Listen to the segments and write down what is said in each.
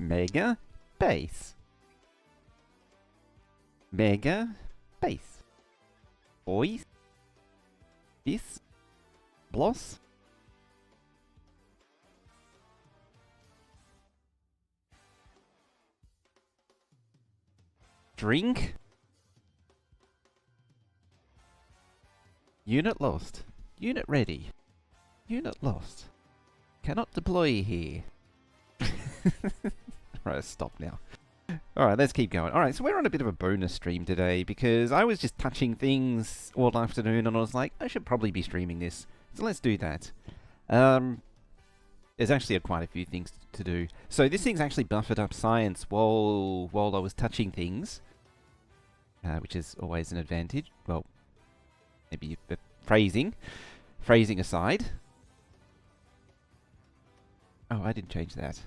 Megabase. Megabase. Boys. This. Bloss. Drink. Unit lost. Unit ready. Unit lost. Cannot deploy here. Right, stop now. Alright, let's keep going. Alright, so we're on a bit of a bonus stream today because I was just touching things all afternoon and I was like, I should probably be streaming this. So let's do that. There's actually quite a few things to do. So this thing's actually buffered up science while I was touching things. Which is always an advantage. Well, maybe phrasing aside. Oh, I didn't change that.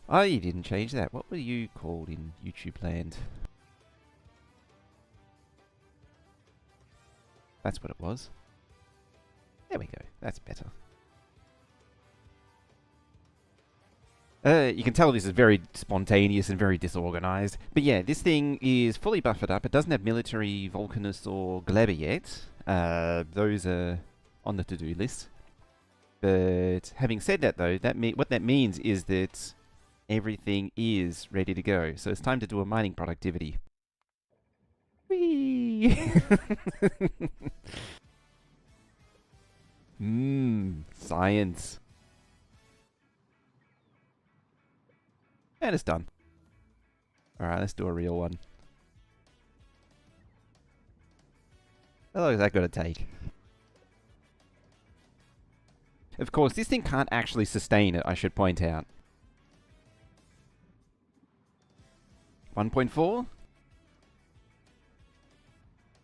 Oh, you didn't change that. What were you called in YouTube land? That's what it was. There we go. That's better. You can tell this is very spontaneous and very disorganized. But yeah, this thing is fully buffered up. It doesn't have military, Volcanus, or Glaber yet. Those are on the to-do list. But having said that, though, what that means is that everything is ready to go. So it's time to do a mining productivity. Whee! Science. And it's done. Alright, let's do a real one. How long is that going to take? Of course, this thing can't actually sustain it, I should point out. 1.4?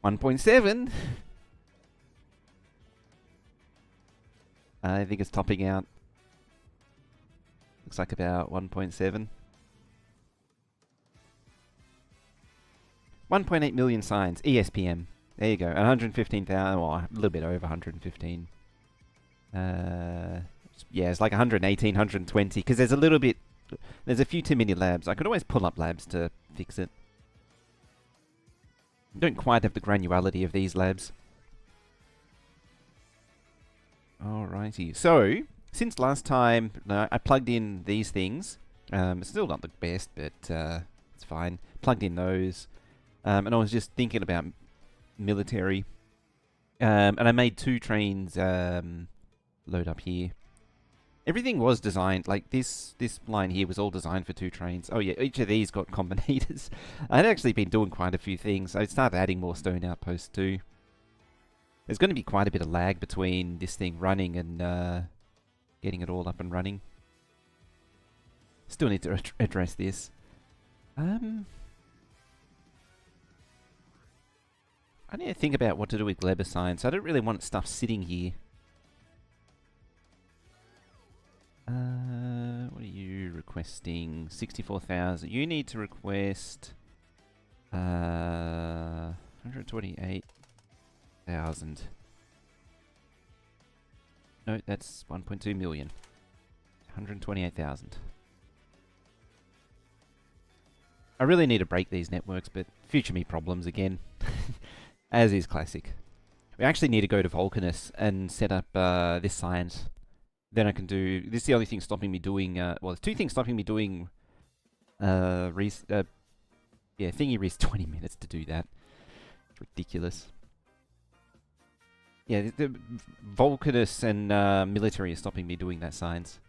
1.7? I think it's topping out. Looks like about 1.7. 1.8 million signs. ESPM. There you go. 115,000, or a little bit over 115. Yeah, it's like 118, 120, because there's a little bit... There's a few too many labs. I could always pull up labs to fix it. Don't quite have the granularity of these labs. Alrighty. So, since last time I plugged in these things, it's still not the best, but it's fine. Plugged in those, and I was just thinking about military, and I made 2 trains load up here. Everything was designed, like this line here was all designed for 2 trains. Oh yeah, each of these got combinators. I'd actually been doing quite a few things. I started adding more stone outposts too. There's going to be quite a bit of lag between this thing running and getting it all up and running. Still need to address this. I need to think about what to do with Glaber science. I don't really want stuff sitting here. What are you requesting? 64,000. You need to request 128,000. No, that's 1.2 million. 128,000. I really need to break these networks, but future me problems again. As is classic. We actually need to go to Volcanus and set up this science. Then I can do... This is the only thing stopping me doing... well, there's 2 things stopping me doing... yeah, thingy res 20 minutes to do that. It's ridiculous. Yeah, the Volcanus and military is stopping me doing that science.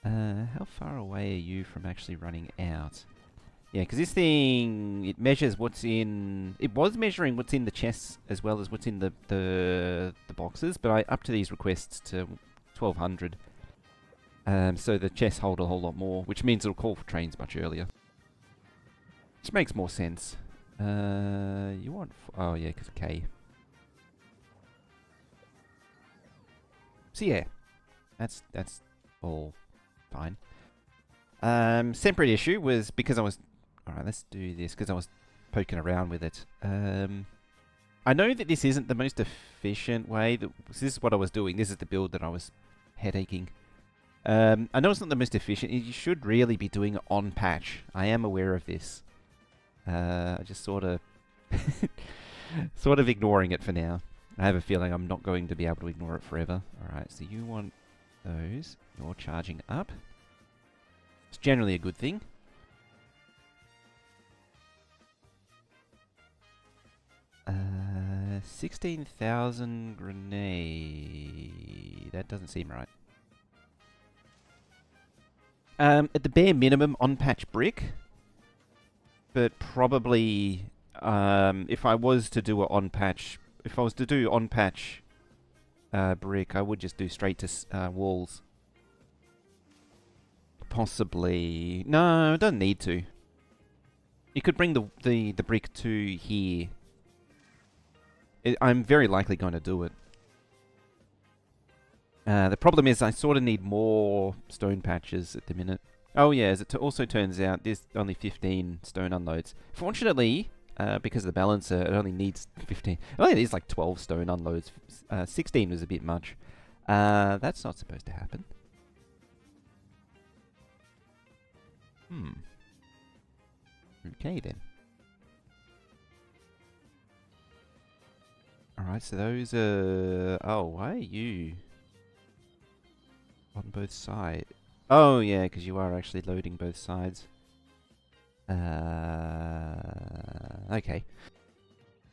How far away are you from actually running out? Yeah, because this thing, it measures what's in... It was measuring what's in the chests as well as what's in the boxes, but I upped these requests to 1,200. So the chests hold a whole lot more, which means it'll call for trains much earlier. Which makes more sense. You want... Oh yeah, because of K. So yeah, that's all fine. Separate issue was because I was... Alright, let's do this, because I was poking around with it. I know that this isn't the most efficient way. This is what I was doing. This is the build that I was headaching. I know it's not the most efficient. You should really be doing it on patch. I am aware of this. I just sort of ignoring it for now. I have a feeling I'm not going to be able to ignore it forever. Alright, so you want those. You're charging up. It's generally a good thing. Uh, 16,000 grenade. That doesn't seem right. At the bare minimum, on-patch brick. But probably, if I was to do on-patch brick, I would just do straight to walls. Possibly. No, it doesn't need to. You could bring the brick to here. I'm very likely going to do it. The problem is I sort of need more stone patches at the minute. Oh yeah, as it also turns out, there's only 15 stone unloads. Fortunately, because of the balancer, it only needs 15. Oh, it is like 12 stone unloads. 16 was a bit much. That's not supposed to happen. Okay then. Alright, so those are... Oh, why are you on both sides? Oh, yeah, because you are actually loading both sides. Okay.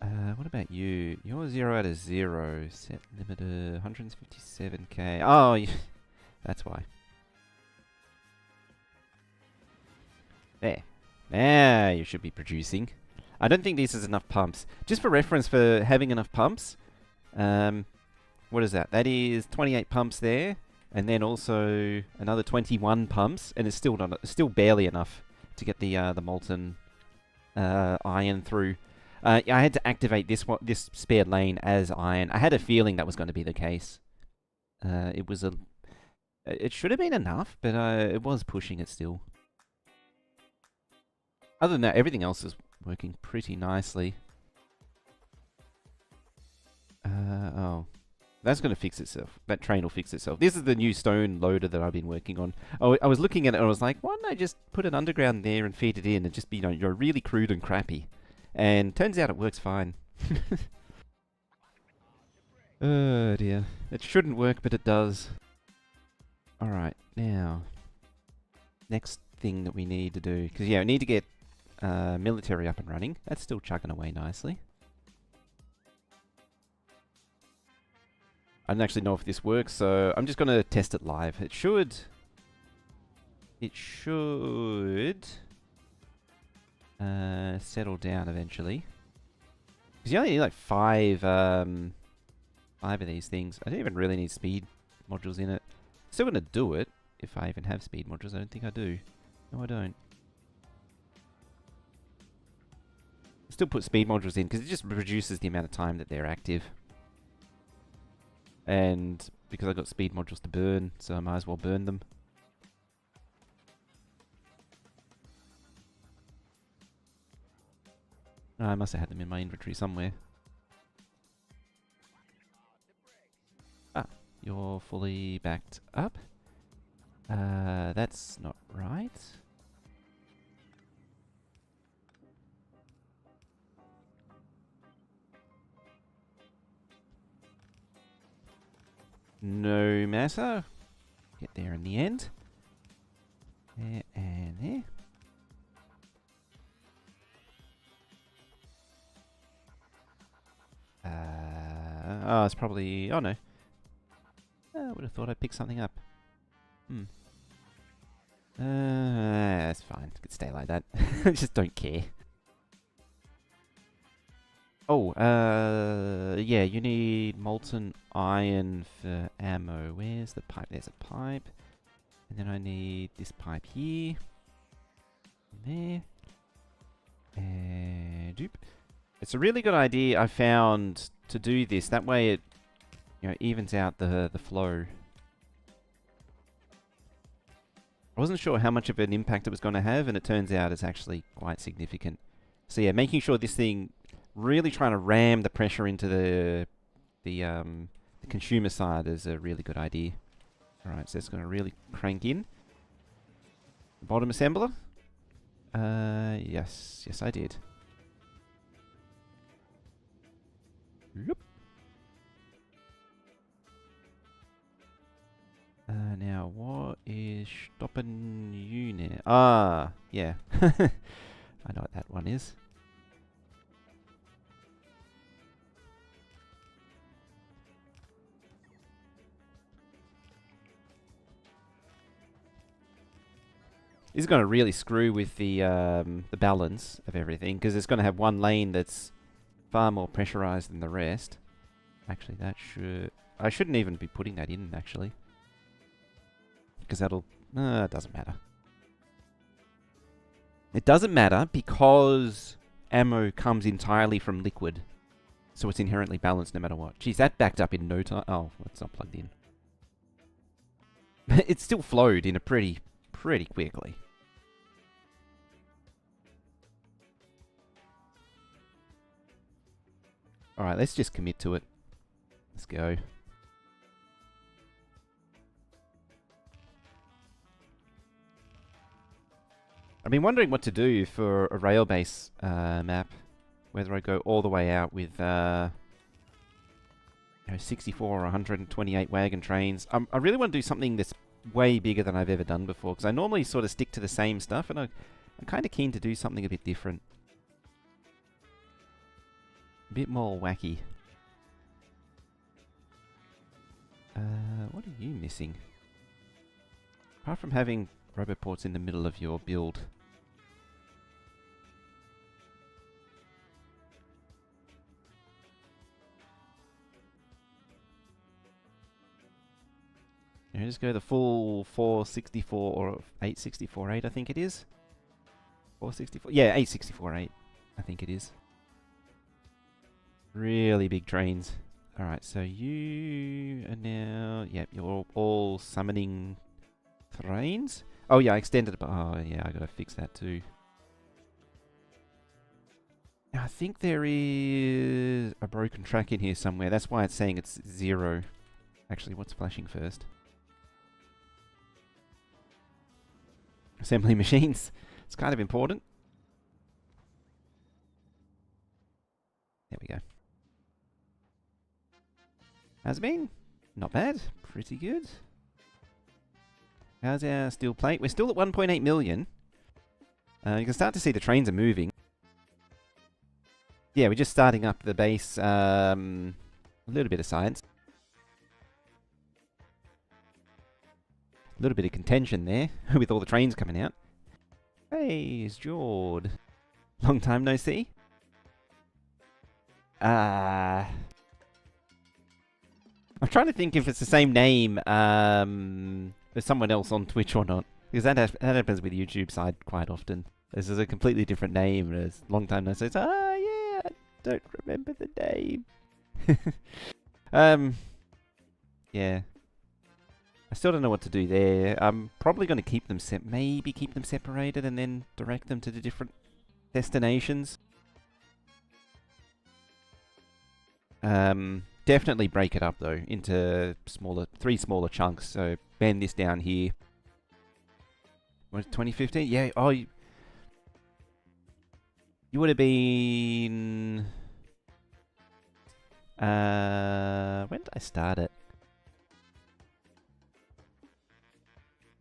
What about you? You're 0 out of 0. Set limiter, 157k. Oh, that's why. There. Now you should be producing. I don't think this is enough pumps. Just for reference, for having enough pumps, what is that? That is 28 pumps there, and then also another 21 pumps, and it's still still barely enough to get the molten iron through. I had to activate this spare lane as iron. I had a feeling that was going to be the case. It should have been enough, but it was pushing it still. Other than that, everything else is working pretty nicely. Oh. That's going to fix itself. That train will fix itself. This is the new stone loader that I've been working on. Oh, I was looking at it and I was like, why don't I just put an underground there and feed it in and just be, you're really crude and crappy. And turns out it works fine. Oh dear. It shouldn't work, but it does. Alright, now. Next thing that we need to do. Because yeah, we need to get military up and running. That's still chugging away nicely. I don't actually know if this works, so I'm just going to test it live. It should settle down eventually. Because you only need like five of these things. I don't even really need speed modules in it. Still going to do it if I even have speed modules. I don't think I do. No, I don't. Still put speed modules in because it just reduces the amount of time that they're active. And because I've got speed modules to burn, so I might as well burn them. Oh, I must have had them in my inventory somewhere. Ah, you're fully backed up. That's not right. No matter. Get there in the end. There and there. Oh, it's probably... Oh, no. I would have thought I'd pick something up. That's fine. It could stay like that. I just don't care. Oh, yeah, you need molten iron for ammo. Where's the pipe? There's a pipe. And then I need this pipe here. There. And doop. It's a really good idea I found to do this. That way it, evens out the flow. I wasn't sure how much of an impact it was going to have, and it turns out it's actually quite significant. So yeah, making sure this thing... Really trying to ram the pressure into the consumer side is a really good idea. Alright, so it's going to really crank in. Bottom assembler? Yes. Yes, I did. Yep. Now, what is stopping you now? Ah, yeah. I know what that one is. This is going to really screw with the balance of everything, because it's going to have one lane that's far more pressurized than the rest. Actually, that should... I shouldn't even be putting that in, actually. Because that'll... it doesn't matter. It doesn't matter because ammo comes entirely from liquid. So it's inherently balanced no matter what. Geez, that backed up in no time. Oh, it's not plugged in. It still flowed in a pretty quickly. Alright, let's just commit to it. Let's go. I've been wondering what to do for a rail base map. Whether I go all the way out with 64 or 128 wagon trains. I really want to do something that's way bigger than I've ever done before, because I normally sort of stick to the same stuff, and I'm kind of keen to do something a bit different. A bit more wacky. What are you missing? Apart from having roboports in the middle of your build. Yeah, just go the full 464 or 864.8, I think it is. 464? Yeah, 864.8, I think it is. Really big trains. Alright, so you are now... Yep, you're all summoning trains? Oh yeah, I extended it. Oh yeah, I gotta fix that too. Now, I think there is a broken track in here somewhere. That's why it's saying it's 0. Actually, what's flashing first? Assembly machines. It's kind of important. There we go. How's it been? Not bad. Pretty good. How's our steel plate? We're still at 1.8 million. You can start to see the trains are moving. Yeah, we're just starting up the base. A little bit of science. A little bit of contention there with all the trains coming out. Hey, it's Jord. Long time no see. I'm trying to think if it's the same name as someone else on Twitch or not. Because that happens with YouTube side quite often. This is a completely different name. And it's long time no see. It's, yeah, I don't remember the name. Yeah. I still don't know what to do there. I'm probably going to keep them maybe keep them separated and then direct them to the different destinations. Definitely break it up though into 3 smaller chunks. So bend this down here. What, 2015? Yeah. Oh, you would have been. When did I start it?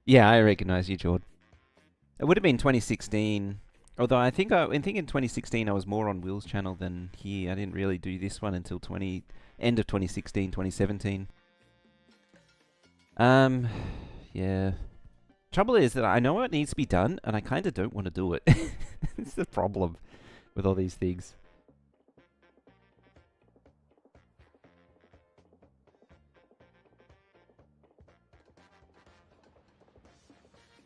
Yeah, I recognize you, Jord. It would have been 2016. Although I think in 2016 I was more on Will's channel than here. I didn't really do this one until end of 2016, 2017. Yeah. Trouble is that I know what needs to be done, and I kind of don't want to do it. It's the problem with all these things.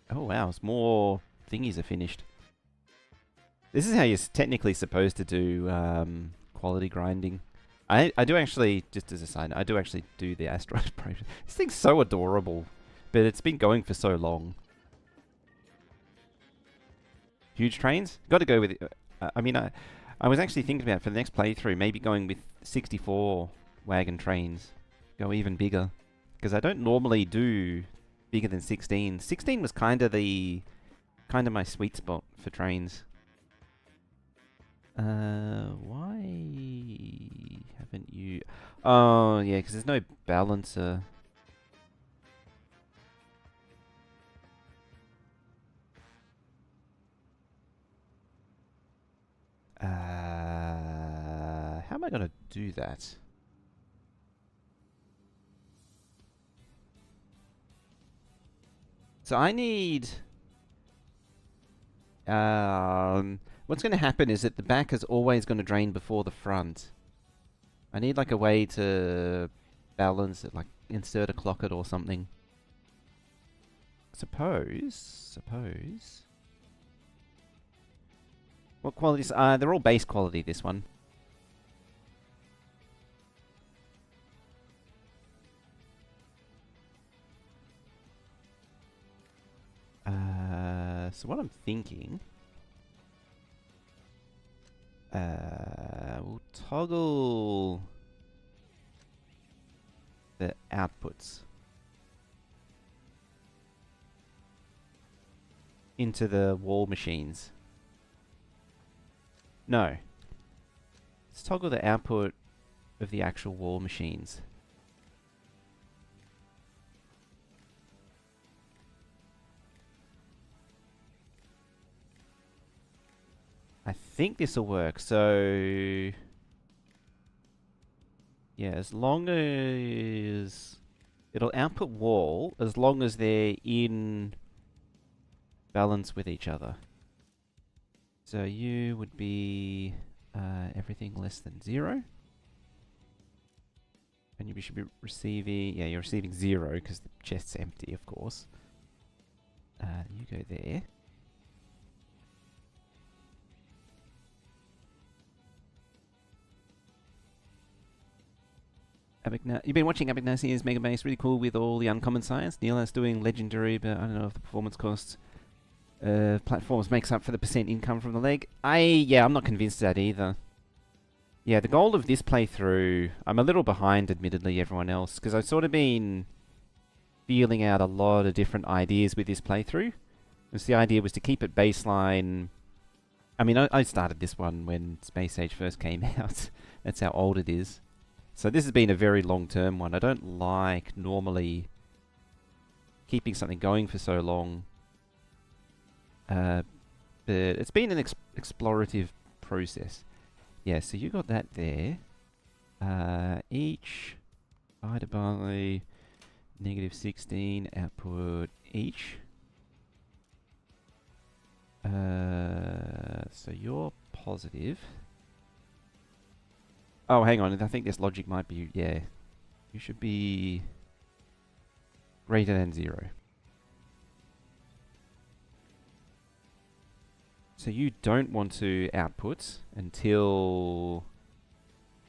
Oh wow, it's more thingies are finished. This is how you're technically supposed to do quality grinding. I do actually, just as a side note, I do actually do the asteroid project. This thing's so adorable, but it's been going for so long. Huge trains? Got to go with it. I mean, I was actually thinking about for the next playthrough, maybe going with 64 wagon trains. Go even bigger. Because I don't normally do bigger than 16. 16 was kind of my sweet spot for trains. Why haven't you... Oh, yeah, because there's no balancer. How am I going to do that? So I need... what's going to happen is that the back is always going to drain before the front. I need like a way to balance it, like insert a clocket or something. Suppose. What qualities? They're all base quality, this one. So what I'm thinking... we'll toggle the outputs into the wall machines. No. Let's toggle the output of the actual wall machines. I think this will work. So, yeah, as long as it'll output wall, as long as they're in balance with each other. So you would be everything less than 0. And you should be receiving, yeah, you're receiving 0 because the chest's empty, of course. You go there. You've been watching Abignasi's Megabase, really cool with all the uncommon science. Neela's doing legendary, but I don't know if the performance costs platforms makes up for the % income from the leg. Yeah, I'm not convinced of that either. Yeah, the goal of this playthrough, I'm a little behind, admittedly, everyone else, because I've sort of been feeling out a lot of different ideas with this playthrough. The idea was to keep it baseline. I mean, I started this one when Space Age first came out. That's how old it is. So this has been a very long-term one. I don't like normally keeping something going for so long. But it's been an explorative process. Yeah, so you got that there. Each divided by -16 output each. So you're positive. Oh, hang on. I think this logic might be... Yeah. You should be greater than 0. So you don't want to output until...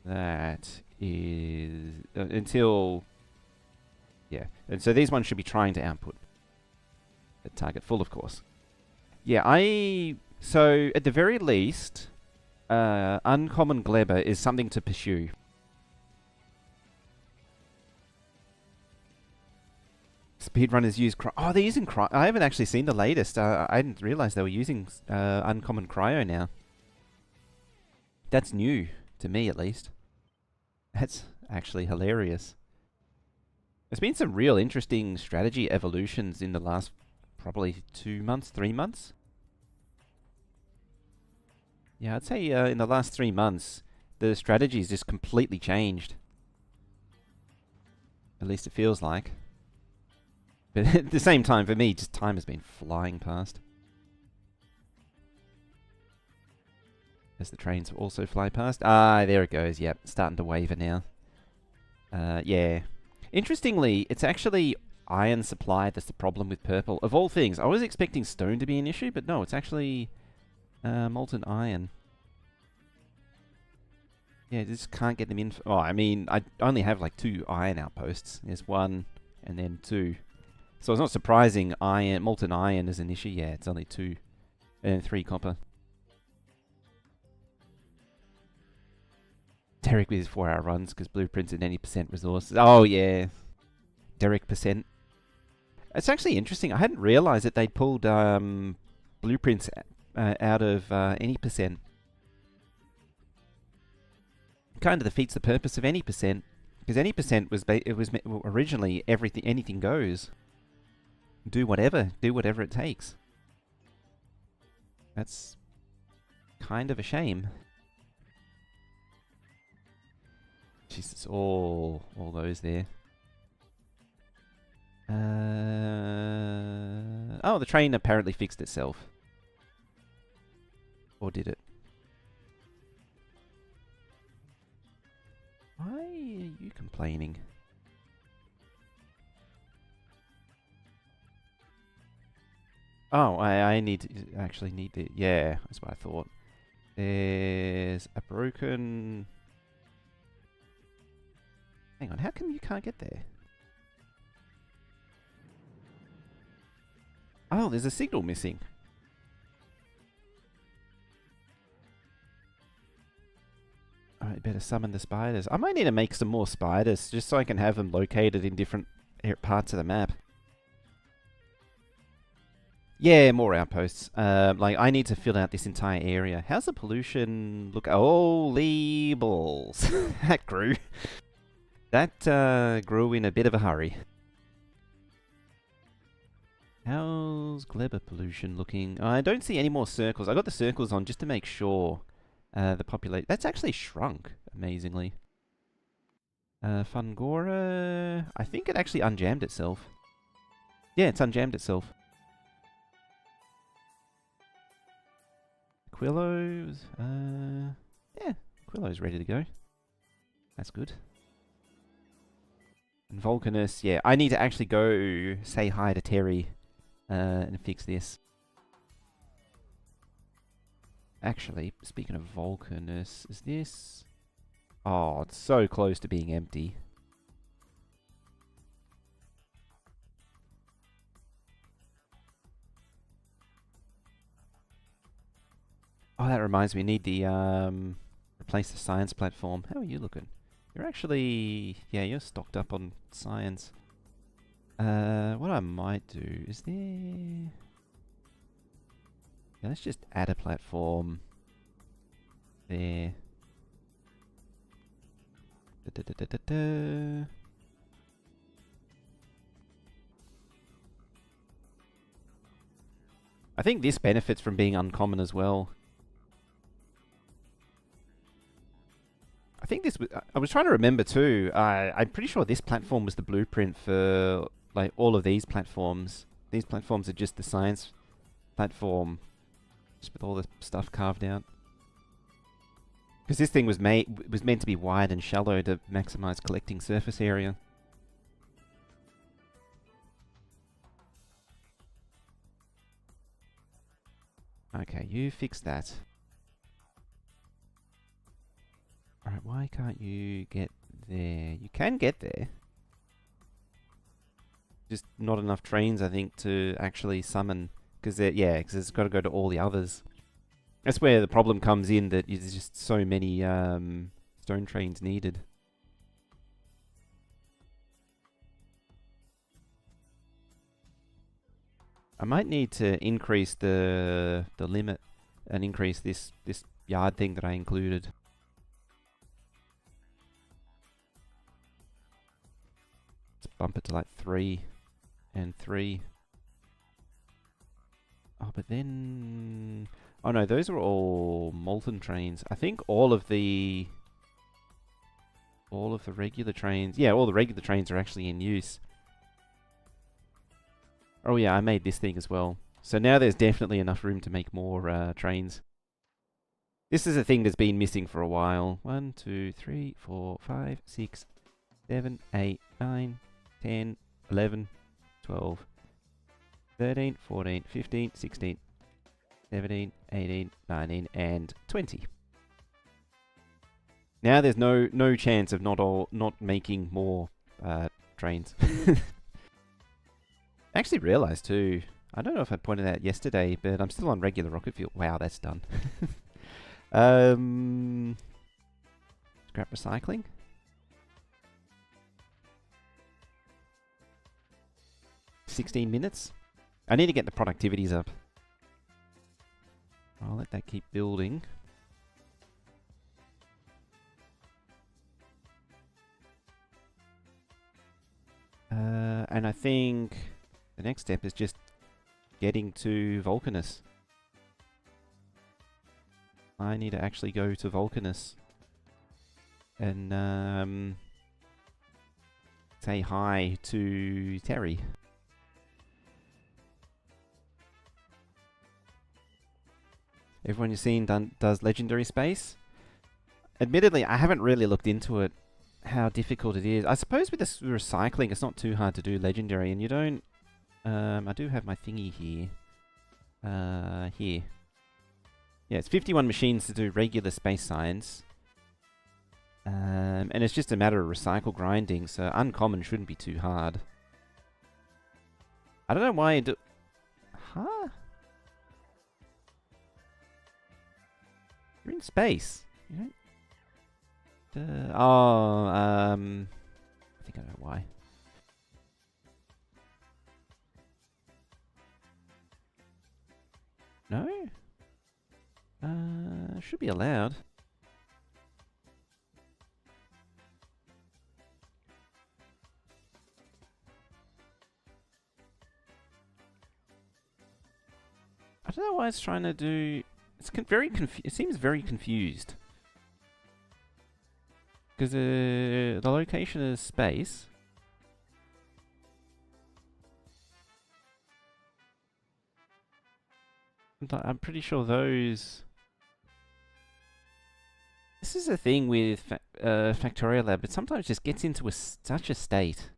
That is... until... Yeah. And so these ones should be trying to output. At target full, of course. Yeah, So, at the very least... uncommon Glebber is something to pursue. Speedrunners use oh, they're using cryo. I haven't actually seen the latest. I didn't realize they were using uncommon cryo now. That's new to me, at least. That's actually hilarious. There's been some real interesting strategy evolutions in the last probably 2 months, 3 months. Yeah, I'd say in the last 3 months, the strategy's just completely changed. At least it feels like. But at the same time, for me, just time has been flying past. As the trains also fly past. Ah, there it goes. Yep, starting to waver now. Yeah. Interestingly, it's actually iron supply that's the problem with purple. Of all things, I was expecting stone to be an issue, but no, it's actually... molten iron. Yeah, just can't get them in. Oh, I mean, I only have like 2 iron outposts. There's 1 and then 2. So it's not surprising molten iron is an issue. Yeah, it's only 2 and 3 copper. Derek with his 4-hour runs because blueprints at 90% resources. Oh, yeah. Derek percent. It's actually interesting. I hadn't realised that they'd pulled blueprints out of any percent. Kind of defeats the purpose of any percent, because any percent was originally everything, anything goes. Do whatever it takes. That's kind of a shame. Jesus, all those there. Oh, the train apparently fixed itself. Or did it? Why are you complaining? Oh, I need to actually need the... Yeah, that's what I thought. There's a broken... Hang on, how come you can't get there? Oh, there's a signal missing. Alright, better summon the spiders. I might need to make some more spiders, just so I can have them located in different parts of the map. Yeah, more outposts. Like, I need to fill out this entire area. How's the pollution look? Holy balls. That grew. That grew in a bit of a hurry. How's Gleba pollution looking? I don't see any more circles. I got the circles on just to make sure the population... That's actually shrunk, amazingly. Fungora... I think it actually unjammed itself. Yeah, it's unjammed itself. Quillo's... yeah, Quillo's ready to go. That's good. And Volcanus, yeah, I need to actually go say hi to Terry and fix this. Actually, speaking of Volcanus, is this... Oh, it's so close to being empty. Oh, that reminds me, I need the, replace the science platform. How are you looking? You're actually... Yeah, you're stocked up on science. What I might do is there... Yeah, let's just add a platform there. I think this benefits from being uncommon as well. I think this... I was trying to remember too. I'm pretty sure this platform was the blueprint for like all of these platforms. These platforms are just the science platform, just with all the stuff carved out. Because this thing was meant to be wide and shallow to maximize collecting surface area. Okay, you fix that. Alright, why can't you get there? You can get there. Just not enough trains, I think, to actually summon. Because it's got to go to all the others. That's where the problem comes in, that there's just so many stone trains needed. I might need to increase the limit and increase this yard thing that I included. Let's bump it to like 3 and 3. Oh, but then... Oh no, those are all molten trains. I think all of the regular trains... Yeah, all the regular trains are actually in use. Oh yeah, I made this thing as well. So now there's definitely enough room to make more trains. This is a thing that's been missing for a while. 1, 2, 3, 4, 5, 6, 7, 8, 9, 10, 11, 12, 13, 14, 15, 16, 17, 18, 19, and 20. Now there's no chance of not making more trains. I actually realized too, I don't know if I pointed out yesterday, but I'm still on regular rocket fuel. Wow, that's done. Scrap recycling. 16 minutes. I need to get the productivities up. I'll let that keep building. And I think the next step is just getting to Vulcanus. I need to actually go to Vulcanus and say hi to Terry. Everyone you've seen does Legendary Space. Admittedly, I haven't really looked into it, how difficult it is. I suppose with this recycling, it's not too hard to do Legendary, and you don't... I do have my thingy here. Here. Yeah, it's 51 machines to do regular space science. And it's just a matter of recycle grinding, so uncommon shouldn't be too hard. I don't know why you do... Huh? You're in space. You don't... I think I know why. No? Should be allowed. I don't know why it's trying to do... It's it seems very confused. Because the location is space. I'm pretty sure those... This is a thing with Factorio Lab. It sometimes just gets into such a state.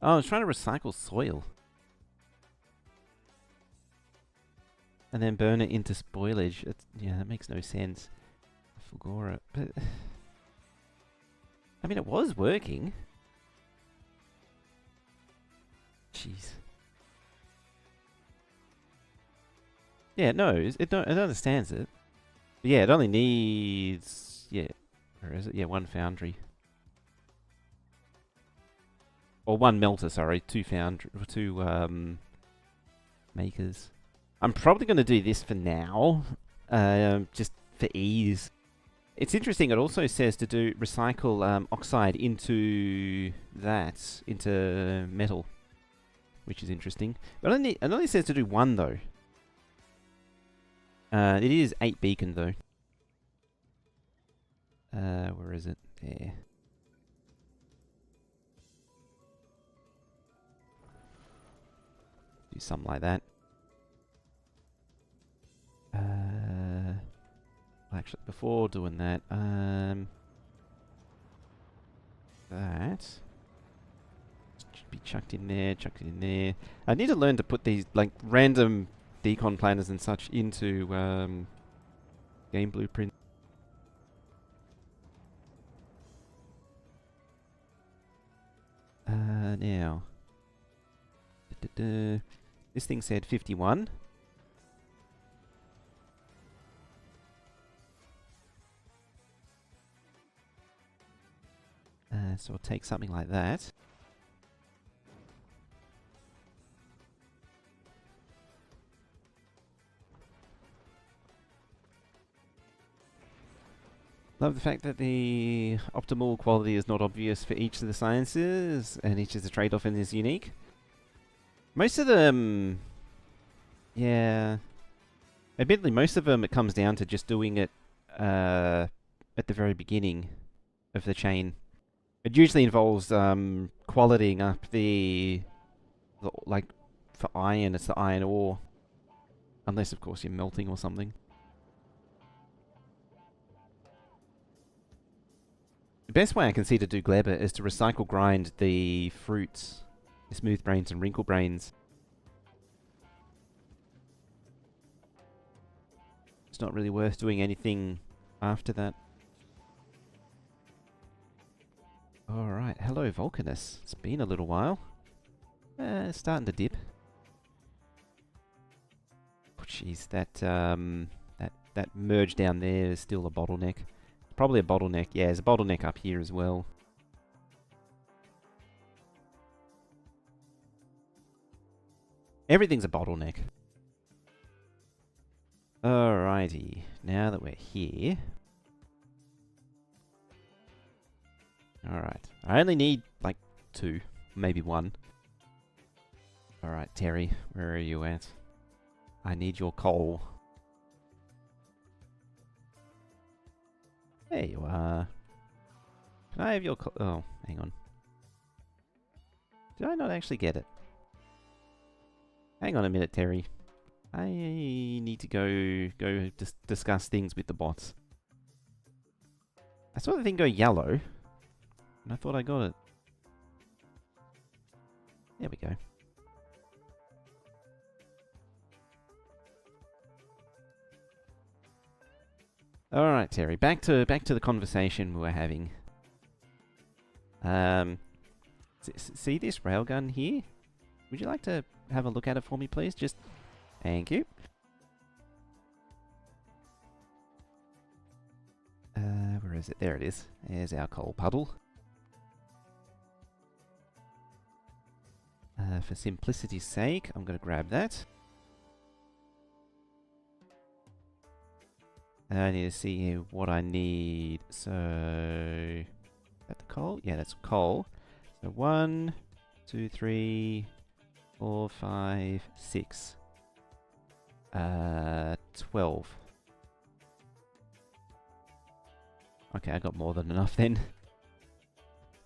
Oh, I was trying to recycle soil. And then burn it into spoilage. Yeah, that makes no sense. Fulgora. But... I mean, it was working. Jeez. Yeah, it knows. It understands it. But yeah, it only needs... Yeah. Where is it? Yeah, one foundry. Or one melter, sorry. Two makers. I'm probably going to do this for now. Just for ease. It's interesting, it also says to do recycle oxide into metal. Which is interesting. But it only says to do one, though. It is 8 beacon, though. Where is it? There. Do something like that. Actually, before doing that, that should be chucked in there, I need to learn to put these, like, random decon planners and such into game blueprint. Now. This thing said 51. So we'll take something like that. Love the fact that the optimal quality is not obvious for each of the sciences, and each is a trade-off and is unique. Most of them... Yeah... Admittedly, most of them it comes down to just doing it at the very beginning of the chain. It usually involves qualitying up like, for iron, it's the iron ore. Unless, of course, you're melting or something. The best way I can see to do Gleba is to recycle grind the fruits, the smooth brains and wrinkle brains. It's not really worth doing anything after that. Alright, hello Vulcanus. It's been a little while. It's starting to dip. jeez, that merge down there is still a bottleneck. Probably a bottleneck. Yeah, there's a bottleneck up here as well. Everything's a bottleneck. Alrighty, now that we're here. Alright, I only need like 2, maybe 1. Alright, Terry, where are you at? I need your coal. There you are. Can I have your coal? Oh, hang on. Did I not actually get it? Hang on a minute, Terry. I need to go discuss things with the bots. I saw the thing go yellow, and I thought I got it. There we go. All right, Terry. Back to the conversation we were having. See this railgun here? Would you like to have a look at it for me, please? Just thank you. Where is it? There it is. There's our coal puddle. For simplicity's sake, I'm going to grab that. I need to see here what I need. So, is that the coal? Yeah, that's coal. So 1, 2, 3, 4, 5, 6. 12. Okay, I got more than enough then.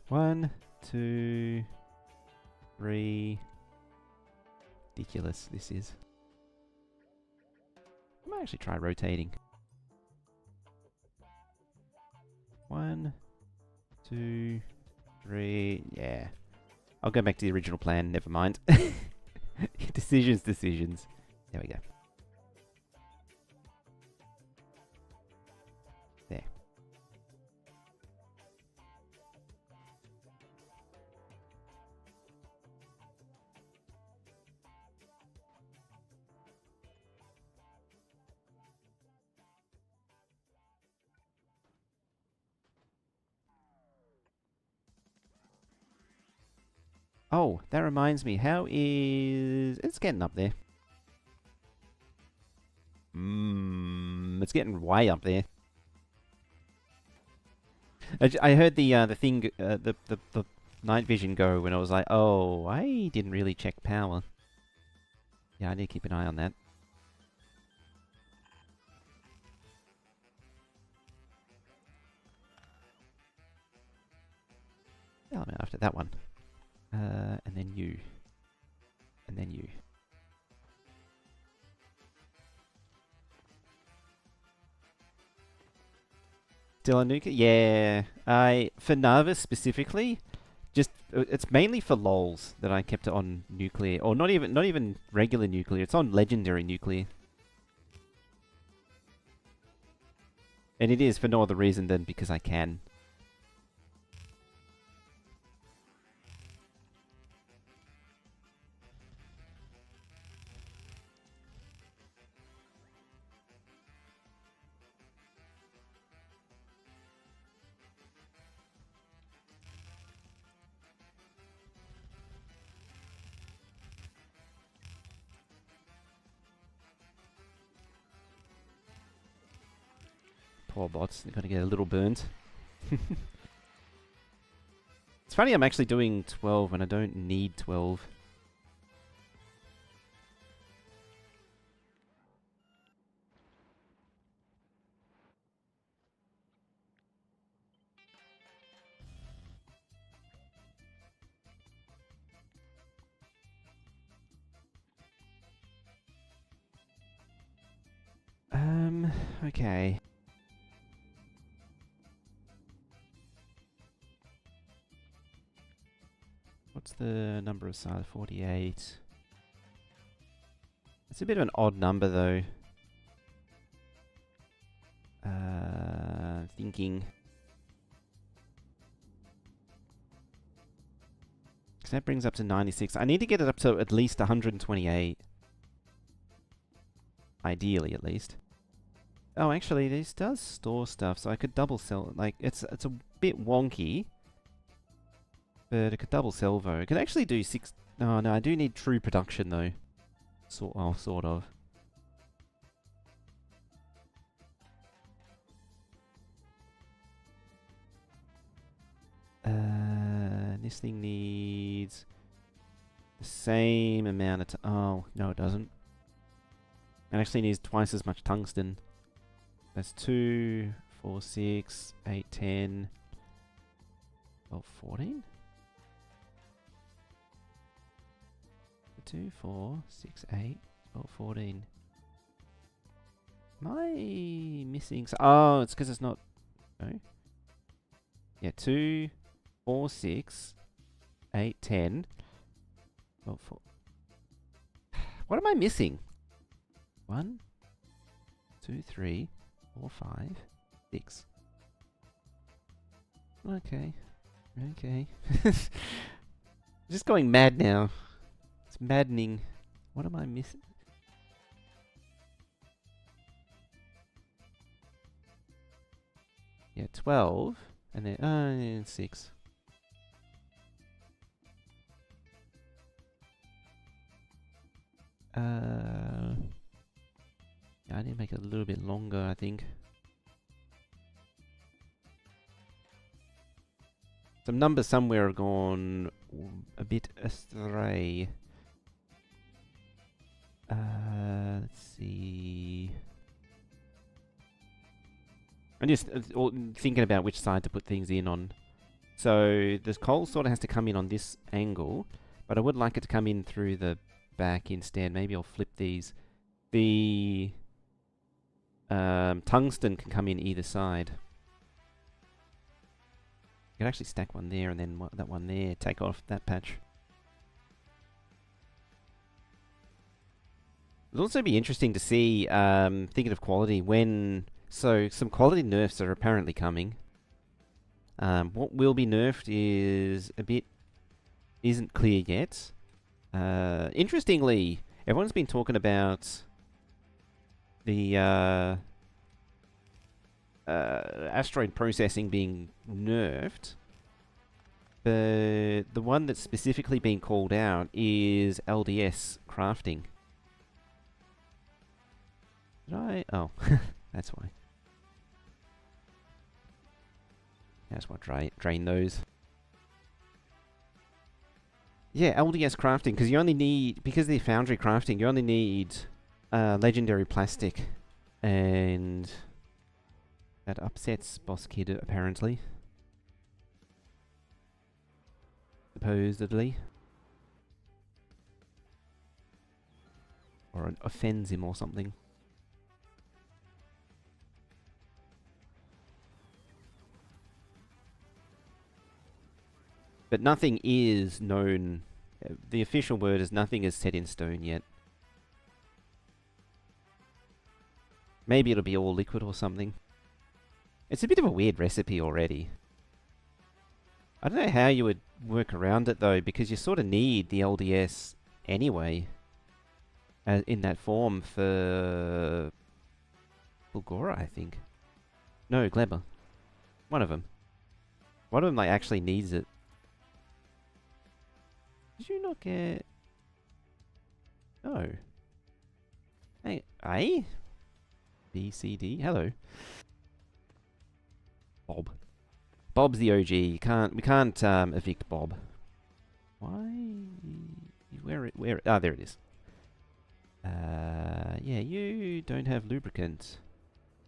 1, 2, 3. Ridiculous, this is. I might actually try rotating. 1, 2, 3. Yeah. I'll go back to the original plan. Never mind. Decisions. There we go. There. Oh, that reminds me. How is... It's getting up there. It's getting way up there. I heard the thing, the night vision go when I was like, oh, I didn't really check power. Yeah, I need to keep an eye on that. Yeah, I'm after that one. And then you. And then you. Still on nuclear? Yeah. For Narvis specifically, just it's mainly for lols that I kept it on nuclear, or not even regular nuclear. It's on legendary nuclear. And it is for no other reason than because I can. Poor bots, they're going to get a little burnt. It's funny I'm actually doing 12 when I don't need 12. Okay. What's the number of sides? 48. It's a bit of an odd number though. Thinking. Because that brings up to 96. I need to get it up to at least 128. Ideally, at least. Oh, actually, this does store stuff, so I could double sell. Like, it's a bit wonky, but it could double salvo. It could actually do 6. Oh, no, I do need true production, though. Sort of. This thing needs the same amount of oh, no, it doesn't. It actually needs twice as much tungsten. That's 2, 4, 6, 8, 10, 12, 14? 2, 4, 6, 8, 12, 14. Am I missing? Oh, it's because it's not. No. Yeah, 2, 4, 6, 8, 10. 12, 4. What am I missing? 1, 2, 3, 4, 5, 6. Okay. Okay. Just going mad now. It's maddening. What am I missing? Yeah, 12. And then 6. Yeah, I need to make it a little bit longer, I think. Some numbers somewhere have gone a bit astray. Let's see. I'm just thinking about which side to put things in on. So this coal sort of has to come in on this angle, but I would like it to come in through the back instead. Maybe I'll flip these. The tungsten can come in either side. You can actually stack one there and then that one there. Take off that patch. It'll also be interesting to see, thinking of quality, when... So, some quality nerfs are apparently coming. What will be nerfed is a bit... isn't clear yet. Interestingly, everyone's been talking about the asteroid processing being nerfed, but the one that's specifically been called out is LDS crafting. Did I? Oh, that's why. That's what drain those. Yeah, LDS crafting, because you only need, because of the foundry crafting, you only need legendary plastic, and that upsets Boss Kid apparently. Supposedly. Or it offends him or something. But nothing is known. The official word is nothing is set in stone yet. Maybe it'll be all liquid or something. It's a bit of a weird recipe already. I don't know how you would work around it though, because you sort of need the LDS anyway. In that form for Bulgora, I think. No, Gleba. One of them. One of them like actually needs it. Did you not get... Oh. Hey, A? B, C, D? Hello. Bob. Bob's the OG. We can't evict Bob. Why? Where? Ah, there it is. Yeah, you don't have lubricant.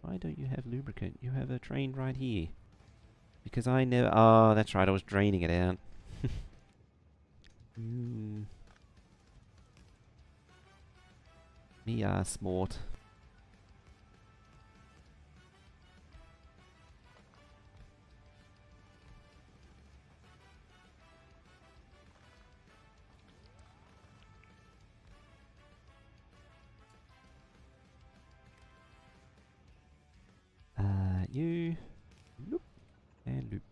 Why don't you have lubricant? You have a train right here. Because I never... Oh, that's right. I was draining it out. Me are smart. You loop and loop.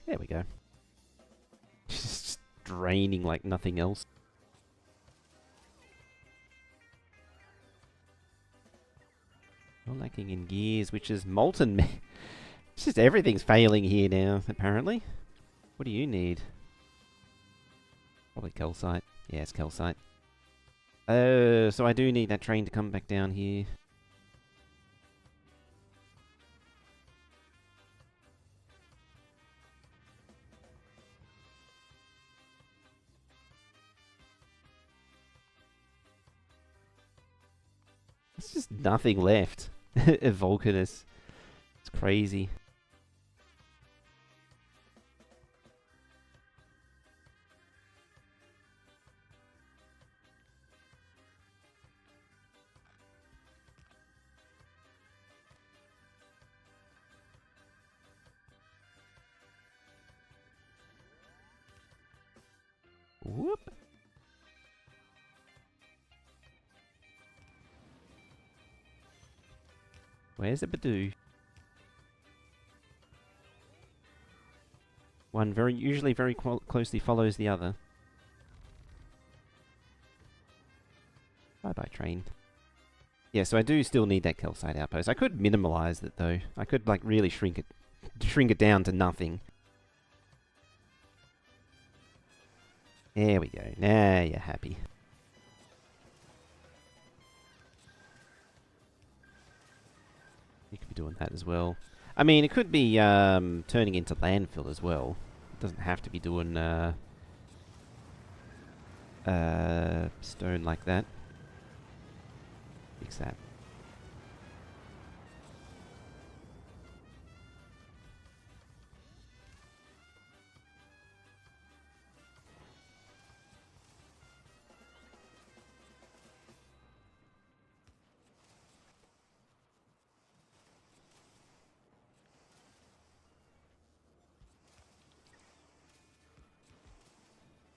There we go. Just draining like nothing else. You're lacking in gears, which is molten. It's just everything's failing here now, apparently. What do you need? Probably calcite. Yeah, it's calcite. So I do need that train to come back down here. There's just nothing left of Vulcanus. It's crazy. Whoop. Where's the Badoo? One usually very closely follows the other. Bye-bye, train. Yeah, so I do still need that calcite outpost. I could minimalize it, though. I could, like, really shrink it down to nothing. There we go. Now you're happy. You could be doing that as well. I mean, it could be turning into landfill as well. It doesn't have to be doing stone like that. Fix that.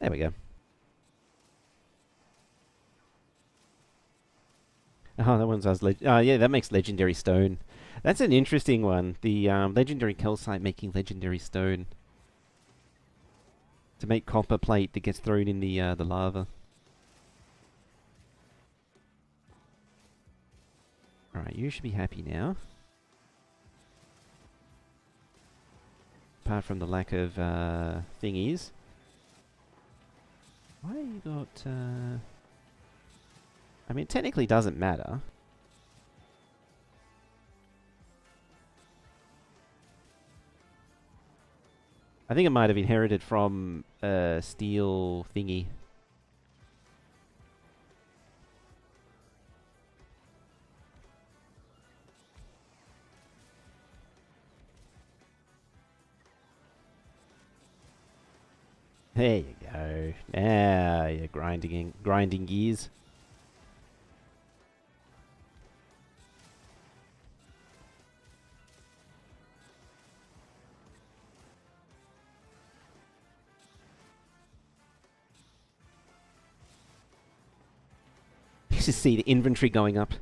There we go. Oh, that one does. Yeah, that makes legendary stone. That's an interesting one. The legendary calcite making legendary stone to make copper plate that gets thrown in the lava. All right, you should be happy now. Apart from the lack of thingies. Why you got... I mean, it technically doesn't matter. I think it might have inherited from a steel thingy. There you go. Now you're grinding gears. You just see the inventory going up.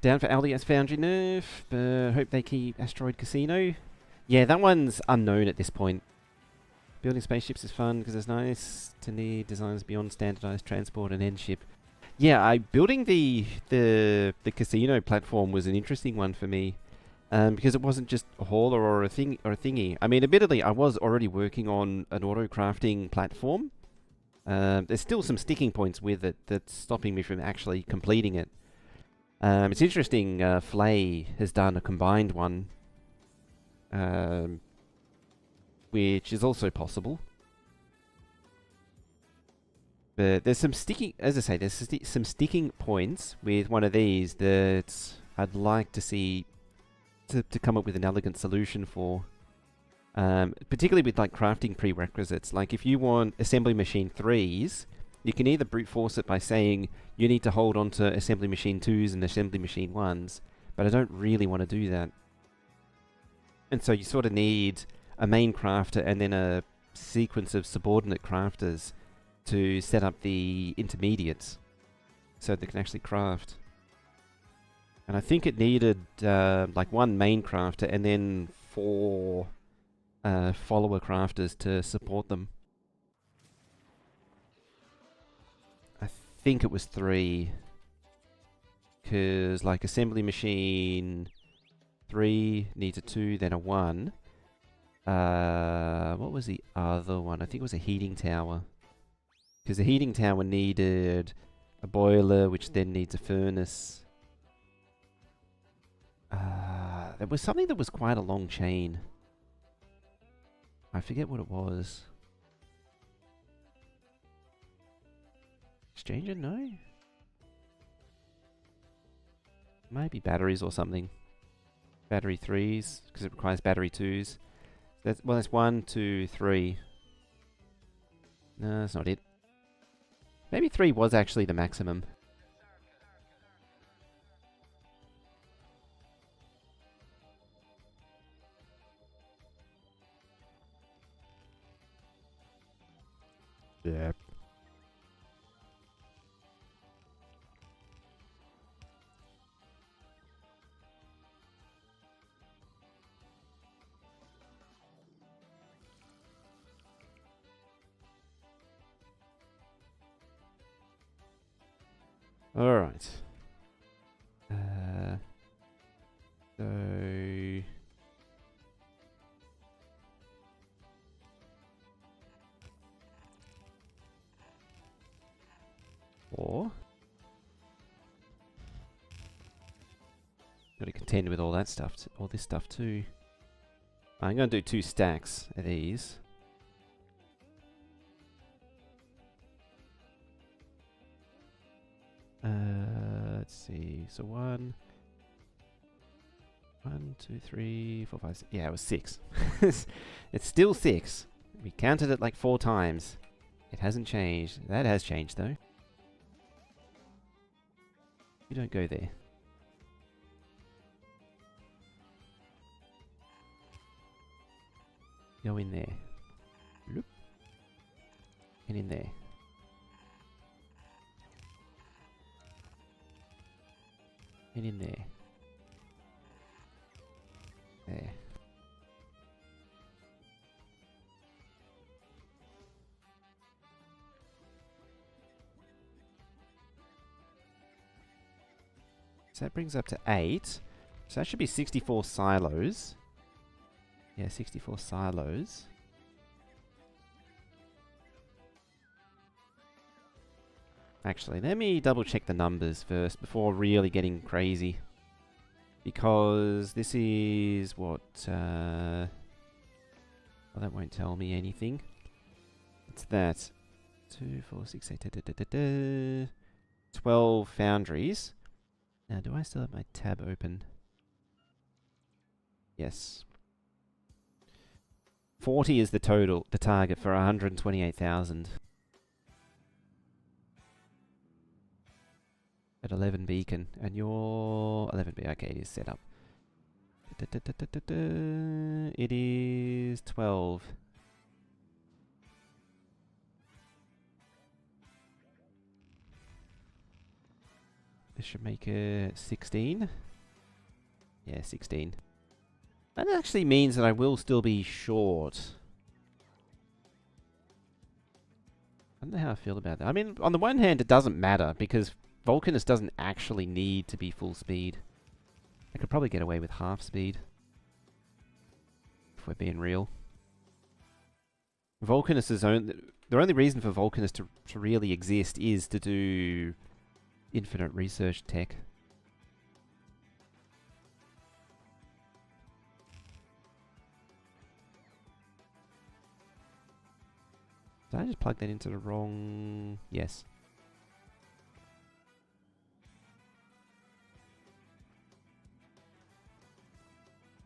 Down for LDS Foundry nerf, but hope they keep Asteroid Casino. Yeah, that one's unknown at this point. Building spaceships is fun because it's nice to need designs beyond standardized transport and endship. Yeah, building the casino platform was an interesting one for me, because it wasn't just a hauler or a thingy. I mean, admittedly, I was already working on an auto crafting platform. There's still some sticking points with it that's stopping me from actually completing it. It's interesting, Flay has done a combined one, which is also possible. But there's some sticking, as I say, there's some sticking points with one of these that I'd like to see to come up with an elegant solution for. Particularly with like crafting prerequisites. Like if you want assembly machine 3s, you can either brute force it by saying you need to hold on to assembly machine 2s and assembly machine 1s, but I don't really want to do that. And so you sort of need a main crafter and then a sequence of subordinate crafters to set up the intermediates so they can actually craft. And I think it needed like one main crafter and then 4 follower crafters to support them. I think it was 3. Because like assembly machine 3 needs a 2, then a 1. What was the other one? I think it was a heating tower. Because the heating tower needed a boiler, which then needs a furnace. There was something that was quite a long chain. I forget what it was. Exchanger? No? Maybe batteries or something. Battery 3s, because it requires battery 2s. That's, well, that's 1, 2, 3. No, that's not it. Maybe 3 was actually the maximum. Yep. Alright. So... Or... Got to contend with all that stuff, all this stuff too. I'm going to do 2 stacks of these. Let's see. So 1, 2, 3, 4, 5, 6. Yeah, it was 6. It's still 6. We counted it like 4 times. It hasn't changed. That has changed though. You don't go there. Go in there. Loop. And in there. And in there. There. So that brings up to 8. So that should be 64 silos. Yeah, 64 silos. Actually, let me double check the numbers first before really getting crazy. Because this is what... well, that won't tell me anything. It's that. 2, 4, 6, 8, 12 foundries. Now, do I still have my tab open? Yes. 40 is the total, the target for 128,000. At 11 beacon, and you're 11 beacon. Okay, it is set up. It is 12. This should make it 16. Yeah, 16. That actually means that I will still be short. I don't know how I feel about that. I mean, on the one hand, it doesn't matter, because Vulcanus doesn't actually need to be full speed. I could probably get away with half speed. If we're being real. Vulcanus is the only reason for Vulcanus to really exist is to do infinite research tech. Did I just plug that into the wrong... Yes.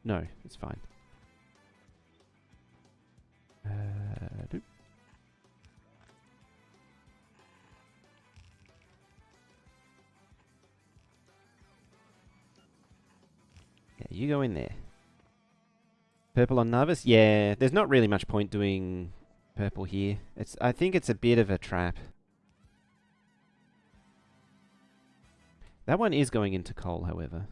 No, it's fine. Doop. Yeah, you go in there. Purple on Navis? Yeah, there's not really much point doing purple here. I think it's a bit of a trap. That one is going into coal, however.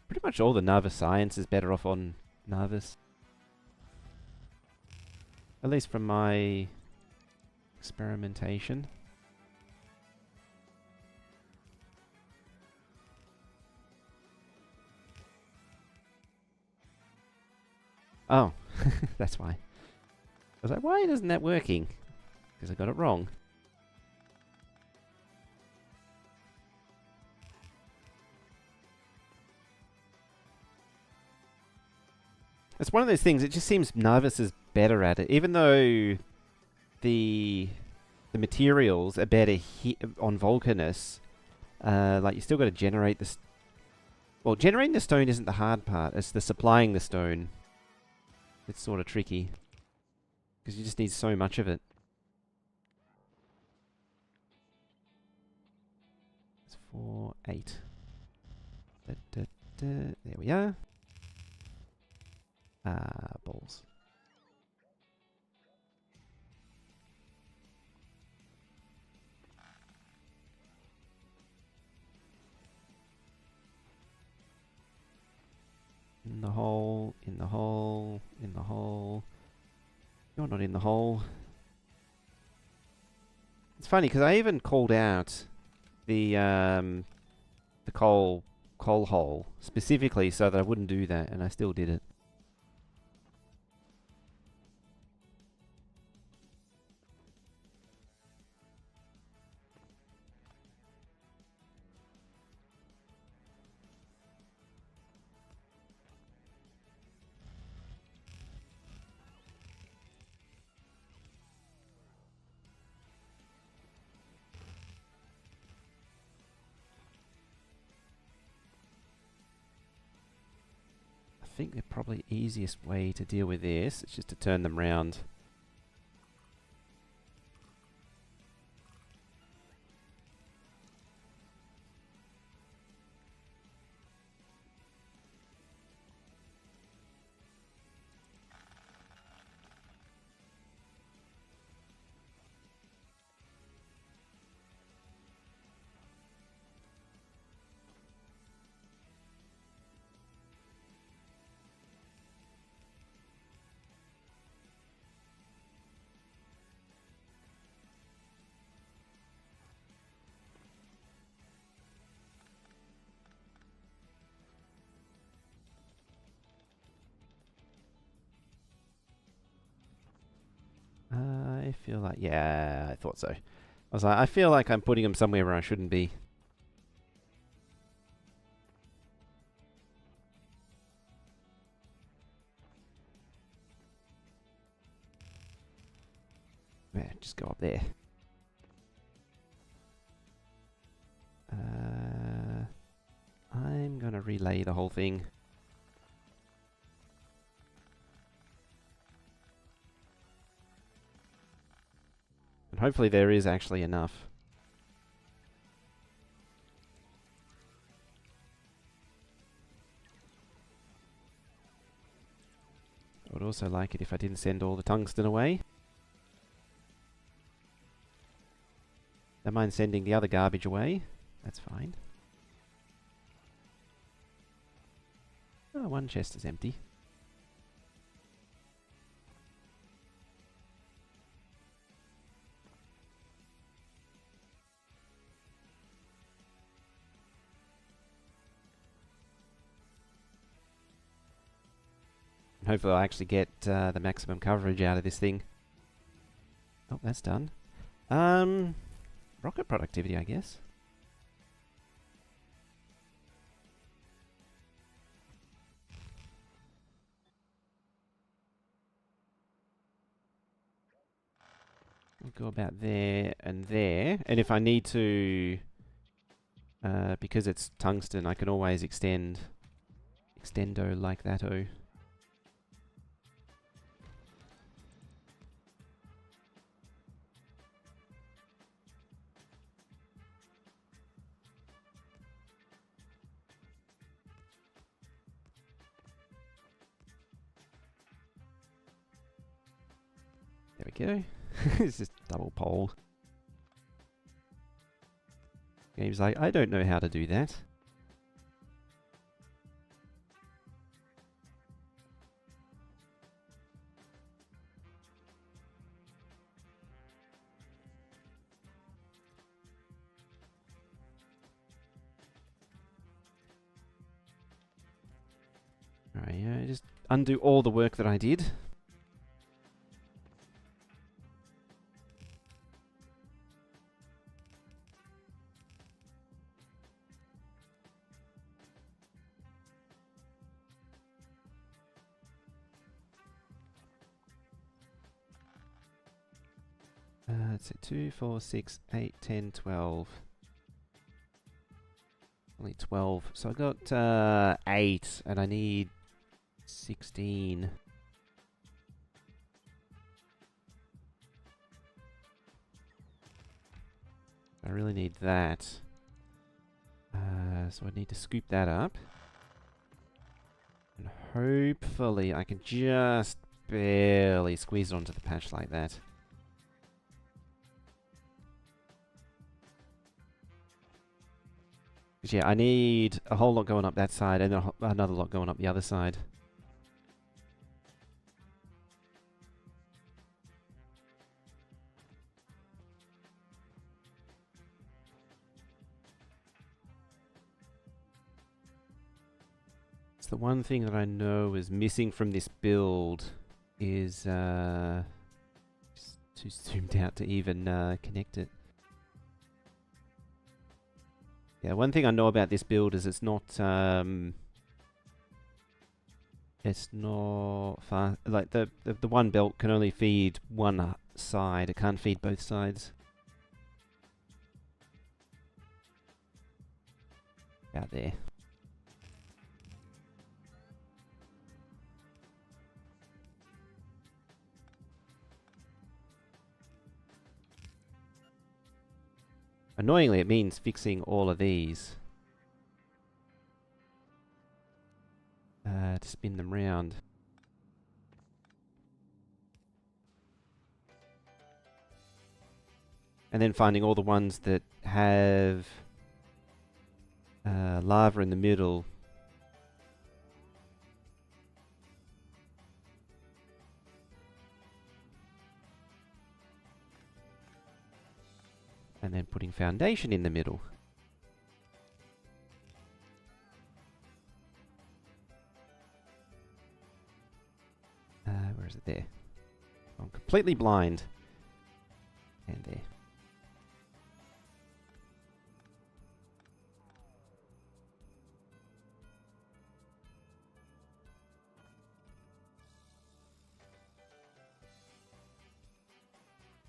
Pretty much all the Narvis science is better off on Narvis. At least from my experimentation. Oh, that's why. I was like, why isn't that working? Because I got it wrong. It's one of those things, it just seems Narvis is better at it. Even though the materials are better on Vulcanus, like you still got to generate this. Well, generating the stone isn't the hard part. It's the supplying the stone. It's sort of tricky because you just need so much of it. It's 4, 8. There we are. Balls. In the hole, in the hole, in the hole. You're not in the hole. It's funny because I even called out the coal hole specifically so that I wouldn't do that, and I still did it. I think the probably easiest way to deal with this is just to turn them round. I feel like, yeah, I thought so. I was like, I feel like I'm putting them somewhere where I shouldn't be. Yeah, just go up there. I'm gonna relay the whole thing. And hopefully there is actually enough. I would also like it if I didn't send all the tungsten away. Don't mind sending the other garbage away. That's fine. Oh, one chest is empty. Hopefully I'll actually get the maximum coverage out of this thing. Oh, that's done. Rocket productivity, I guess. I'll go about there and there. And if I need to, because it's tungsten, I can always extendo like that-o. There we go. It's just double pole. Game's like, I don't know how to do that. Alright, yeah, just undo all the work that I did. Let's see, 2, 4, 6, 8, 10, 12. Only 12. So I got 8, and I need 16. I really need that. So I need to scoop that up. And hopefully I can just barely squeeze it onto the patch like that. Because yeah, I need a whole lot going up that side and another lot going up the other side. It's the one thing that I know is missing from this build is just too zoomed out to even connect it. Yeah, one thing I know about this build is it's not far, like the one belt can only feed one side, it can't feed both sides. Out there. Annoyingly, it means fixing all of these. To spin them round. And then finding all the ones that have lava in the middle. And then putting foundation in the middle. Where is it? There. I'm completely blind. And there.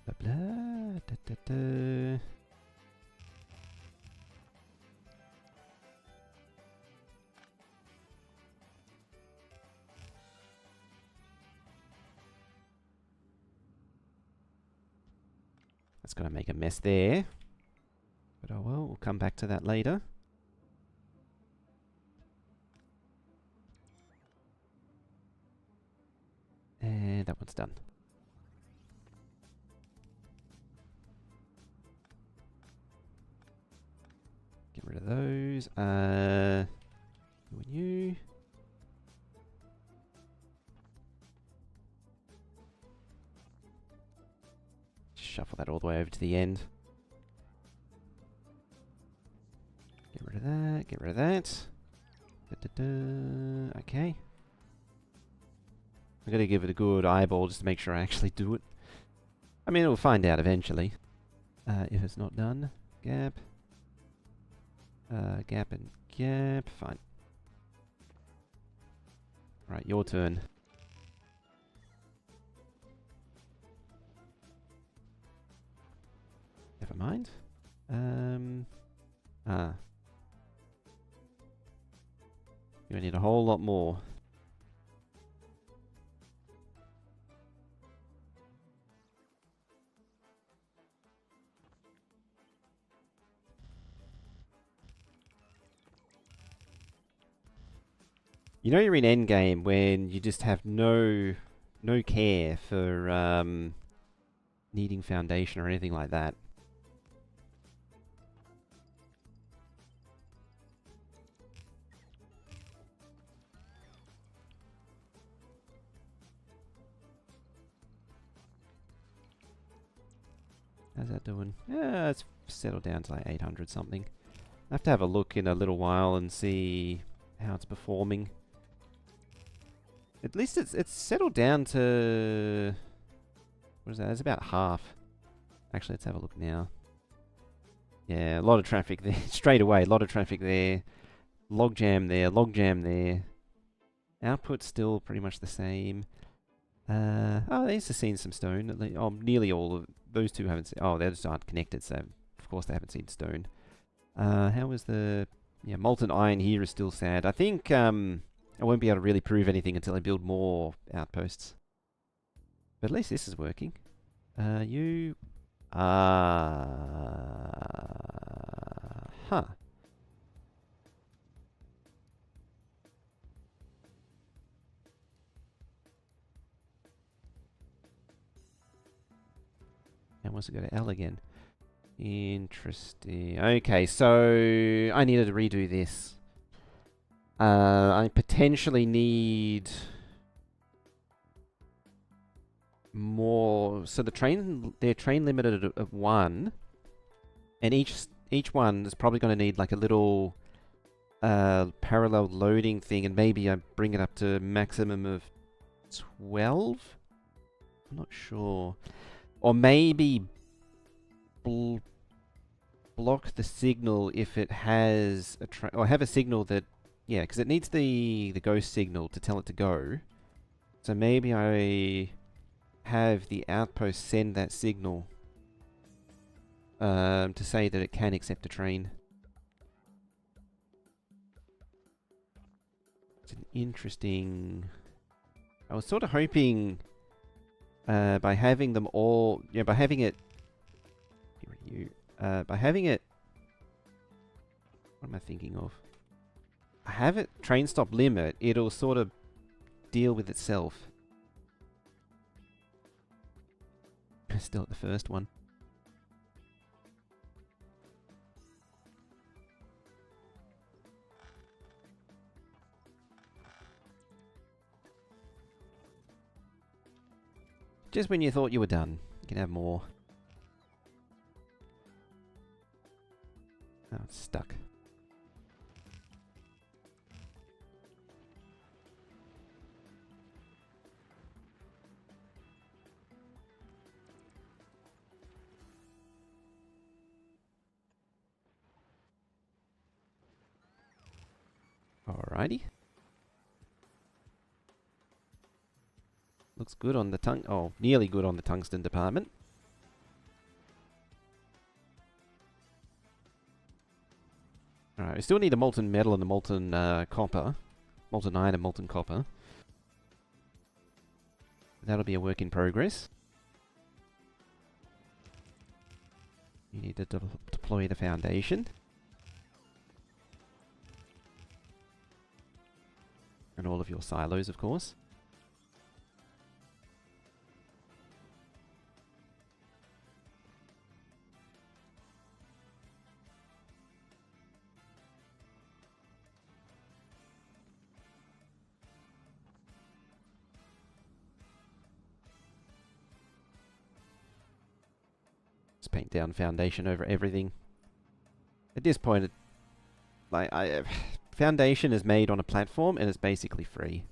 Blah blah da da da. That's going to make a mess there. But oh well, we'll come back to that later. And that one's done. Get rid of those. You and you. Shuffle that all the way over to the end. Get rid of that, get rid of that. Da, da, da. Okay. I'm gonna give it a good eyeball just to make sure I actually do it. I mean, we'll find out eventually. If it's not done. Gap. Gap and gap. Fine. Right, your turn. Never mind. You need a whole lot more. You know you're in endgame when you just have no care for needing foundation or anything like that. How's that doing? Yeah, it's settled down to like 800 something. I have to have a look in a little while and see how it's performing. At least it's settled down to... What is that? It's about half. Actually, let's have a look now. Yeah, a lot of traffic there. Straight away, a lot of traffic there. Logjam there, logjam there. Output's still pretty much the same. Oh, they used to seen some stone. Oh, nearly all of those two haven't seen... Oh, they just aren't connected, so of course they haven't seen stone. How was the... Yeah, molten iron here is still sad. I think I won't be able to really prove anything until I build more outposts. But at least this is working. You... Huh. And wants to go to L again. Interesting. Okay, so I needed to redo this. I potentially need more. So they're train limited of 1, and each one is probably going to need like a little parallel loading thing, and maybe I bring it up to maximum of 12. I'm not sure, or maybe block the signal if it has or have a signal that, yeah, because it needs the ghost signal to tell it to go. So maybe I have the outpost send that signal to say that it can accept a train. It's an interesting... I was sort of hoping by having them all, by having it... by having it... What am I thinking of? I have it train stop limit, it'll sort of deal with itself. Still at the first one. Just when you thought you were done, you can have more. Oh, it's stuck. Alrighty. Looks good on the nearly good on the tungsten department. Alright, we still need a molten metal and a molten copper. Molten iron and molten copper. That'll be a work in progress. You need to deploy the foundation. And all of your silos, of course. Just paint down foundation over everything. At this point, foundation is made on a platform and it's basically free.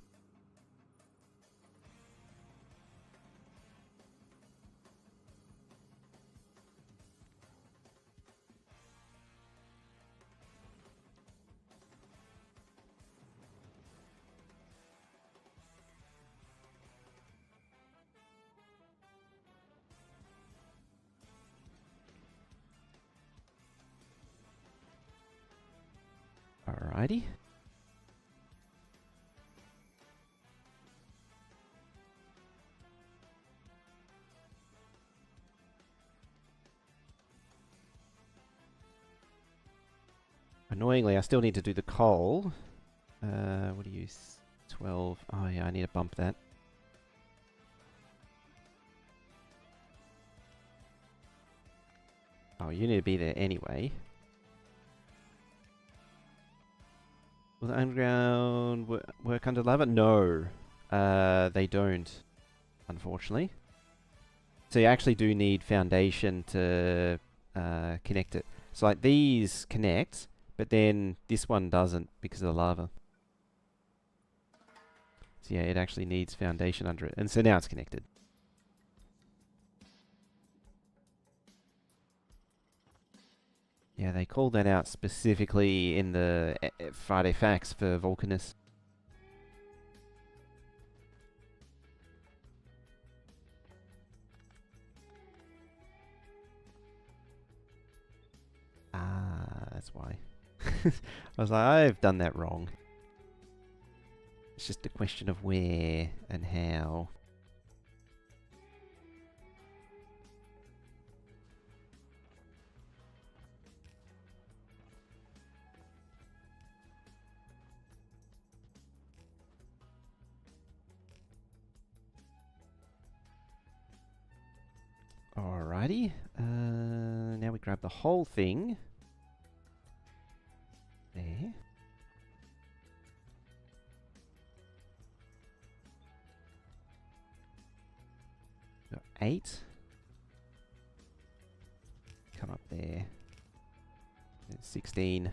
Alrighty. Annoyingly, I still need to do the coal. What do you use? 12. Oh yeah, I need to bump that. Oh, you need to be there anyway. Will the underground work under lava? No. They don't, unfortunately. So you actually do need foundation to connect it. So like these connect, but then this one doesn't because of the lava. So yeah, it actually needs foundation under it. And so now it's connected. Yeah, they called that out specifically in the Friday Facts for Vulcanus. Ah, that's why. I was like, I've done that wrong. It's just a question of where and how. Alrighty. Now we grab the whole thing. There. Got 8. Come up there. 16.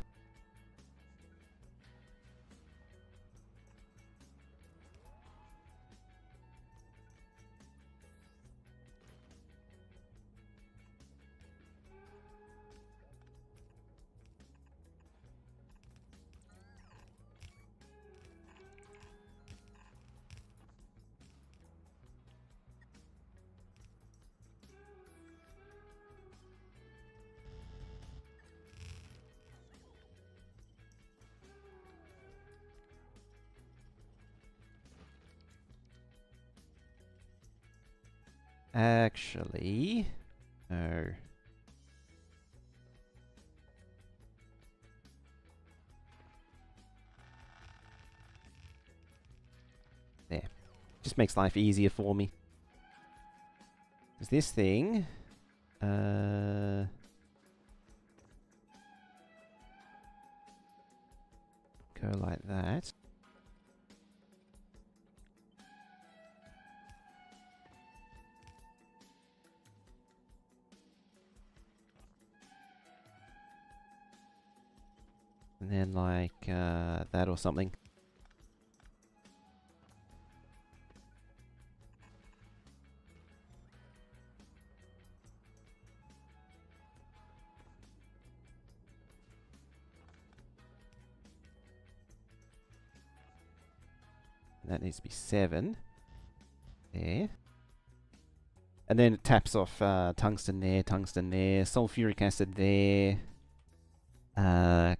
Actually, no. There. Just makes life easier for me. Because this thing... go like that. And then like that or something. And that needs to be 7. There. And then it taps off tungsten there, sulfuric acid there.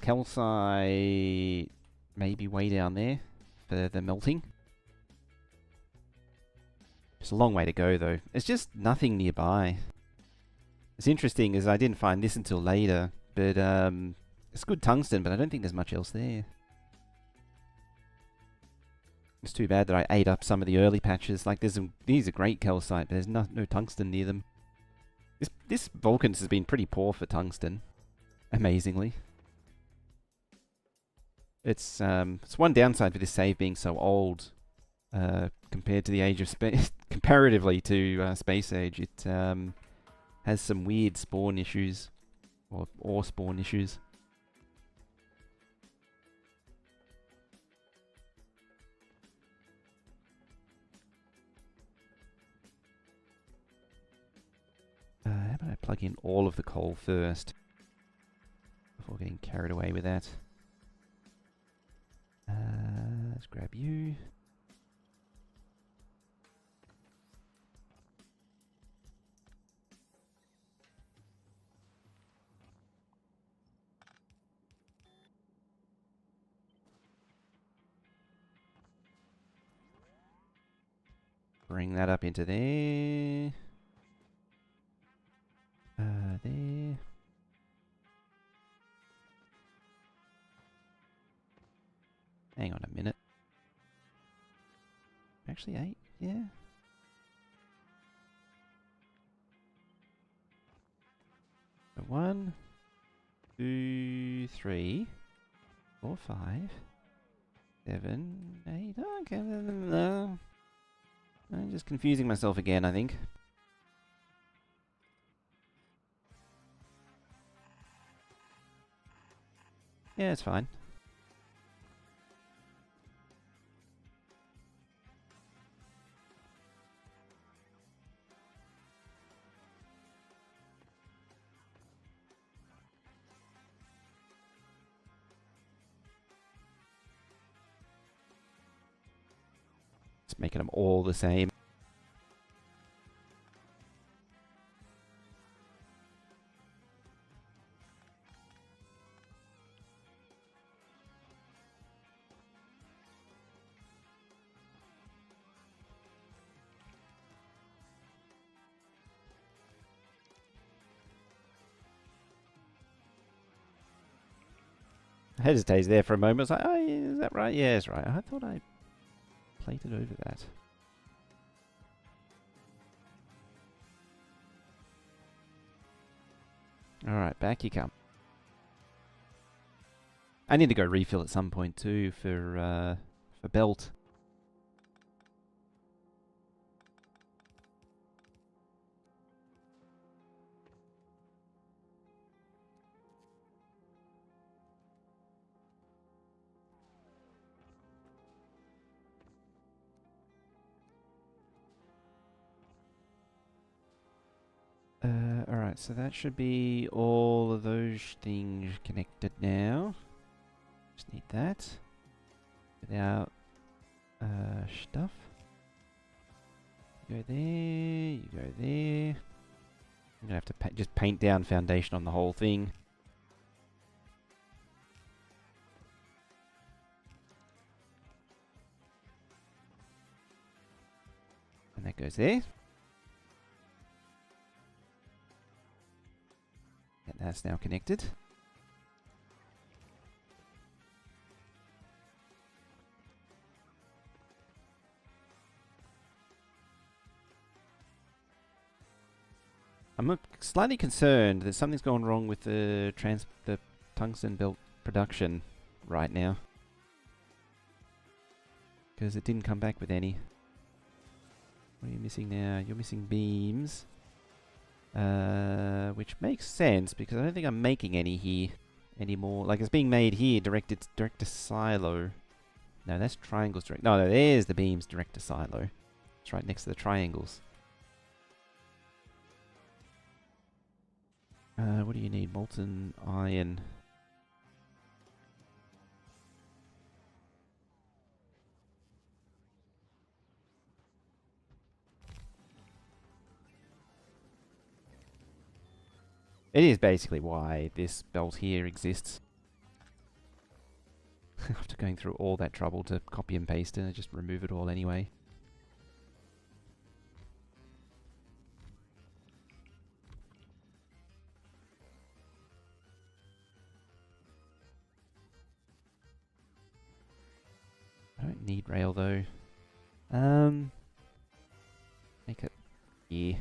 Calcite maybe way down there for the melting. It's a long way to go though. It's just nothing nearby. It's interesting is I didn't find this until later, but it's good tungsten, but I don't think there's much else there. It's too bad that I ate up some of the early patches. Like these are great calcite, but there's no tungsten near them. This Vulcanus has been pretty poor for tungsten, amazingly. It's one downside for this save being so old compared to the age of space, comparatively to Space Age. It has some weird spawn issues, or spawn issues. How about I plug in all of the coal first before getting carried away with that? Let's grab you. Bring that up into there. There. Hang on a minute. Actually, 8, yeah. 1, 2, 3, 4, 5, 7, 8. Okay, I'm just confusing myself again, I think. Yeah, it's fine. Just making them all the same. I hesitated there for a moment. I was like, oh, yeah, is that right? Yeah, it's right. I thought I plated over that. Alright, back you come. I need to go refill at some point too for belt. Alright, so that should be all of those things connected now. Just need that. Without stuff. You go there, you go there. I'm gonna have to just paint down foundation on the whole thing. And that goes there. And that's now connected. I'm slightly concerned that something's gone wrong with the tungsten belt production right now. Because it didn't come back with any. What are you missing now? You're missing beams. Which makes sense because I don't think I'm making any here anymore. Like it's being made here direct to silo. No, that's triangles direct. No, there's the beams direct to silo. It's right next to the triangles. What do you need? Molten iron. It is basically why this belt here exists. After going through all that trouble to copy and paste it, I just remove it all anyway. I don't need rail though. Make it here.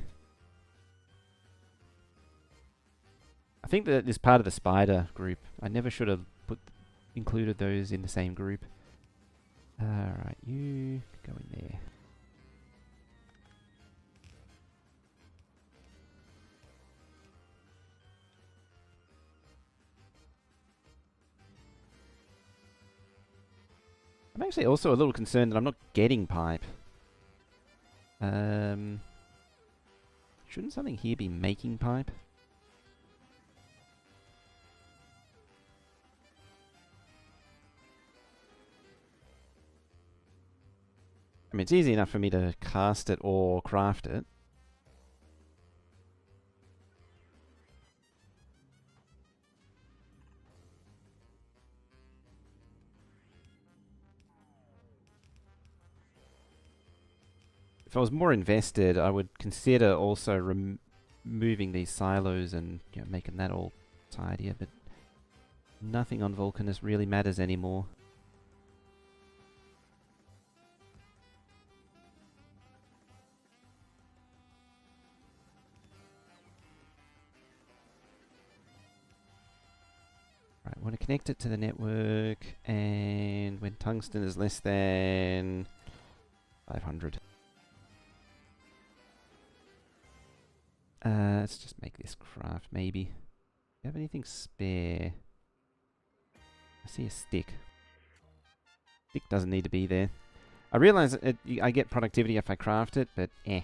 I think that this part of the spider group. I never should have included those in the same group. Alright, you go in there. I'm actually also a little concerned that I'm not getting pipe. Shouldn't something here be making pipe? I mean, it's easy enough for me to cast it or craft it. If I was more invested, I would consider also removing these silos and making that all tidier, but nothing on Vulcanus really matters anymore. connect it to the network, and when tungsten is less than 500. Let's just make this craft, maybe. Do you have anything spare? I see a stick. Stick doesn't need to be there. I realize I get productivity if I craft it, but eh.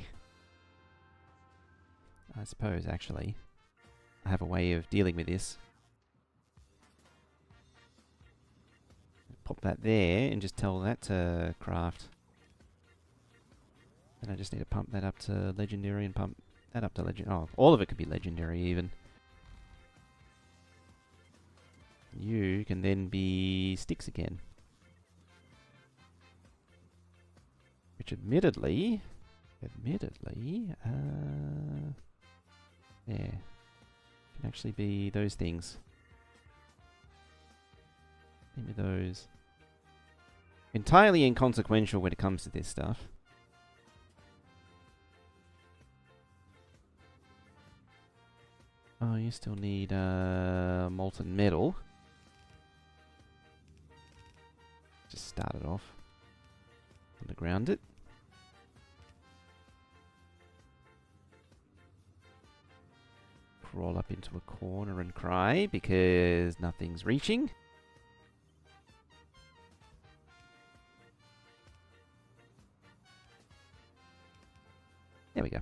I suppose, actually, I have a way of dealing with this. Pop that there and just tell that to craft. And I just need to pump that up to legendary and pump that up to legend. Oh, all of it could be legendary even. You can then be sticks again. Which admittedly, yeah, can actually be those things. Maybe those. Entirely inconsequential when it comes to this stuff. Oh, you still need molten metal. Just start it off. Underground it. Crawl up into a corner and cry because nothing's reaching. There we go.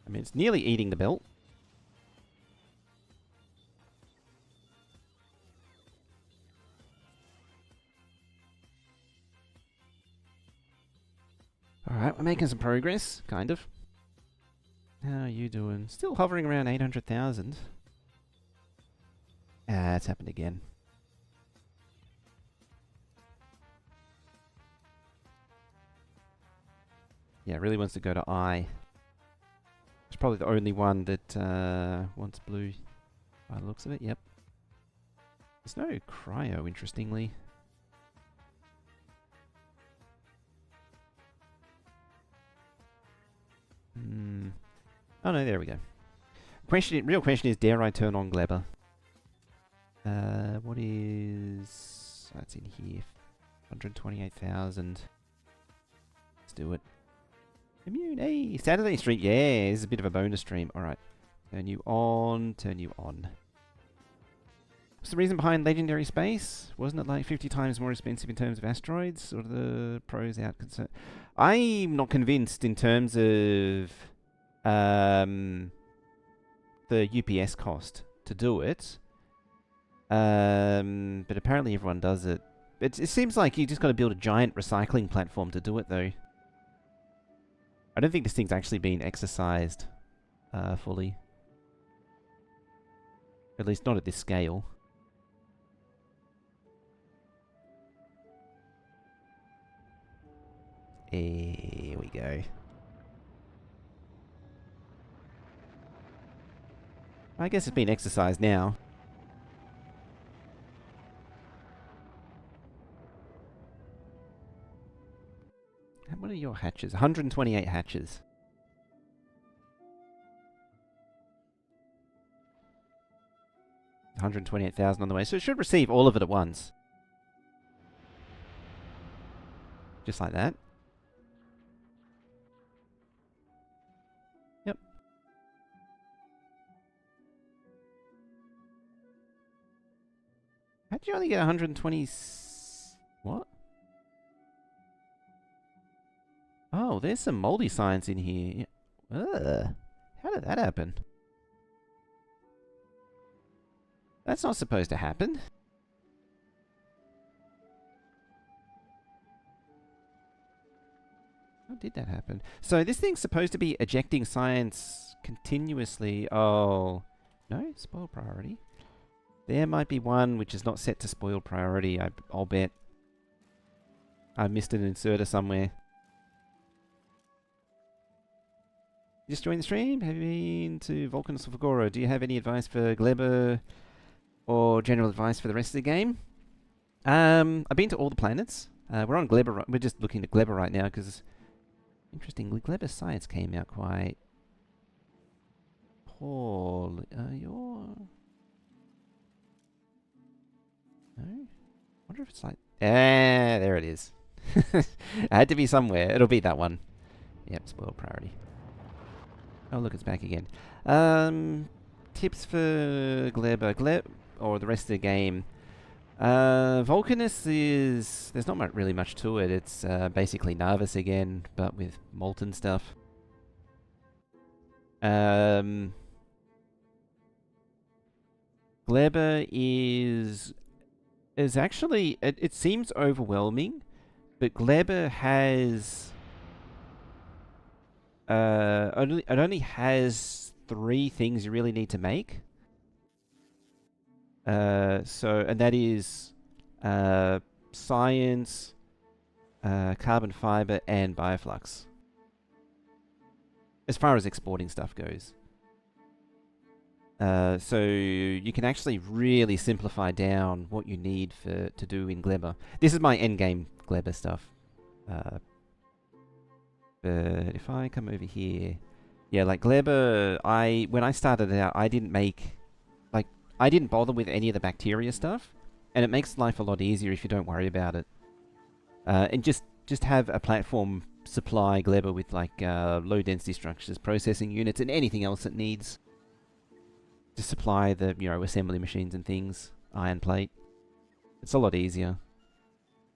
I mean, it's nearly eating the belt. Alright, we're making some progress, kind of. How are you doing? Still hovering around 800,000. Ah, it's happened again. Yeah, it really wants to go to I. It's probably the only one that wants blue by the looks of it, yep. There's no cryo, interestingly. Oh no, there we go. Real question is, dare I turn on Glebber? What is... That's in here. 128,000. Let's do it. Immune, hey! Saturday stream, yeah, this is a bit of a bonus stream. Alright. Turn you on, turn you on. What's the reason behind Legendary Space? Wasn't it like 50 times more expensive in terms of asteroids? Or are the pros out concerned? I'm not convinced in terms of the UPS cost to do it. But apparently everyone does it. It seems like you just got to build a giant recycling platform to do it, though. I don't think this thing's actually been exercised fully. At least not at this scale. Here we go. I guess it's been exercised now. What are your hatches? 128 hatches. 128,000 on the way. So it should receive all of it at once. Just like that. Yep. How'd you only get 120... What? Oh, there's some moldy science in here. Ugh. How did that happen? That's not supposed to happen. How did that happen? So this thing's supposed to be ejecting science continuously. Oh. No? Spoil priority? There might be one which is not set to spoil priority, I'll bet. I missed an inserter somewhere. Just joined the stream? Have you been to Vulcan or Sulfagoro? Do you have any advice for Glebber or general advice for the rest of the game? I've been to all the planets. We're on Gleba. We're just looking at Gleba right now because, interestingly, Gleba Science came out quite poorly. You're... No? Wonder if it's like... there it is. It had to be somewhere. It'll be that one. Yep, spoiled priority. Oh, look, it's back again. Tips for Gleba. Or the rest of the game. Volcanus is... There's not really much to it. It's basically Narvis again, but with molten stuff. Gleba is actually... It seems overwhelming, but Gleba has... it only has 3 things you really need to make. And that is science, carbon fiber, and bioflux. As far as exporting stuff goes. So you can actually really simplify down what you need to do in Gleba. This is my endgame Gleba stuff. But if I come over here, yeah, like Gleba, when I started out, I didn't bother with any of the bacteria stuff, and it makes life a lot easier if you don't worry about it. And just have a platform supply Gleba with like low density structures, processing units, and anything else it needs to supply the assembly machines and things. Iron plate. It's a lot easier.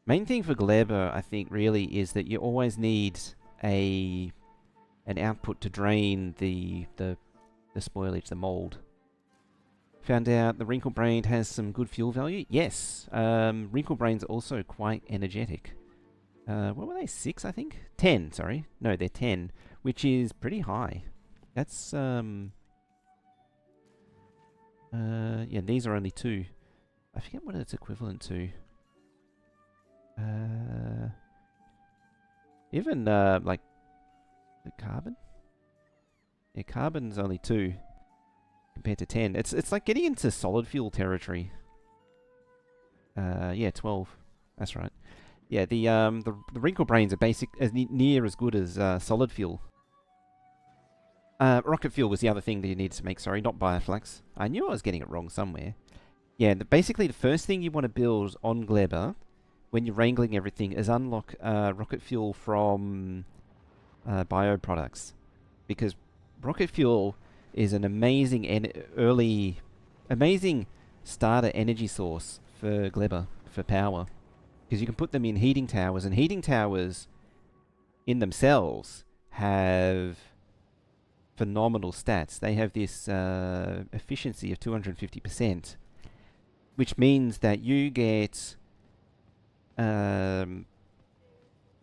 Main thing for Gleba, I think, really is that you always need an output to drain the spoilage, the mold. Found out the Wrinkle Brain has some good fuel value. Yes, Wrinkle Brain's also quite energetic. What were they? 6, I think? 10, sorry. No, they're 10, which is pretty high. That's, yeah, these are only 2. I forget what it's equivalent to. Even, like, the carbon? Yeah, carbon's only 2. Compared to 10. It's like getting into solid fuel territory. Yeah, 12. That's right. Yeah, the Wrinkle Brains are near as good as solid fuel. Rocket fuel was the other thing that you needed to make, sorry, not bioflux. I knew I was getting it wrong somewhere. Yeah, basically the first thing you want to build on Gleba, when you're wrangling everything, is unlock rocket fuel from bioproducts. Because rocket fuel is an amazing amazing starter energy source for Gleba, for power. Because you can put them in heating towers, and heating towers in themselves have phenomenal stats. They have this efficiency of 250%, which means that you get a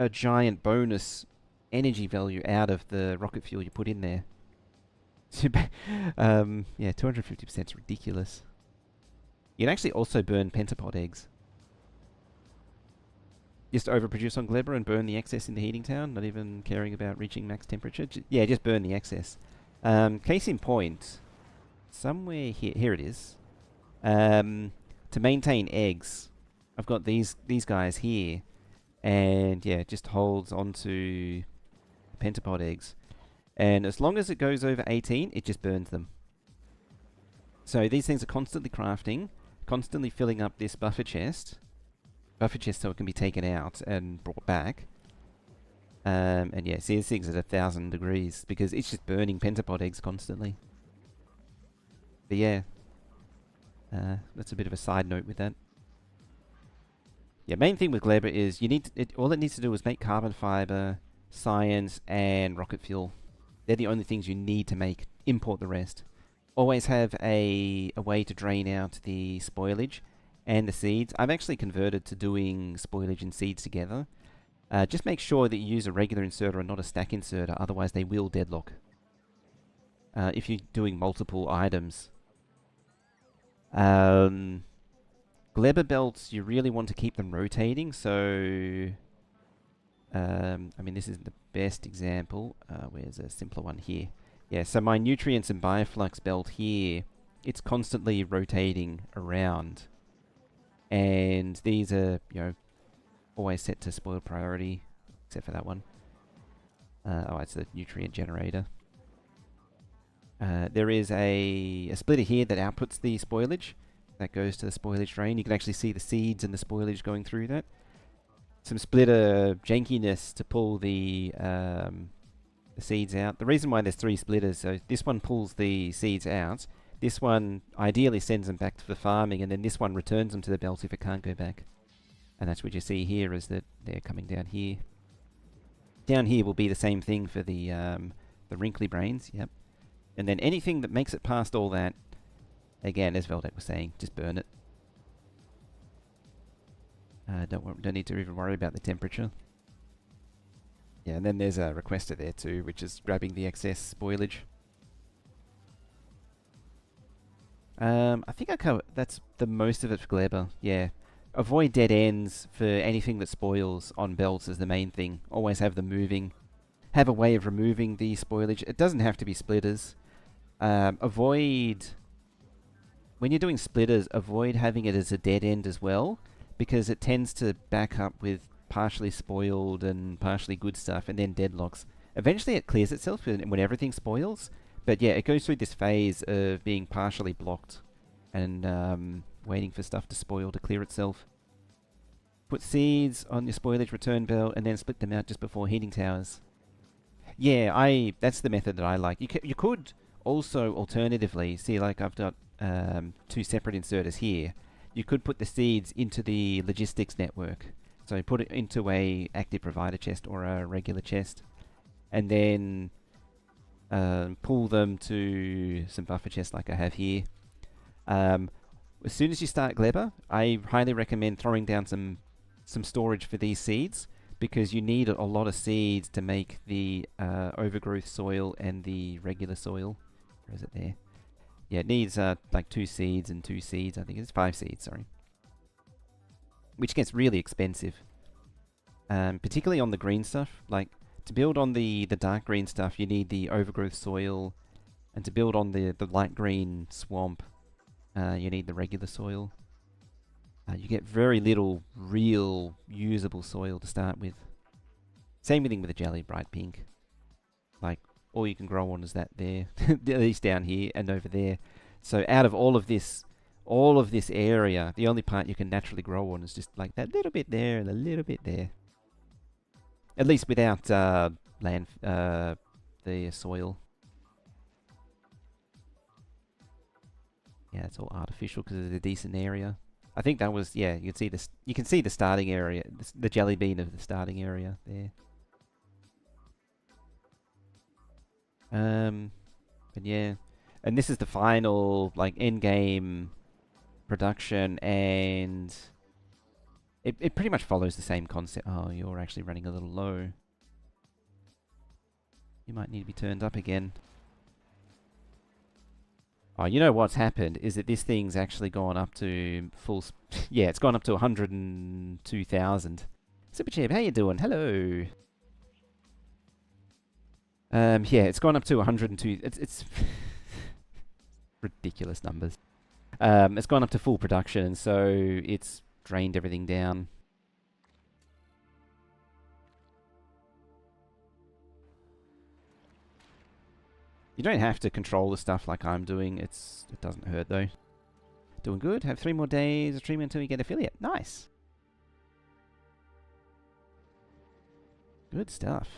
giant bonus energy value out of the rocket fuel you put in there. Yeah, 250% is ridiculous. You can actually also burn pentapod eggs. Just overproduce on Gleba and burn the excess in the heating town, not even caring about reaching max temperature. Yeah, just burn the excess. Case in point, somewhere here it is. To maintain eggs, I've got these guys here, and yeah, it just holds onto pentapod eggs. And as long as it goes over 18, it just burns them. So these things are constantly crafting, constantly filling up this buffer chest so it can be taken out and brought back. And yeah, see, this thing's at 1,000 degrees because it's just burning pentapod eggs constantly. But yeah, that's a bit of a side note with that. Yeah, main thing with Gleba is all it needs to do is make carbon fiber, science, and rocket fuel. They're the only things you need to make. Import the rest. Always have a way to drain out the spoilage and the seeds. I've actually converted to doing spoilage and seeds together. Just make sure that you use a regular inserter and not a stack inserter, otherwise they will deadlock. If you're doing multiple items. Gleba belts, you really want to keep them rotating, so... I mean, this isn't the best example. Where's a simpler one here? Yeah, so my nutrients and bioflux belt here, it's constantly rotating around. And these are, always set to spoiled priority, except for that one. Oh, it's the nutrient generator. There is a splitter here that outputs the spoilage. That goes to the spoilage drain. You can actually see the seeds and the spoilage going through that. Some splitter jankiness to pull the seeds out. The reason why there's 3 splitters, so this one pulls the seeds out. This one ideally sends them back to the farming, and then this one returns them to the belt if it can't go back. And that's what you see here, is that they're coming down here. Down here will be the same thing for the wrinkly brains, yep. And then anything that makes it past all that, again, as Veldek was saying, just burn it. Don't need to even worry about the temperature. Yeah, and then there's a requester there too, which is grabbing the excess spoilage. I think I covered, that's the most of it for Gleba, yeah. Avoid dead ends for anything that spoils on belts is the main thing. Always have them moving. Have a way of removing the spoilage. It doesn't have to be splitters. Avoid, when you're doing splitters, avoid having it as a dead end as well, because it tends to back up with partially spoiled and partially good stuff, and then deadlocks. Eventually it clears itself when everything spoils, but yeah, it goes through this phase of being partially blocked and waiting for stuff to spoil to clear itself. Put seeds on your spoilage return belt and then split them out just before heating towers. Yeah, that's the method that I like. You could also alternatively, see, like I've got 2 separate inserters here. You could put the seeds into the logistics network. So put it into a active provider chest or a regular chest, and then pull them to some buffer chests like I have here. As soon as you start Gleba, I highly recommend throwing down some storage for these seeds, because you need a lot of seeds to make the overgrowth soil and the regular soil. Where is it there? Yeah, it needs like 2 seeds and 2 seeds. I think it's 5 seeds, sorry. Which gets really expensive. Particularly on the green stuff. Like, to build on the dark green stuff, you need the overgrowth soil. And to build on the light green swamp, you need the regular soil. You get very little real usable soil to start with. Same thing with the jelly, bright pink. Like, all you can grow on is that there. At least down here and over there. So out of all of this area, the only part you can naturally grow on is just like that little bit there and a little bit there. At least without the soil. Yeah, it's all artificial because it's a decent area. I think that was, yeah, you can see this. You can see the starting area, the jelly bean of the starting area there. But yeah, and this is the final like end game production, and it pretty much follows the same concept. Oh, you're actually running a little low. You might need to be turned up again. Oh, you know what's happened is that this thing's actually gone up to full... yeah, it's gone up to 102,000. Superchip, how you doing? Hello. Yeah, it's gone up to 102... It's ridiculous numbers. It's gone up to full production, so it's drained everything down. You don't have to control the stuff like I'm doing. It doesn't hurt though. Doing good. Have 3 more days of treatment until you get affiliate. Nice. Good stuff.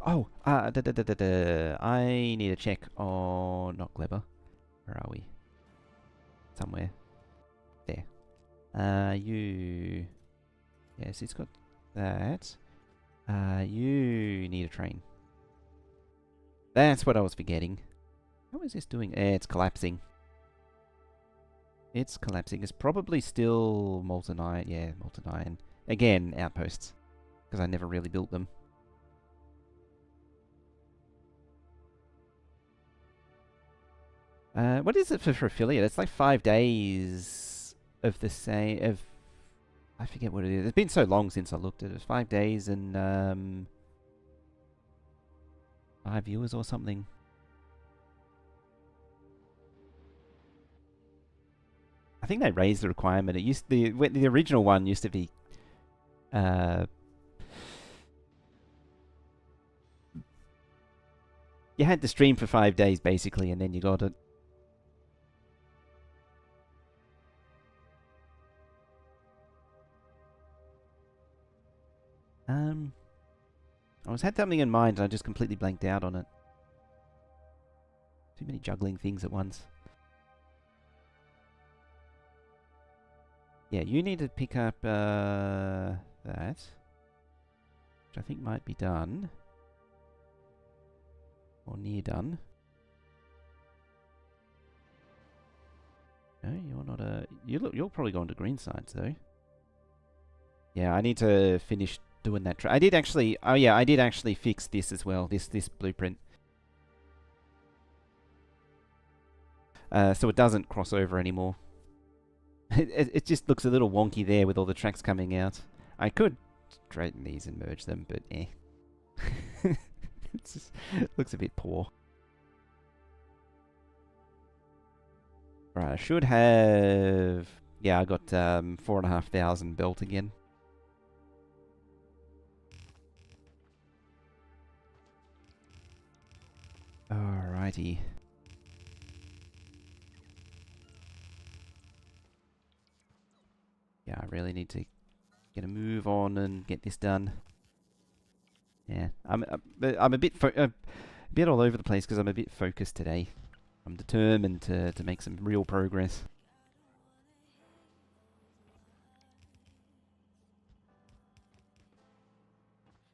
Oh, I need to check on... Not Gleba. Where are we? Somewhere. There. You... Yes, it's got that. You need a train. That's what I was forgetting. How is this doing? It's collapsing. It's collapsing. It's probably still molten iron. Yeah, molten iron. Again, outposts. Because I never really built them. What is it for affiliate? It's like 5 days of the same... I forget what it is. It's been so long since I looked at it. It's 5 days and 5 viewers or something. I think they raised the requirement. It used the original one used to be uh, you had to stream for 5 days basically, and then you got it. I had something in mind and I just completely blanked out on it. Too many juggling things at once. Yeah, you need to pick up that, which I think might be done. Or near done. No, you're not a... You're probably going to green sides though. Yeah, I need to finish doing that. I did actually... Oh yeah, I did actually fix this as well. This blueprint. So it doesn't cross over anymore. It just looks a little wonky there with all the tracks coming out. I could straighten these and merge them, but eh. It looks a bit poor. Right, I should have... Yeah, I got 4,500 built again. Alrighty. Yeah, I really need to get a move on and get this done. Yeah, I'm a bit all over the place because I'm a bit focused today. I'm determined to make some real progress.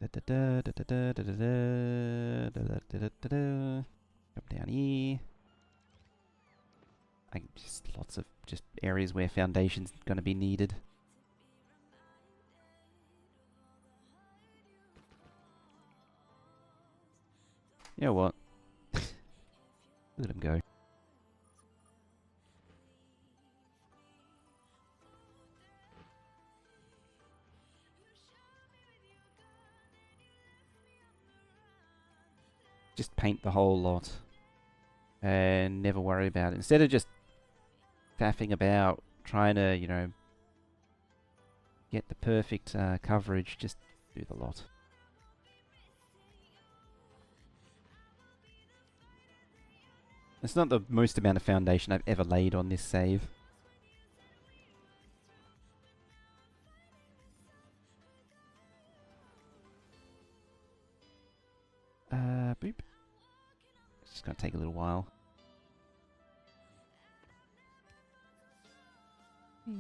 Come down here. Just lots of areas where foundation's going to be needed. You know what? Let him go. Just paint the whole lot and never worry about it. Instead of just faffing about trying to, you know, get the perfect coverage, just do the lot. It's not the most amount of foundation I've ever laid on this save. Boop. It's just gonna take a little while. Here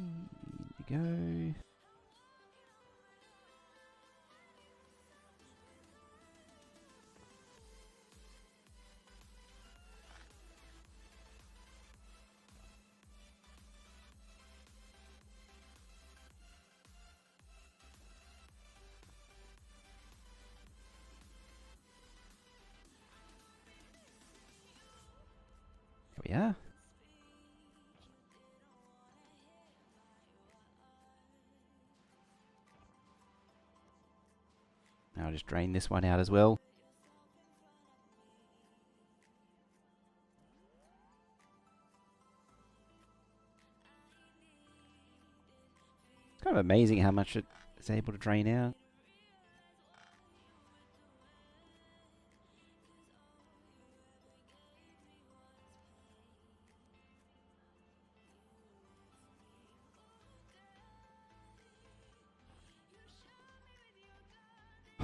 we go. Here we are. Now I'll just drain this one out as well. It's kind of amazing how much it's able to drain out.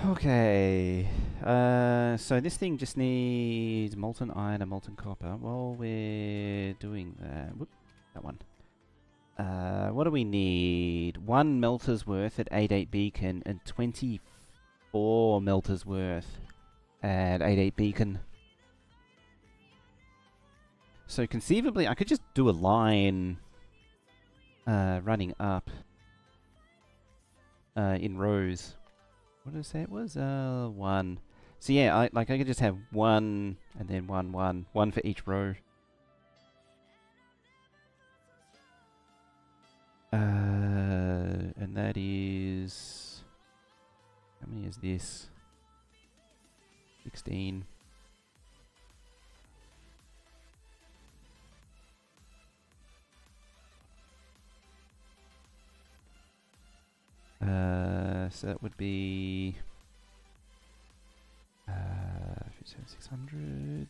Okay, so this thing just needs molten iron and molten copper. While we're doing that, whoop, that one. What do we need? 1 melter's worth at 88 beacon and 24 melter's worth at 88 beacon. So conceivably, I could just do a line running up in rows. What did I say it was? 1. So yeah, I could just have 1 and then 1, 1. 1 for each row. And that is... How many is this? 16. So that would be 600.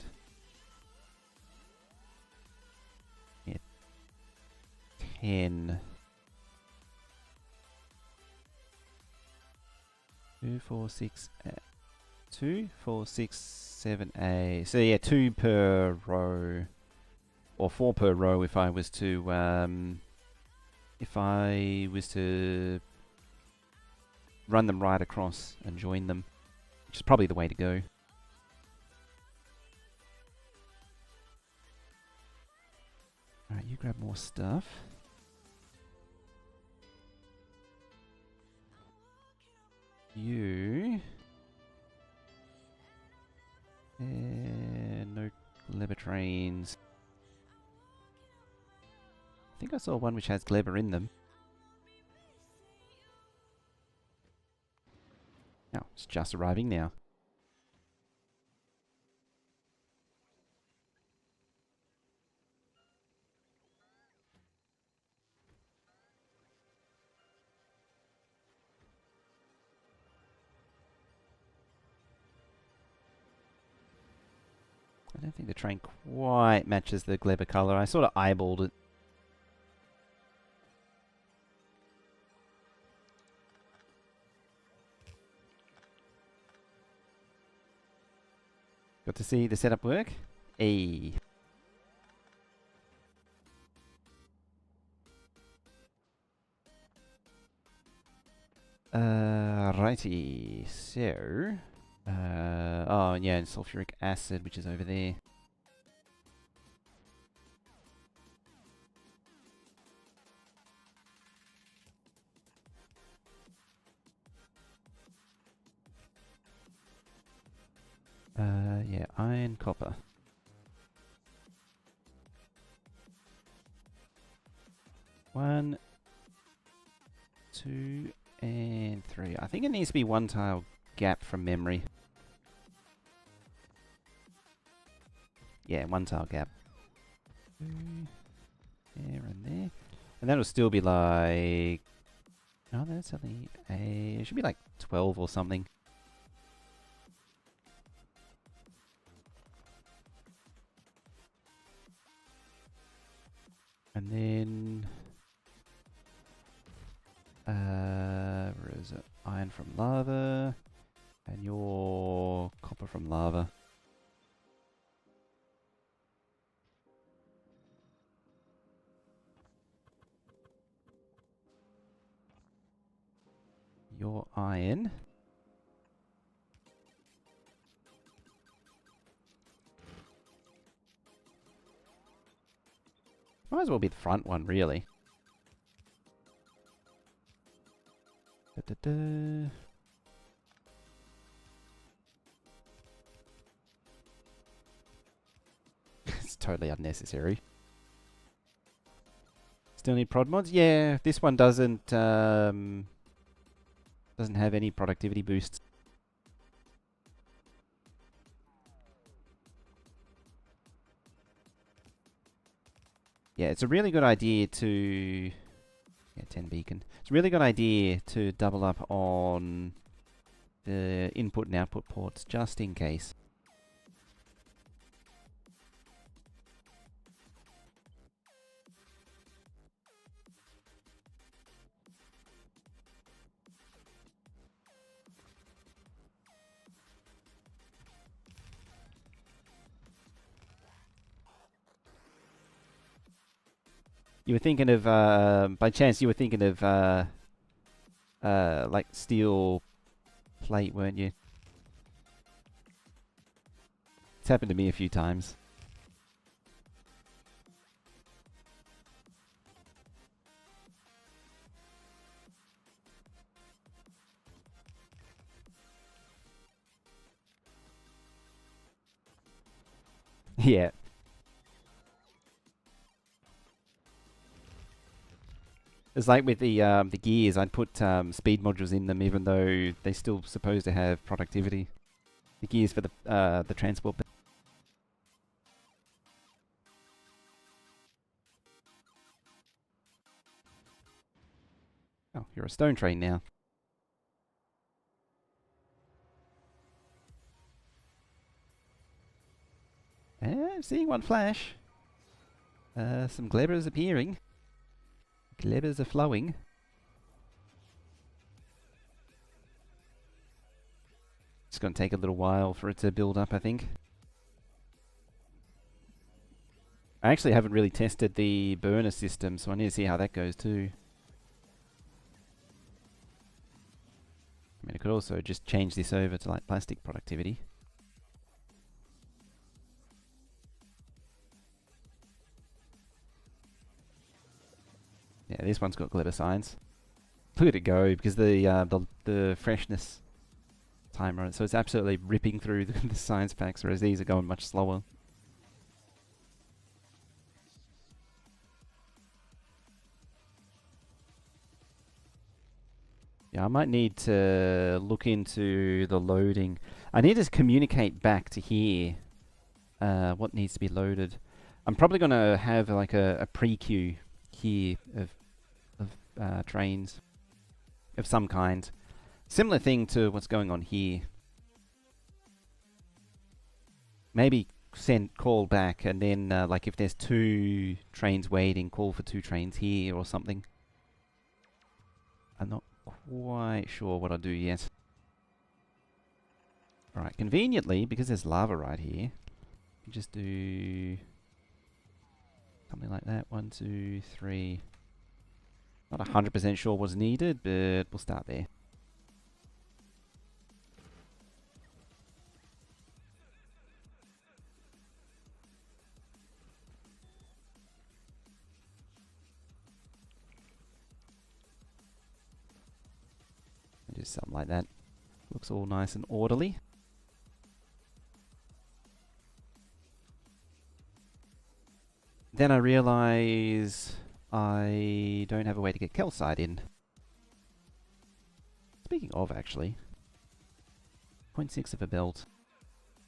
Yeah, 10. 2, 4, 6, 2, 4, 6, 7, 8. So yeah, 2 per row, or 4 per row if I was to run them right across and join them, which is probably the way to go. Alright, you grab more stuff. You... no Gleber trains. I think I saw one which has Gleber in them. Oh, it's just arriving now. I don't think the train quite matches the Gleber colour. I sort of eyeballed it. Got to see the setup work? Hey. Righty. So... oh, yeah, and sulfuric acid, which is over there. Yeah, iron, copper. One, two, and three. I think it needs to be one tile gap from memory. Yeah, one tile gap. There and there. And that'll still be like... Oh, that's only a... It should be like 12 or something. And then... where is it? Iron from lava. And your copper from lava. Your iron. Might as well be the front one, really. Da, da, da. It's totally unnecessary. Still need prod mods? Yeah, this one doesn't have any productivity boosts. Yeah, it's a really good idea to... Yeah, 10 beacon. It's a really good idea to double up on the input and output ports, just in case. You were thinking of, by chance, you were thinking of, like steel plate, weren't you? It's happened to me a few times. Yeah. It's like with the gears, I'd put speed modules in them, even though they're still supposed to have productivity. The gears for the transport. Oh, you're a stone train now. I'm seeing one flash. Some glibbers appearing. Glibbers are flowing. It's going to take a little while for it to build up, I think. I actually haven't really tested the burner system, so I need to see how that goes too. I mean, I could also just change this over to like plastic productivity. Yeah, this one's got glitter signs. Look at it go, because the freshness timer on it, so it's absolutely ripping through the science packs, whereas these are going much slower. Yeah, I might need to look into the loading. I need to communicate back to here what needs to be loaded. I'm probably going to have like a pre-queue here of trains of some kind. Similar thing to what's going on here. Maybe call back, and then like if there's 2 trains waiting, call for 2 trains here or something. I'm not quite sure what I'll do yet. Alright, conveniently, because there's lava right here, just do something like that. 1, 2, 3. Not 100% sure what's needed, but we'll start there. Do something like that. Looks all nice and orderly. Then I realise I don't have a way to get calcite in. Speaking of, actually, 0.6 of a belt.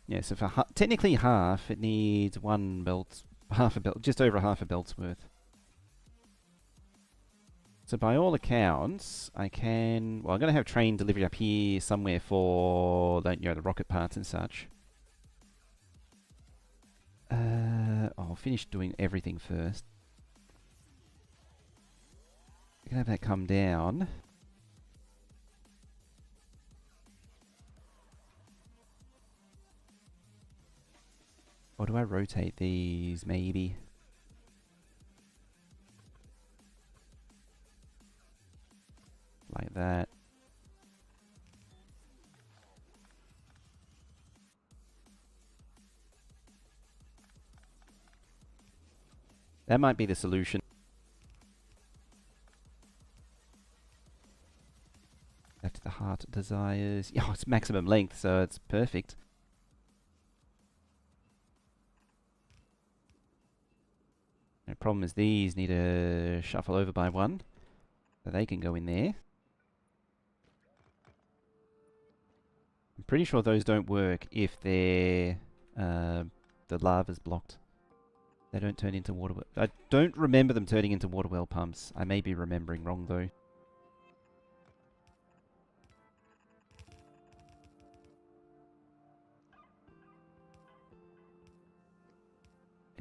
Yeah, so for technically half, it needs 1 belt, half a belt, just over half a belt's worth. So by all accounts, I can... Well, I'm going to have train delivery up here somewhere for the, the rocket parts and such. I'll finish doing everything first. I can have that come down. Or do I rotate these, maybe? Like that. That might be the solution. Back to the heart desires. Oh, it's maximum length, so it's perfect. The problem is these need to shuffle over by 1. So they can go in there. I'm pretty sure those don't work if they're the lava's blocked. They don't turn into water well. I don't remember them turning into water well pumps. I may be remembering wrong though.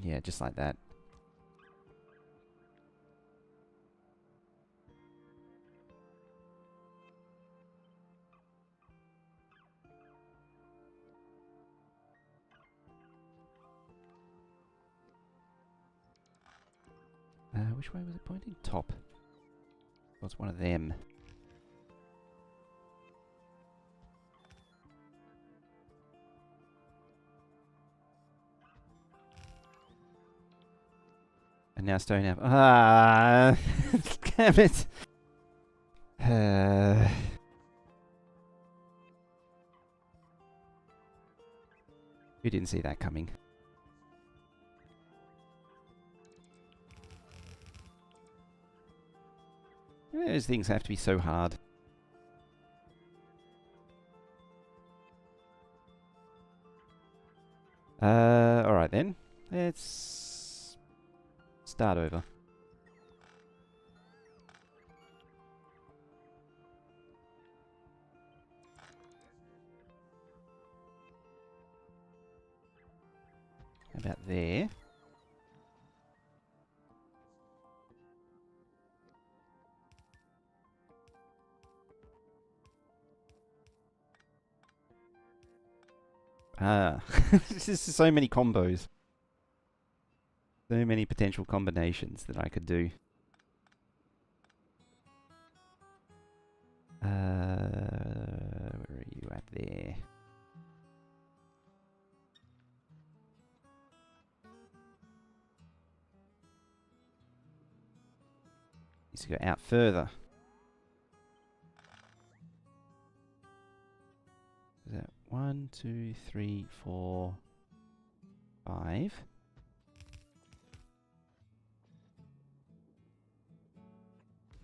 Yeah, just like that. Which way was it pointing? Top. Well, it's one of them. And now stone out. Ah, damn it. Who didn't see that coming? Those things have to be so hard. Alright then. Let's start over. about there. Ah, this is so many combos. So many potential combinations that I could do. Where are you at there? Needs to go out further. Is that 1, 2, 3, 4, 5?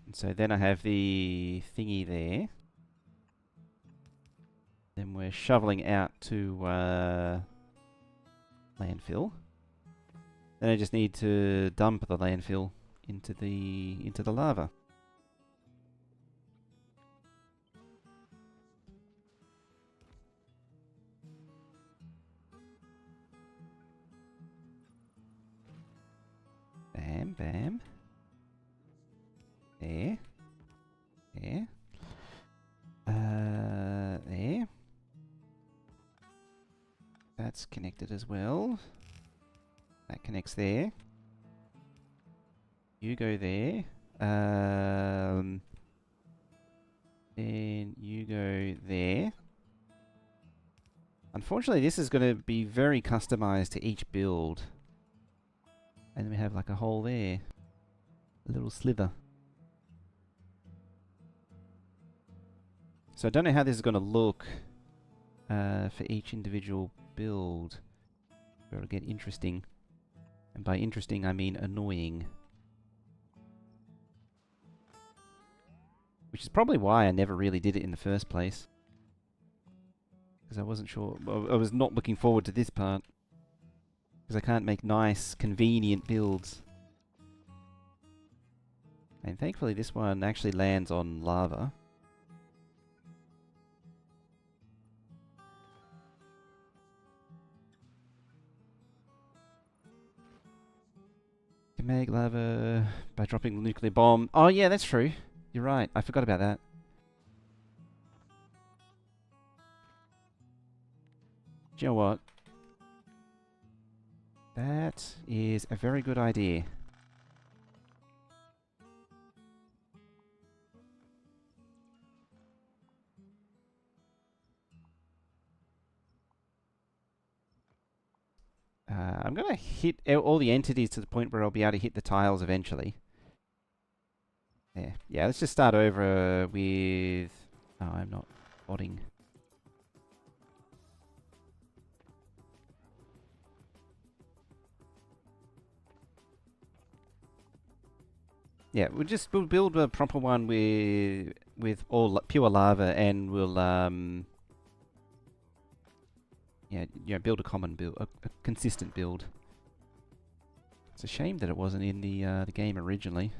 And so then I have the thingy there. Then we're shoveling out to landfill. Then I just need to dump the landfill into the lava. Bam, bam. There. There. There. That's connected as well. That connects there. You go there. Then you go there. Unfortunately, this is going to be very customized to each build. And we have like a hole there. A little sliver. So I don't know how this is going to look for each individual build. Where it'll get interesting. And by interesting, I mean annoying. Which is probably why I never really did it in the first place. Because I wasn't sure. I was not looking forward to this part. Because I can't make nice, convenient builds. And thankfully this one actually lands on lava. Can make lava by dropping a nuclear bomb. Oh yeah, that's true. You're right. I forgot about that. Do you know what? That is a very good idea. I'm going to hit all the entities to the point where I'll be able to hit the tiles eventually. There. Yeah, let's just start over with... Oh, I'm not botting. Yeah, we'll build a proper one with all pure lava, and we'll build a common build, a consistent build. It's a shame that it wasn't in the game originally.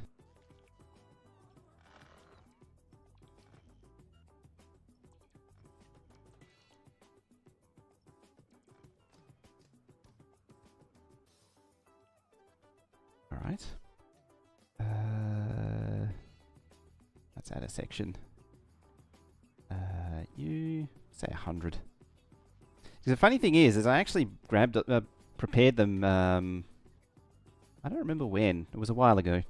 All right. Let's add a section. You say 100. The funny thing is I actually prepared them. I don't remember when. It was a while ago.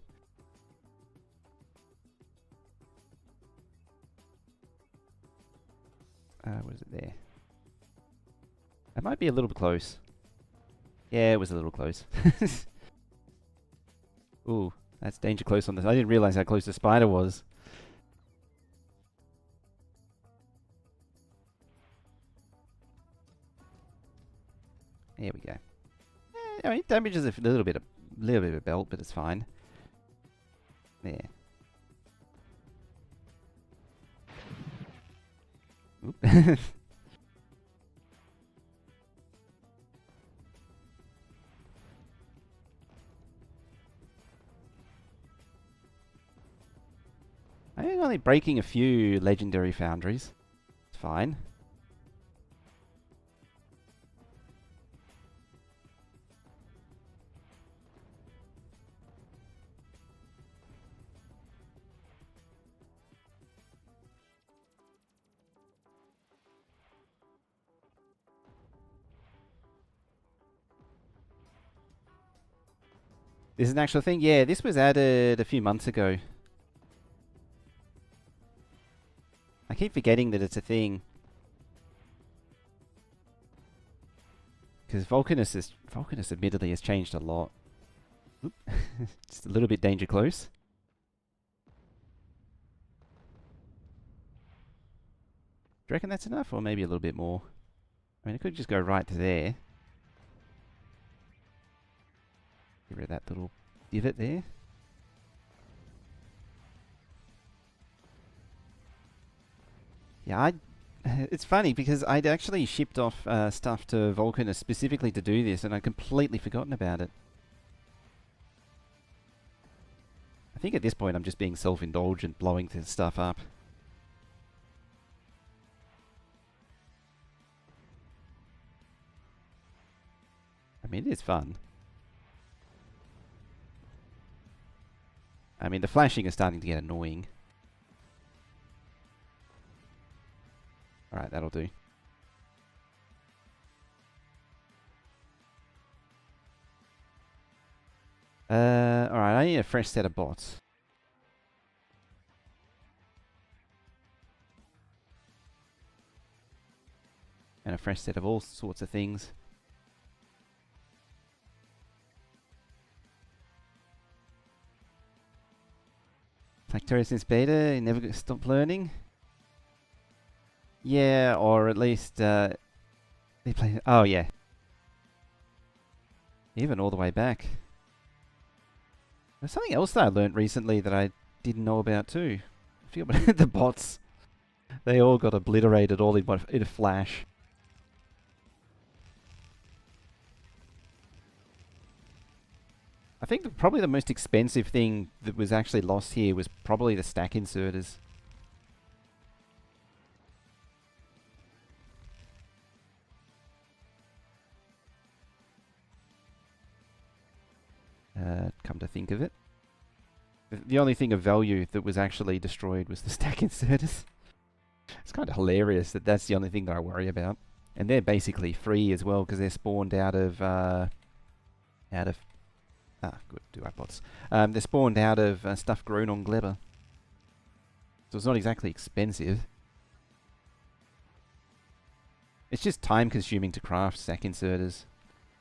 What is it there? That might be a little bit close. Yeah, it was a little close. Ooh, that's danger close on this. I didn't realize how close the spider was. There we go. I mean, it damages a little bit of belt, but it's fine. There. Oop. I'm only breaking a few legendary foundries. It's fine. This is an actual thing? Yeah, this was added a few months ago. I keep forgetting that it's a thing. Because Vulcanus admittedly has changed a lot. Oop. Just a little bit danger close. Do you reckon that's enough? Or maybe a little bit more? I mean, it could just go right to there. Get rid of that little divot there. Yeah, it's funny because I'd actually shipped off stuff to Vulcanus specifically to do this, and I'd completely forgotten about it. I think at this point I'm just being self-indulgent, blowing this stuff up. I mean, it is fun. I mean, the flashing is starting to get annoying. Alright, that'll do. Alright, I need a fresh set of bots. And a fresh set of all sorts of things. Factorio since beta, you never stop learning. Yeah, or at least they play. Oh yeah, even all the way back. There's something else that I learnt recently that I didn't know about too. I forget about the bots. They all got obliterated all in a flash. I think probably the most expensive thing that was actually lost here was probably the stack inserters. Come to think of it. The only thing of value that was actually destroyed was the stack inserters. It's kind of hilarious that that's the only thing that I worry about. And they're basically free as well because they're spawned out of good, do iPods. They're spawned out of stuff grown on Glebber. So it's not exactly expensive. It's just time consuming to craft stack inserters.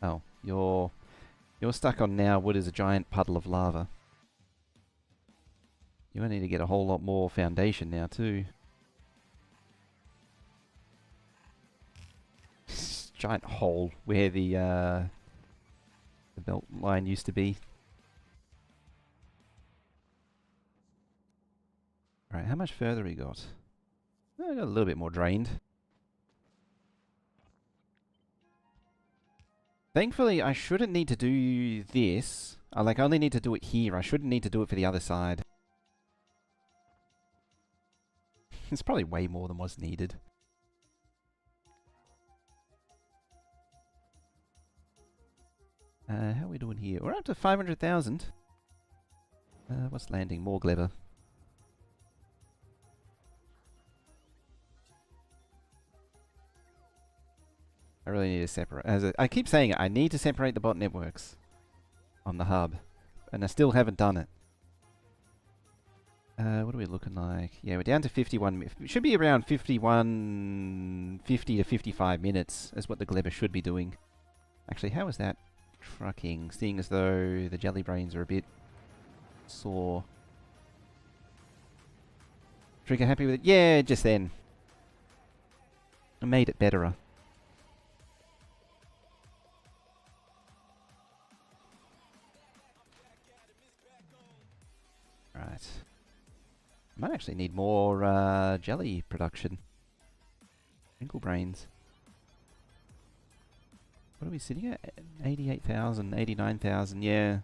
Oh, you're stuck on now what is a giant puddle of lava. You're going to need to get a whole lot more foundation now too. Giant hole where the belt line used to be. Alright, how much further we got? Oh, I got a little bit more drained. Thankfully, I shouldn't need to do this. I only need to do it here. I shouldn't need to do it for the other side. It's probably way more than what's needed. How are we doing here? We're up to 500,000. What's landing? More Glebber. I really need to separate. I keep saying it, I need to separate the bot networks on the hub, and I still haven't done it. What are we looking like? Yeah, we're down to 51. It should be around 50 to 55 minutes is what the Glebber should be doing. Actually, how is that trucking? Seeing as though the jelly brains are a bit sore. Trigger happy with it? Yeah, just then. I made it betterer. Right. Might actually need more jelly production. Wrinkle brains. What are we sitting at? 88,000, 89,000, yeah.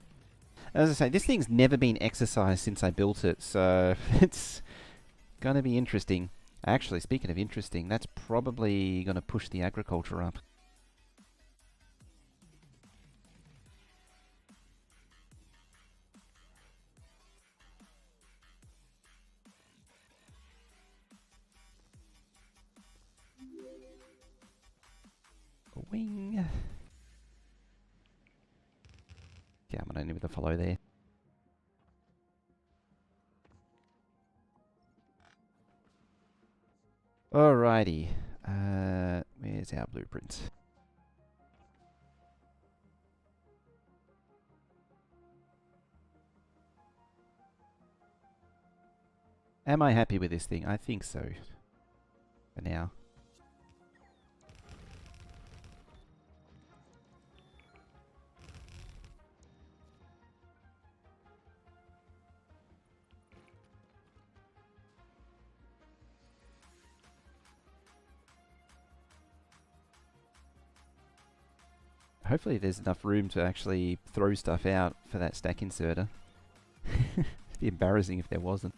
As I say, this thing's never been exercised since I built it, so it's gonna be interesting. Actually, speaking of interesting, that's probably gonna push the agriculture up. Wing. Come someone only with a follow there. Alrighty. Where's our blueprint? Am I happy with this thing? I think so. For now. Hopefully there's enough room to actually throw stuff out for that stack inserter. It'd be embarrassing if there wasn't.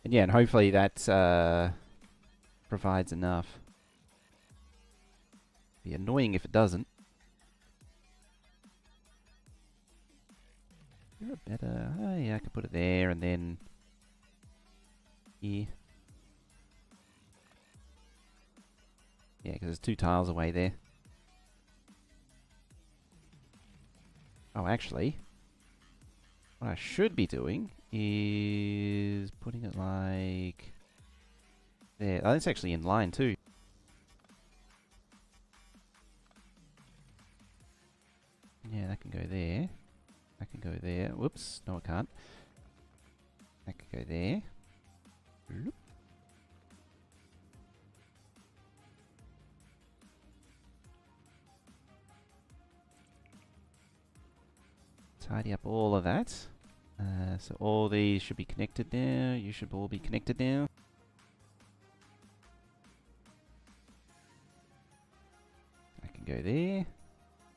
And yeah, and hopefully that provides enough. Be annoying if it doesn't. You're a better... Oh yeah, I can put it there and then... here. Yeah, because there's 2 tiles away there. Oh, actually... what I should be doing is putting it like... there. Oh, that's actually in line too. Yeah, that can go there. That can go there. Whoops. No, it can't. That can go there. Bloop. Tidy up all of that. So all these should be connected now. You should all be connected now. That can go there.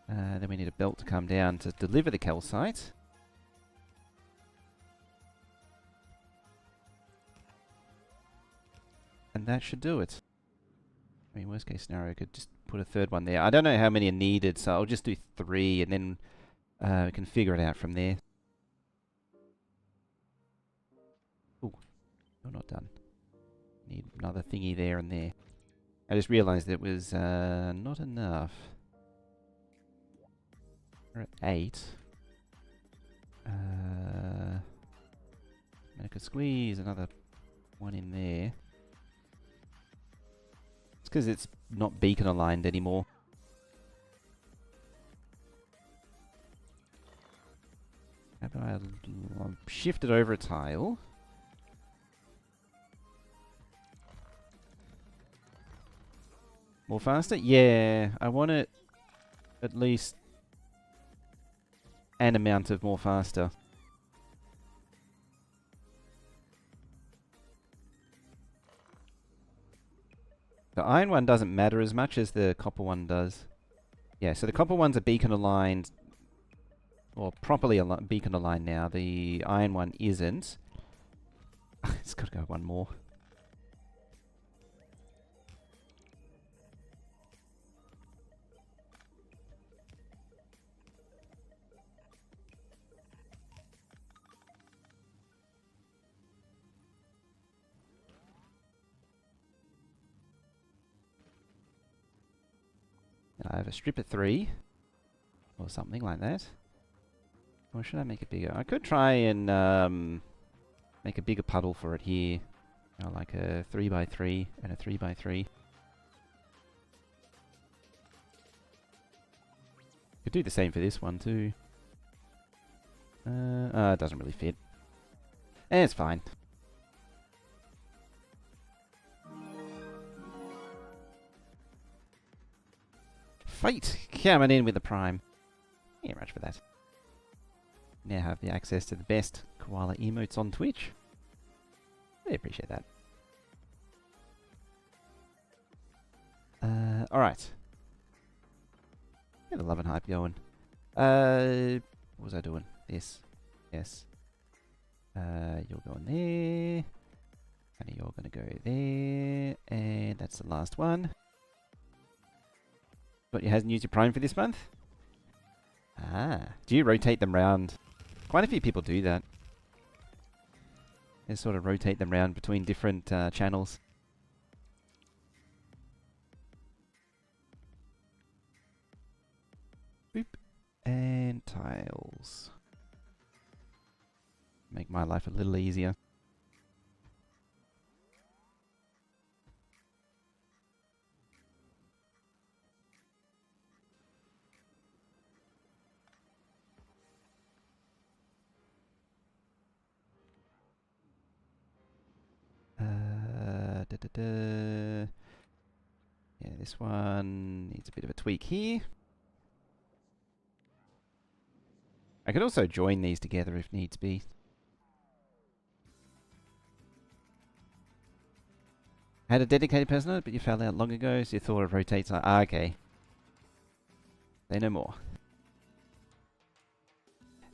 Then we need a belt to come down to deliver the calcite. And that should do it. I mean, worst case scenario, I could just put a 3rd one there. I don't know how many are needed, so I'll just do 3 and then we can figure it out from there. Ooh, you're not done. Need another thingy there and there. I just realized it was not enough. We're at 8. And I could squeeze another one in there. It's because it's not beacon aligned anymore. How about I shift it over a tile? More faster? Yeah, I want it at least an amount of more faster. The iron one doesn't matter as much as the copper one does. Yeah, so the copper one's a beacon aligned, or properly beacon aligned now. The iron one isn't. It's got to go one more. I have a strip at 3, or something like that. Or should I make it bigger? I could try and make a bigger puddle for it here. You know, like a 3x3 and a 3x3. Could do the same for this one too. It doesn't really fit. It's fine. Fate coming in with the prime. Yeah, much for that. Now have the access to the best koala emotes on Twitch. I appreciate that. Alright. Get the love and hype going. What was I doing? This. Yes. You're going there. And you're going to go there. And that's the last one. But you hasn't used your prime for this month? Ah. Do you rotate them round? Quite a few people do that. They sort of rotate them round between different channels. Boop. And tiles. Make my life a little easier. Yeah, this one needs a bit of a tweak here. I could also join these together if needs be. Had a dedicated person on it, but you found out long ago, so you thought it rotates. Ah, okay. Say no more.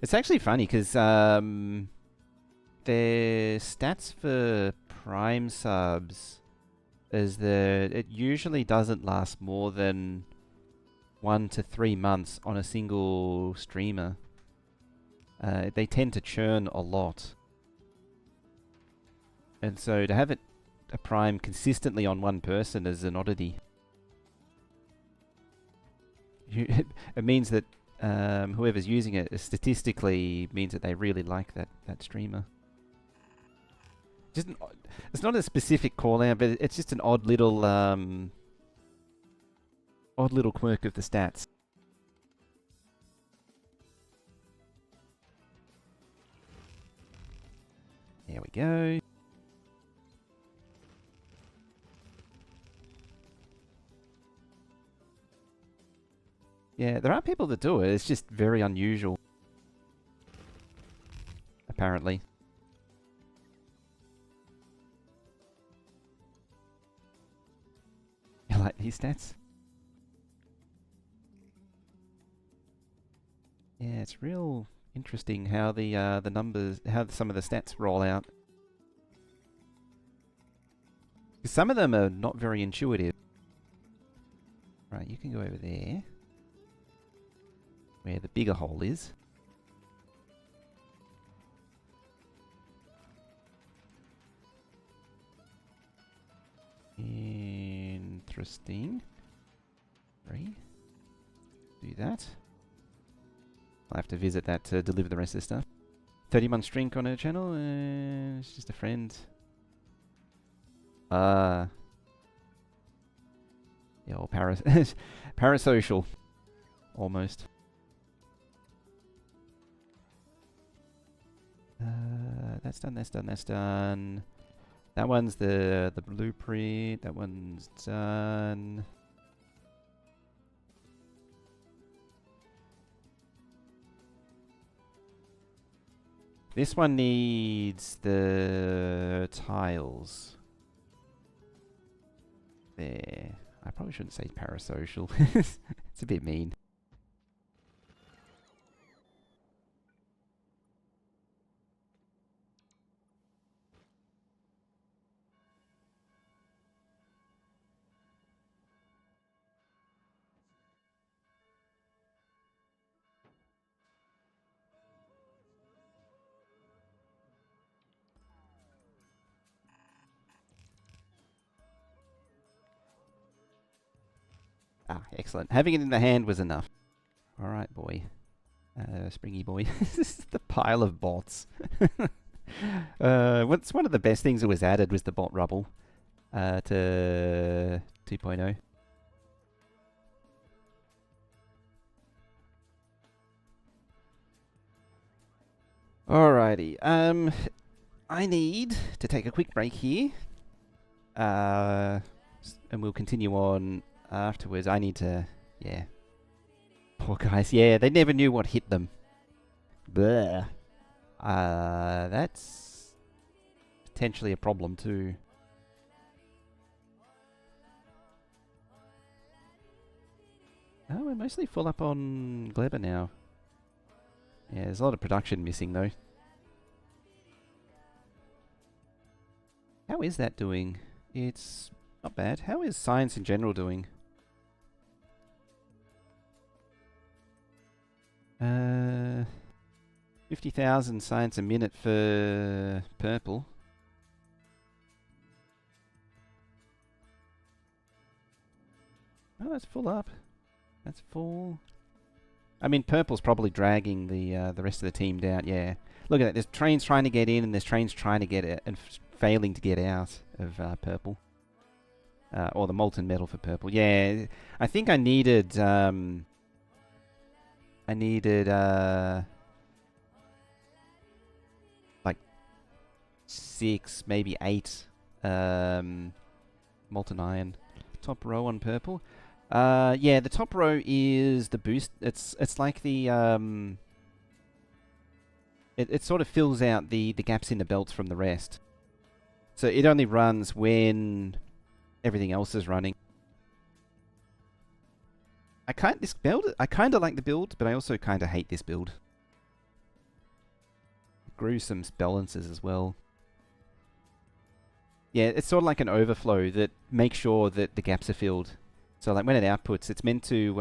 It's actually funny because their stats for Prime subs is that it usually doesn't last more than 1 to 3 months on a single streamer. They tend to churn a lot. And so to have it a Prime consistently on one person is an oddity. It means that whoever's using it statistically means that they really like that streamer. Just it's not a specific call out, but it's just an odd little quirk of the stats. There we go. Yeah, there are people that do it. It's just very unusual. Apparently. You like these stats? Yeah, it's real interesting how the numbers, how some of the stats roll out. Some of them are not very intuitive. Right, you can go over there, where the bigger hole is. Interesting. 3. Do that. I'll have to visit that to deliver the rest of the stuff. 30-month streak on her channel. It's just a friend. Yeah, or parasocial. Almost. That's done, that's done, that's done. That one's the blueprint. That one's done. This one needs the tiles. There. I probably shouldn't say parasocial. It's a bit mean. Ah, excellent. Having it in the hand was enough. Alright, boy. Springy boy. The pile of bots. What's one of the best things that was added was the bot rubble to 2.0. Alrighty. I need to take a quick break here. And we'll continue on afterwards. I need to... Yeah. Poor guys. Yeah, they never knew what hit them. Blah. That's potentially a problem too. Oh, we're mostly full up on Glebber now. Yeah, there's a lot of production missing though. How is that doing? It's not bad. How is science in general doing? 50,000 science a minute for purple. Oh, that's full up. That's full. I mean, purple's probably dragging the rest of the team down. Yeah, look at that. There's trains trying to get in, and there's trains trying to get it and failing to get out of purple. Or the molten metal for purple. Yeah, I think I needed. Like 6, maybe 8 molten iron. Top row on purple. Yeah, the top row is the boost. It's like the it sort of fills out the gaps in the belts from the rest. So it only runs when everything else is running. I kind of like the build, but I also kind of hate this build. Gruesome balances as well. Yeah, it's sort of like an overflow that makes sure that the gaps are filled. So like when it outputs, it's meant to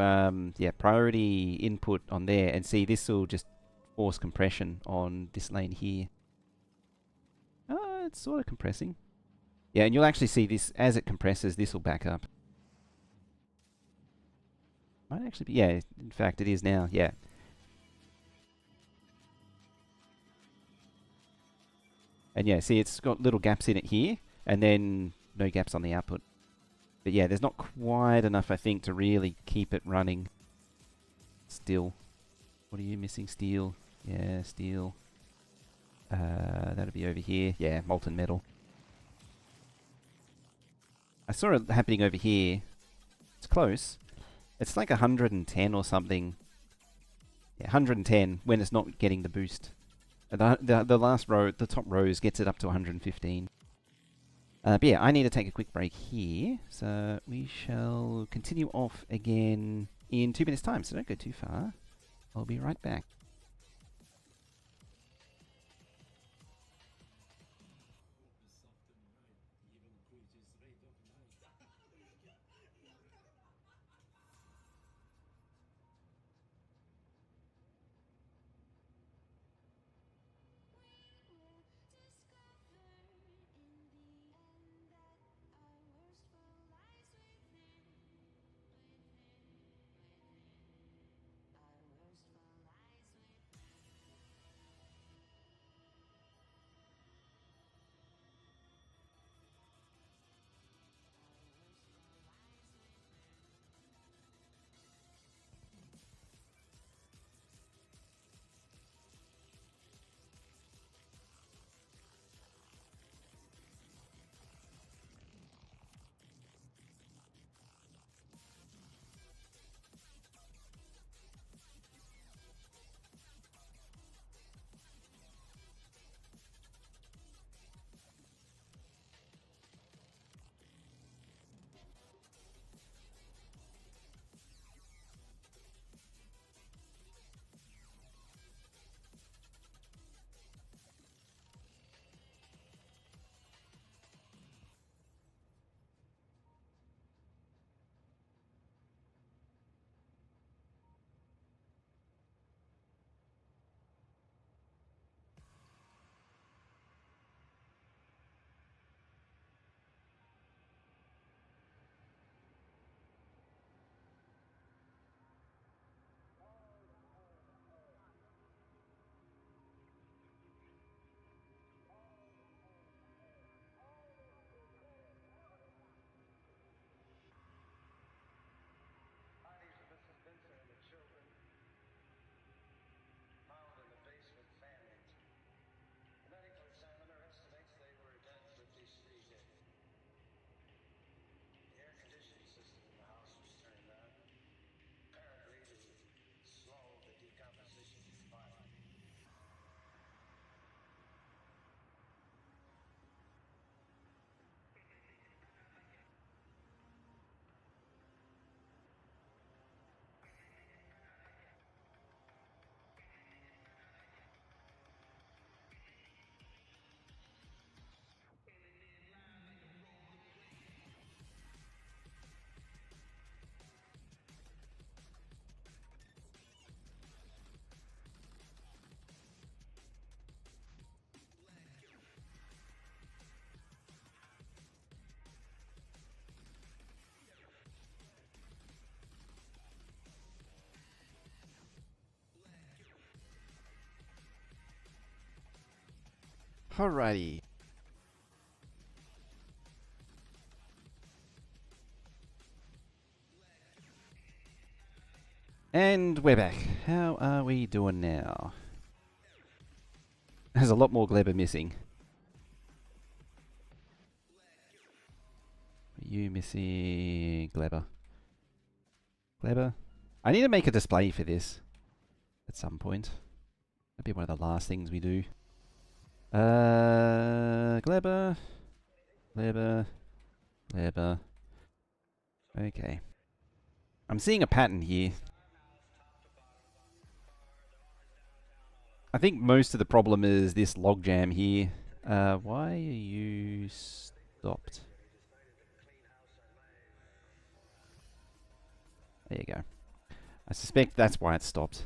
priority input on there, and see this will just force compression on this lane here. It's sort of compressing. Yeah, and you'll actually see this as it compresses, this will back up. Might actually be, yeah, in fact it is now, yeah. And yeah, see it's got little gaps in it here, and then no gaps on the output. But yeah, there's not quite enough, I think, to really keep it running. Still. What are you missing? Steel. Yeah, steel. That'll be over here. Yeah, molten metal. I saw it happening over here. It's close. It's like 110 or something. Yeah, 110 when it's not getting the boost. The last row, the top rows, gets it up to 115. But yeah, I need to take a quick break here. So we shall continue off again in 2 minutes' time. So don't go too far. I'll be right back. Alrighty. And we're back. How are we doing now? There's a lot more Glebber missing. Are you missing Glebber? Glebber? I need to make a display for this at some point. That'd be one of the last things we do. Glebber. Glebber. Glebber. Okay. I'm seeing a pattern here. I think most of the problem is this logjam here. Why are you stopped? There you go. I suspect that's why it stopped.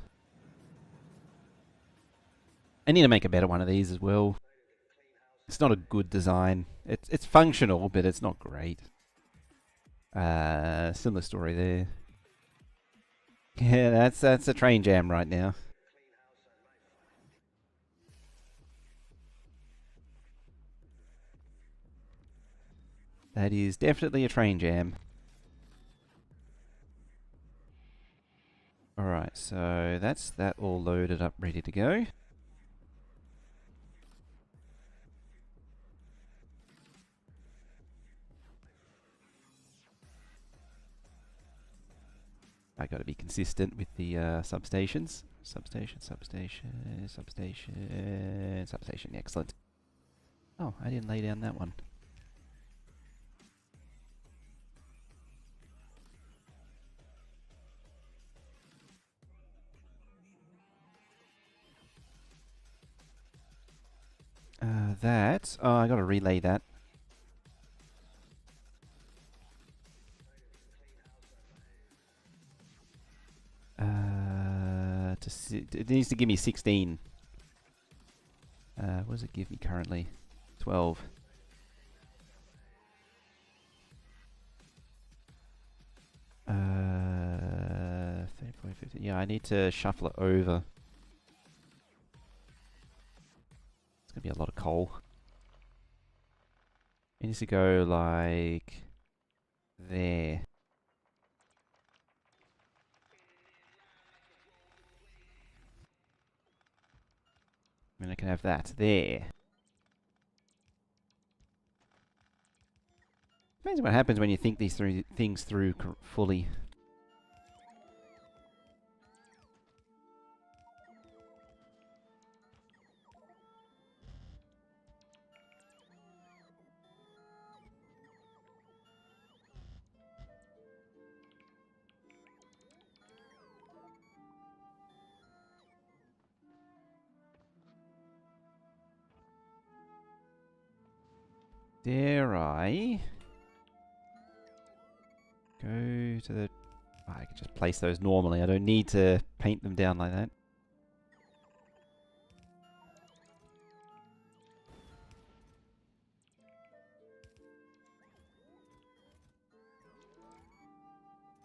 I need to make a better one of these as well. It's not a good design. It's functional, but it's not great. Similar story there. Yeah, that's a train jam right now. That is definitely a train jam. Alright, so that's that all loaded up, ready to go. I got to be consistent with the substations. Substation, substation, substation, substation. Excellent. Oh, I didn't lay down that one. Oh, I got to relay that. It needs to give me 16. What does it give me currently? 12. Uh, 3.50. Yeah, I need to shuffle it over. It's gonna be a lot of coal. It needs to go like there. And I can have that there. Amazing what happens when you think these things through fully. Dare I go to the... Oh, I can just place those normally. I don't need to paint them down like that.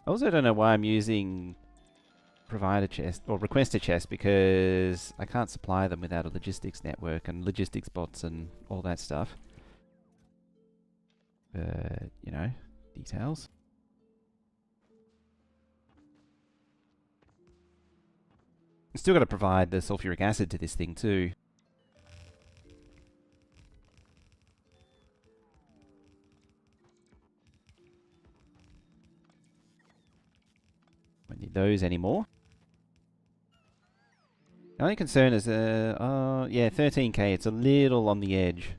I also don't know why I'm using provider chest or requester chest, because I can't supply them without a logistics network and logistics bots and all that stuff. But, you know, details. Still got to provide the sulfuric acid to this thing too. Don't need those anymore. The only concern is, yeah, 13k. It's a little on the edge.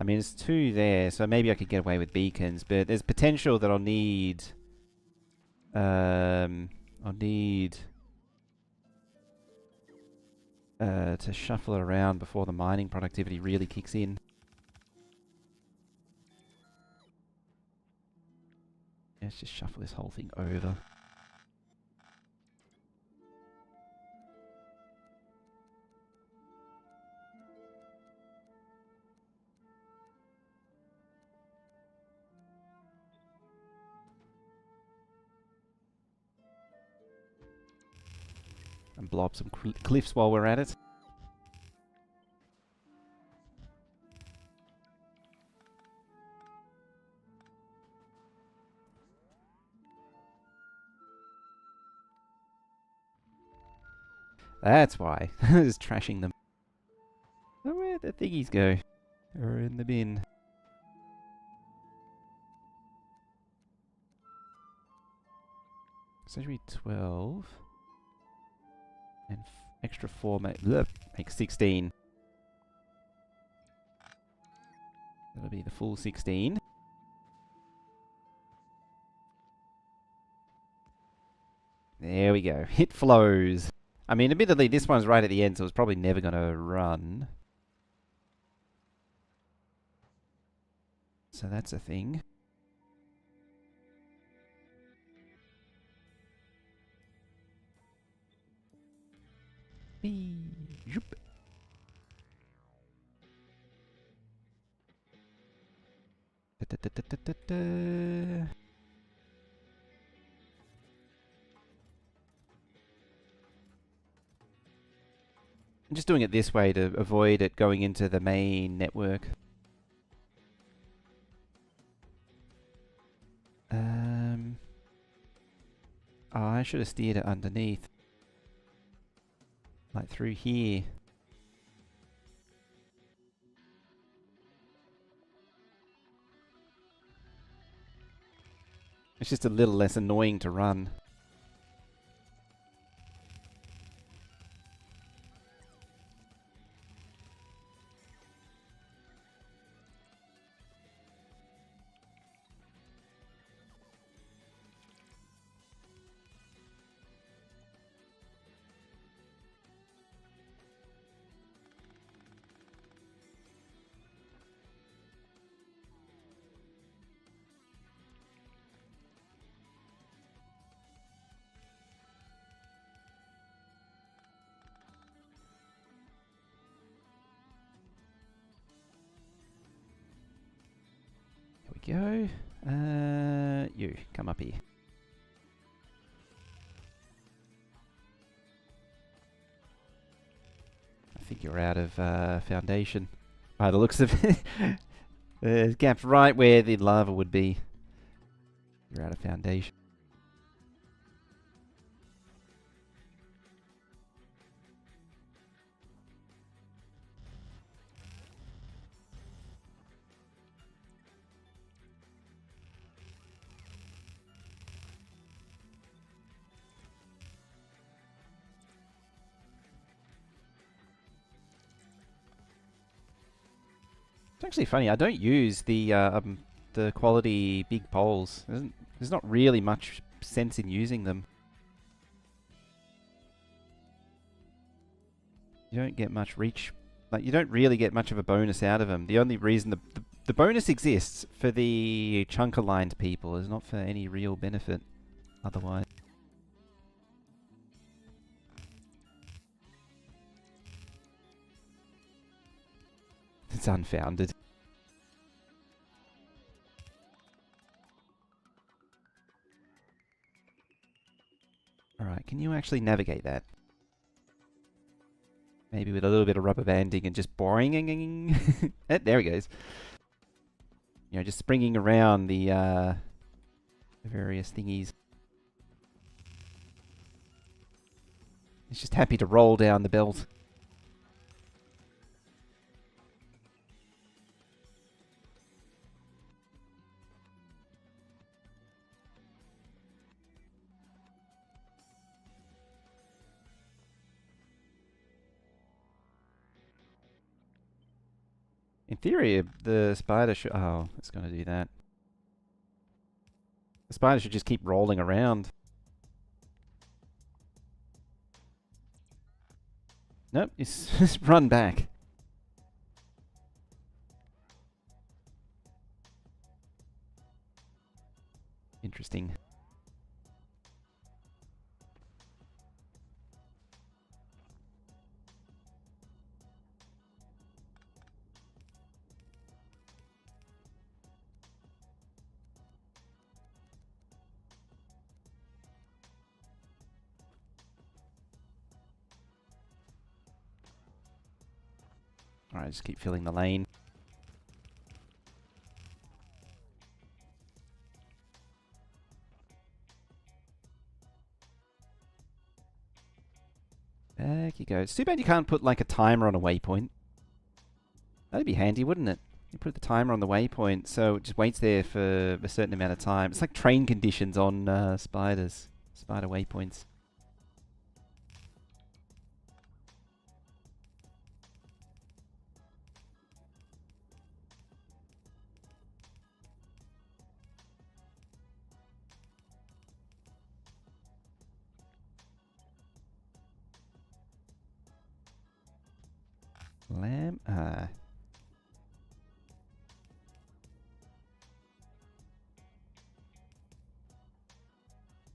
I mean, it's 2 there, so maybe I could get away with beacons, but there's potential that I'll need... to shuffle it around before the mining productivity really kicks in. Let's just shuffle this whole thing over. And blow up some cliffs while we're at it. That's why. Just trashing them. Oh, where'd the thingies go? They're in the bin. So should be 12. And extra 4 makes 16. That'll be the full 16. There we go. It flows. I mean, admittedly, this one's right at the end, so it's probably never going to run. So that's a thing. Zoop. Da, da, da, da, da, da. I'm just doing it this way to avoid it going into the main network. Oh, I should have steered it underneath. Like through here. It's just a little less annoying to run. Go. You, come up here. I think you're out of foundation. By the looks of it. There's gaps right where the lava would be. You're out of foundation. It's actually funny. I don't use the quality big poles. There's not really much sense in using them. You don't get much reach. Like, you don't really get much of a bonus out of them. The only reason the bonus exists for the chunk aligned people is not for any real benefit otherwise. It's unfounded. Alright, can you actually navigate that? Maybe with a little bit of rubber banding and just boring. There he goes. You know, just springing around the various thingies. He's just happy to roll down the belt. In theory, the spider should... Oh, it's going to do that. The spider should just keep rolling around. Nope, just run back. Interesting. Alright, just keep filling the lane. Back you go. It's too bad you can't put like a timer on a waypoint. That'd be handy, wouldn't it? You put the timer on the waypoint so it just waits there for a certain amount of time. It's like train conditions on spiders. Spider waypoints. Lamb?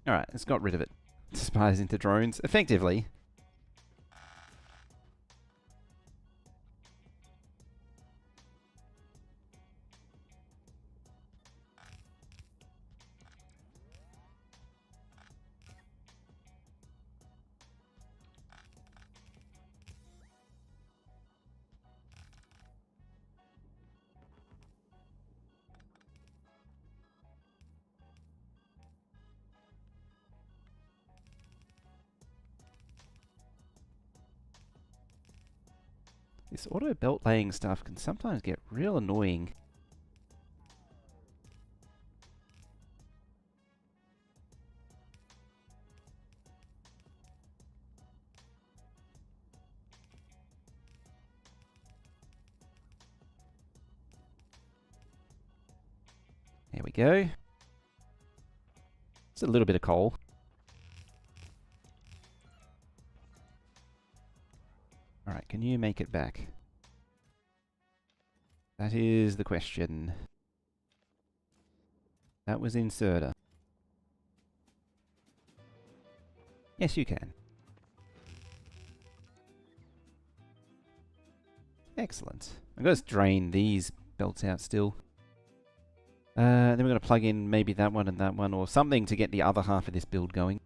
Alright, it's got rid of it. Spiders into drones. Effectively. This auto belt laying stuff can sometimes get real annoying. There we go. It's a little bit of coal. Alright, can you make it back? That is the question. That was inserter. Yes, you can. Excellent. I'm going to drain these belts out still. Then we're going to plug in maybe that one, or something to get the other half of this build going.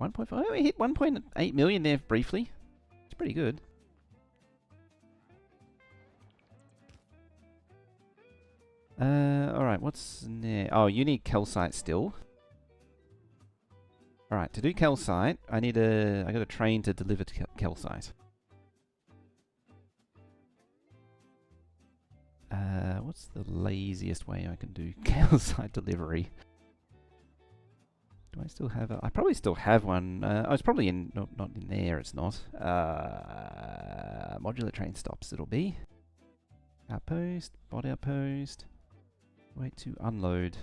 1.5. Oh, we hit 1.8 million there briefly. It's pretty good. Alright, what's next? Oh, you need calcite still. Alright, to do calcite, I got a train to deliver to calcite. What's the laziest way I can do calcite delivery? Do I still have a... I probably still have one. Oh, it's probably in... No, not in there, it's not. Modular train stops, it'll be. Outpost, bot outpost. Wait to unload.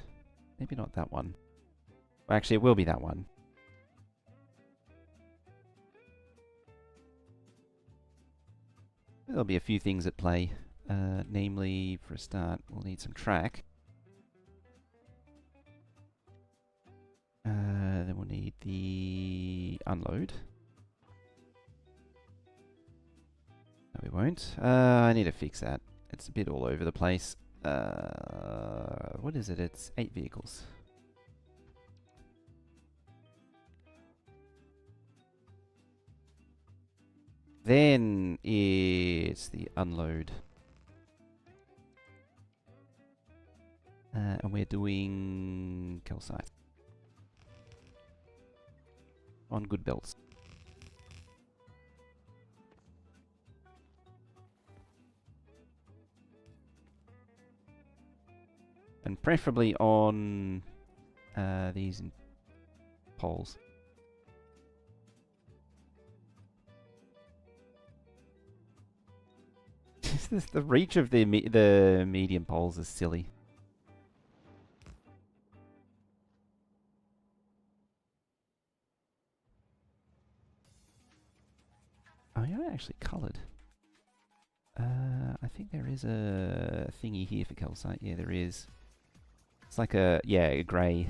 Maybe not that one. Well, actually, it will be that one. There'll be a few things at play. Namely, for a start, we'll need some track. Then we'll need the unload. No, we won't. I need to fix that. It's a bit all over the place. What is it? It's 8 vehicles. Then it's the unload. And we're doing calcite. On good belts. And preferably on these poles. The reach of the medium poles is silly. Oh, yeah, actually coloured. I think there is a thingy here for calcite. Yeah, there is. It's like a, yeah, a grey.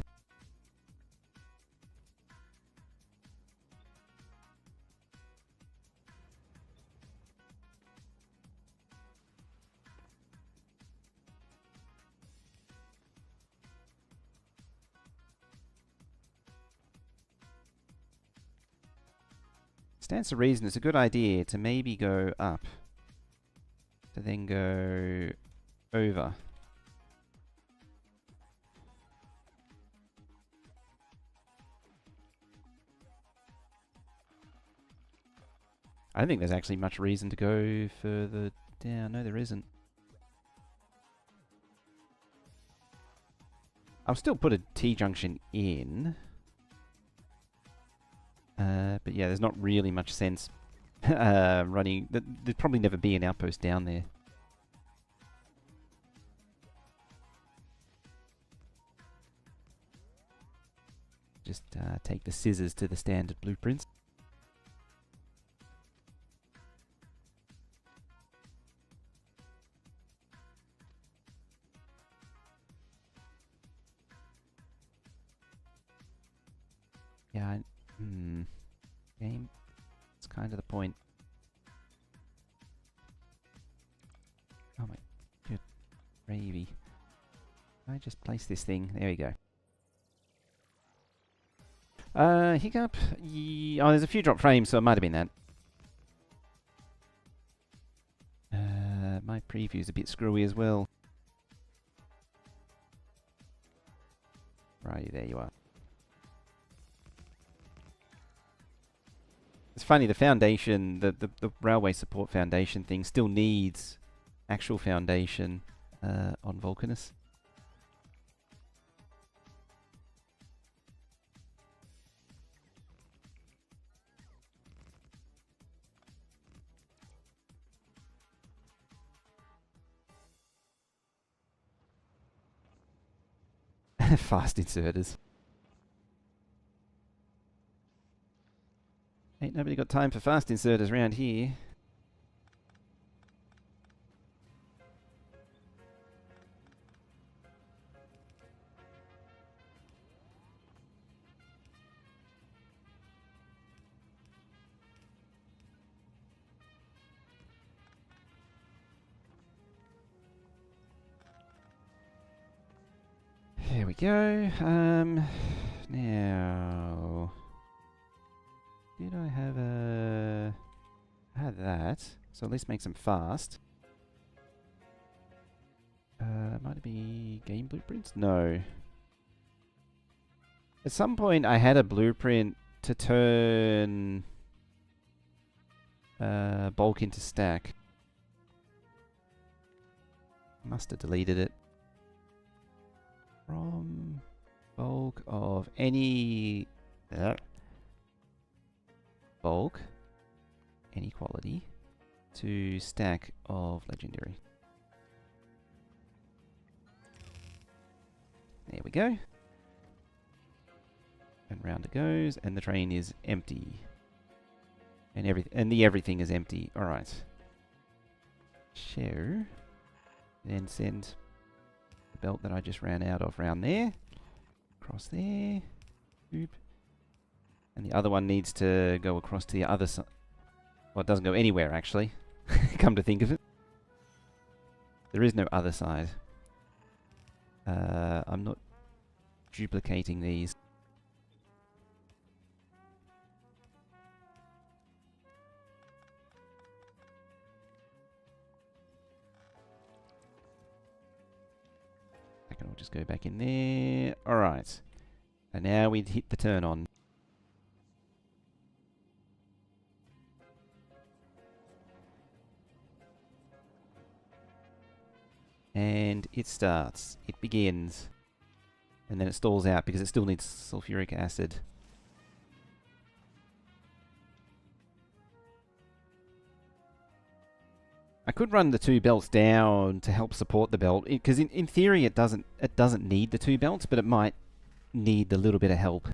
Stands to reason it's a good idea to maybe go up. To then go over. I don't think there's actually much reason to go further down. No, there isn't. I'll still put a T-junction in. But yeah, there's not really much sense running. There'd probably never be an outpost down there. Just take the scissors to the standard blueprints. Yeah, game. It's kind of the point. Oh my good gravy. I just place this thing. There we go. Hiccup. Oh, there's a few drop frames, so it might have been that. My preview's a bit screwy as well. Righty, there you are. It's funny, the foundation, the railway support foundation thing still needs actual foundation on Vulcanus. Fast inserters. Ain't nobody got time for fast inserters around here. There we go. Now, did I have a? I had that, so at least make some fast. Might it be game blueprints? No. At some point, I had a blueprint to turn bulk into stack. Must have deleted it. From bulk of any bulk, any quality, to stack of legendary. There we go. And round it goes, and the train is empty. And everything is empty. Alright. Share. Then send the belt that I just ran out of round there. Across there. Boop. And the other one needs to go across to the other side. Well, it doesn't go anywhere, actually. Come to think of it. There is no other side. I'm not duplicating these. I can all just go back in there. Alright. And now we hit the turn on. And it starts. It begins. And then it stalls out because it still needs sulfuric acid. I could run the two belts down to help support the belt, because in theory it doesn't need the two belts, but it might need a little bit of help.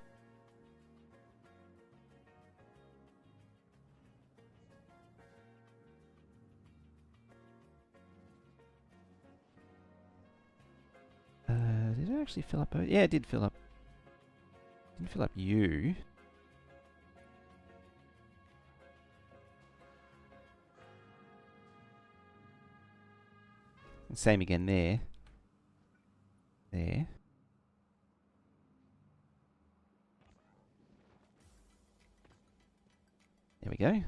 Did it actually fill up? Yeah, it did fill up. Didn't fill up you. And same again there. There. There we go.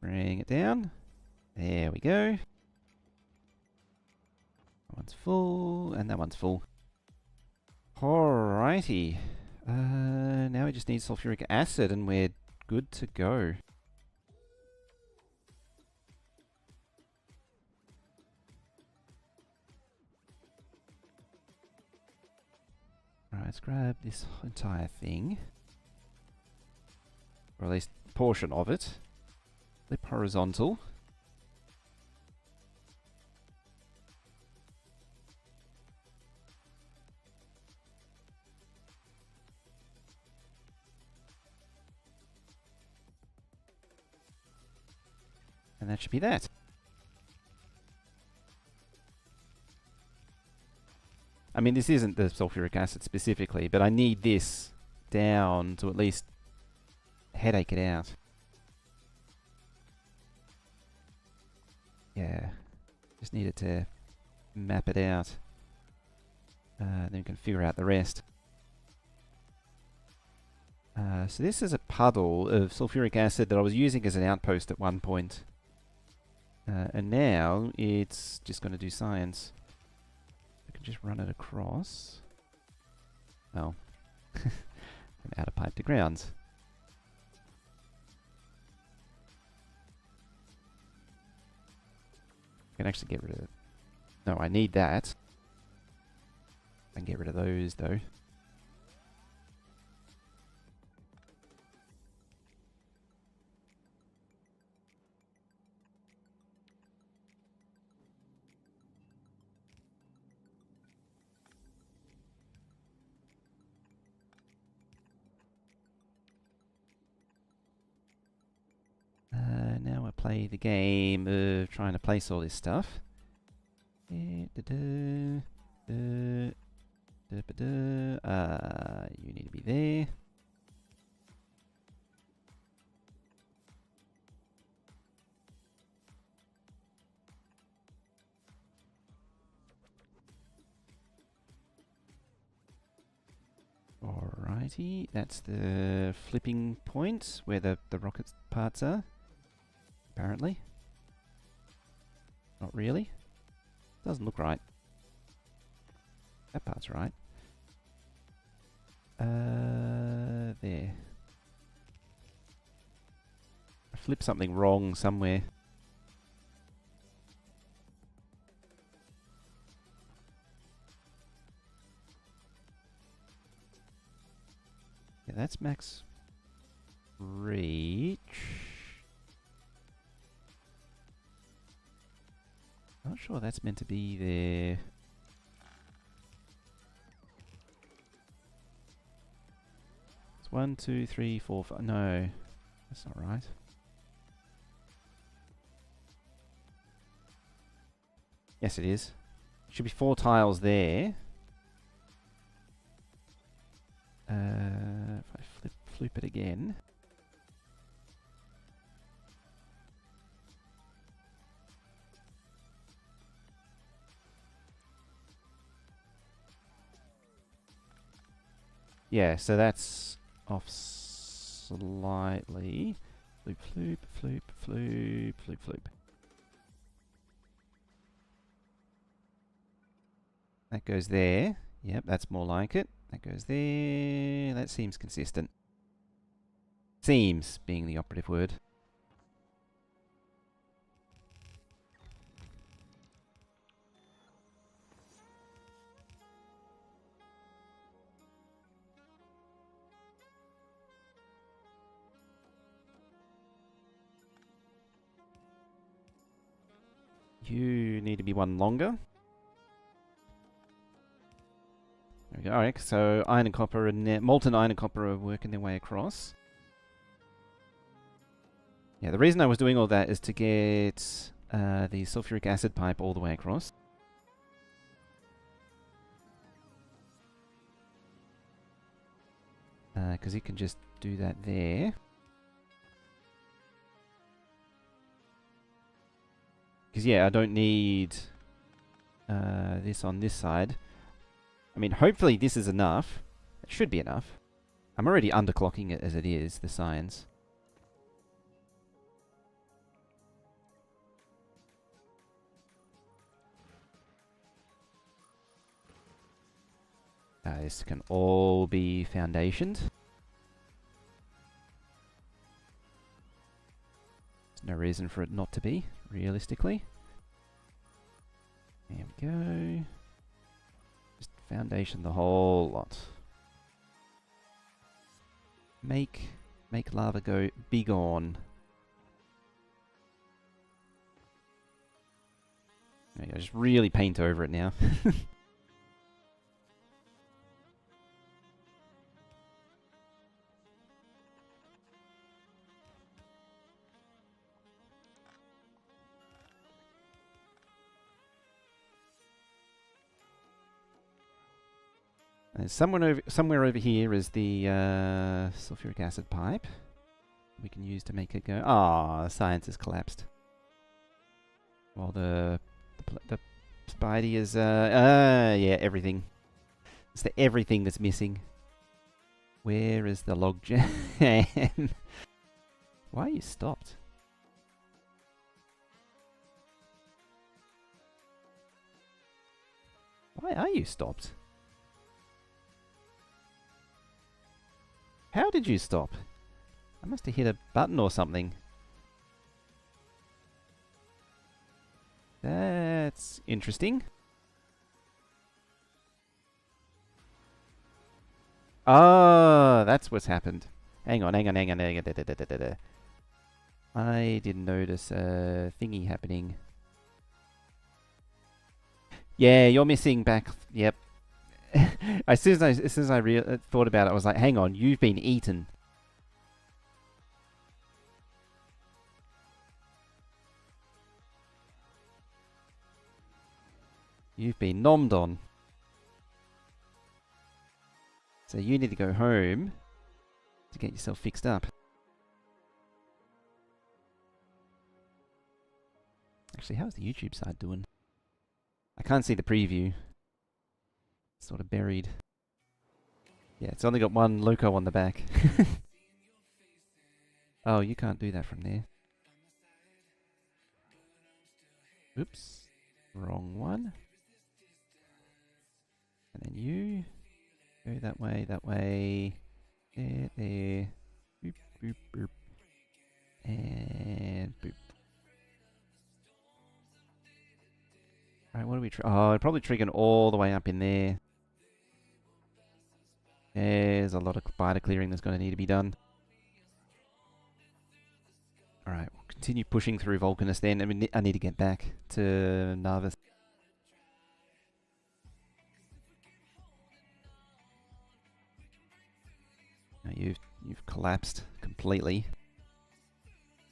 Bring it down. There we go. That one's full, and that one's full. Alrighty. Now we just need sulfuric acid, and we're good to go. Alright, let's grab this entire thing. Or at least a portion of it. Flip horizontal. And that should be that. I mean, this isn't the sulfuric acid specifically, but I need this down to at least headache it out. Yeah, just needed to map it out. Then we can figure out the rest. So this is a puddle of sulfuric acid that I was using as an outpost at one point. And now it's just going to do science. I can just run it across. Oh. I'm out of pipe to grounds. I can actually get rid of it. No, I need that. I can get rid of those though. Now I play the game of trying to place all this stuff. You need to be there. Alrighty, that's the flipping point where the rocket parts are. Apparently. Not really. Doesn't look right. That part's right. There. I flipped something wrong somewhere. Yeah, that's max reach. Not sure that's meant to be there. It's 1, 2, 3, 4, 5. No, that's not right. Yes, it is. Should be 4 tiles there. If I flip it again. Yeah, so that's off slightly. Floop, floop, floop, floop, floop, floop. That goes there. Yep, that's more like it. That goes there. That seems consistent. Seems being the operative word. You need to be one longer. There we go. Alright, so iron and copper and molten iron and copper are working their way across. Yeah, the reason I was doing all that is to get the sulfuric acid pipe all the way across. Because it can just do that there. Because yeah, I don't need this on this side. I mean, hopefully this is enough. It should be enough. I'm already underclocking it as it is, the science. This can all be foundationed. There's no reason for it not to be, realistically. There we go. Just foundation the whole lot. Make lava go big on. There you go, just really paint over it now. And somewhere over here is the sulfuric acid pipe we can use to make it go. Ah, science has collapsed. While the Spidey is yeah, everything. It's the everything that's missing. Where is the log jam? Why are you stopped? Why are you stopped? How did you stop? I must have hit a button or something. That's interesting. Ah, that's what's happened. Hang on. I didn't notice a thingy happening. Yeah, you're missing back. Yep. As soon as I thought about it, I was like, hang on, you've been eaten. You've been nommed on. So you need to go home to get yourself fixed up. Actually, how's the YouTube side doing? I can't see the preview. It's sort of buried. Yeah, it's only got one loco on the back. Oh, you can't do that from there. Oops. Wrong one. And then you go that way, there, there. Boop, boop, boop. And boop. Alright, what do we oh, I'd probably trigger all the way up in there. There's a lot of spider clearing that's going to need to be done. Alright, we'll continue pushing through Vulcanus then. I need to get back to Narvis. Now you've collapsed completely.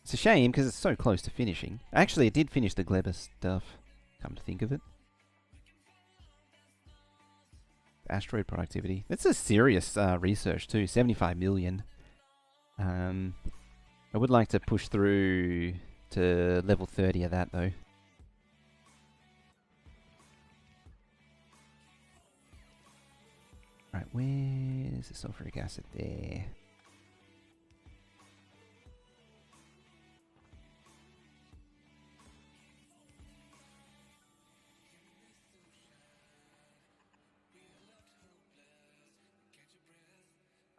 It's a shame because it's so close to finishing. Actually, it did finish the Glebus stuff, come to think of it. Asteroid productivity. That's a serious research too. 75 million. I would like to push through to level 30 of that though. Right, where's the sulfuric acid? There.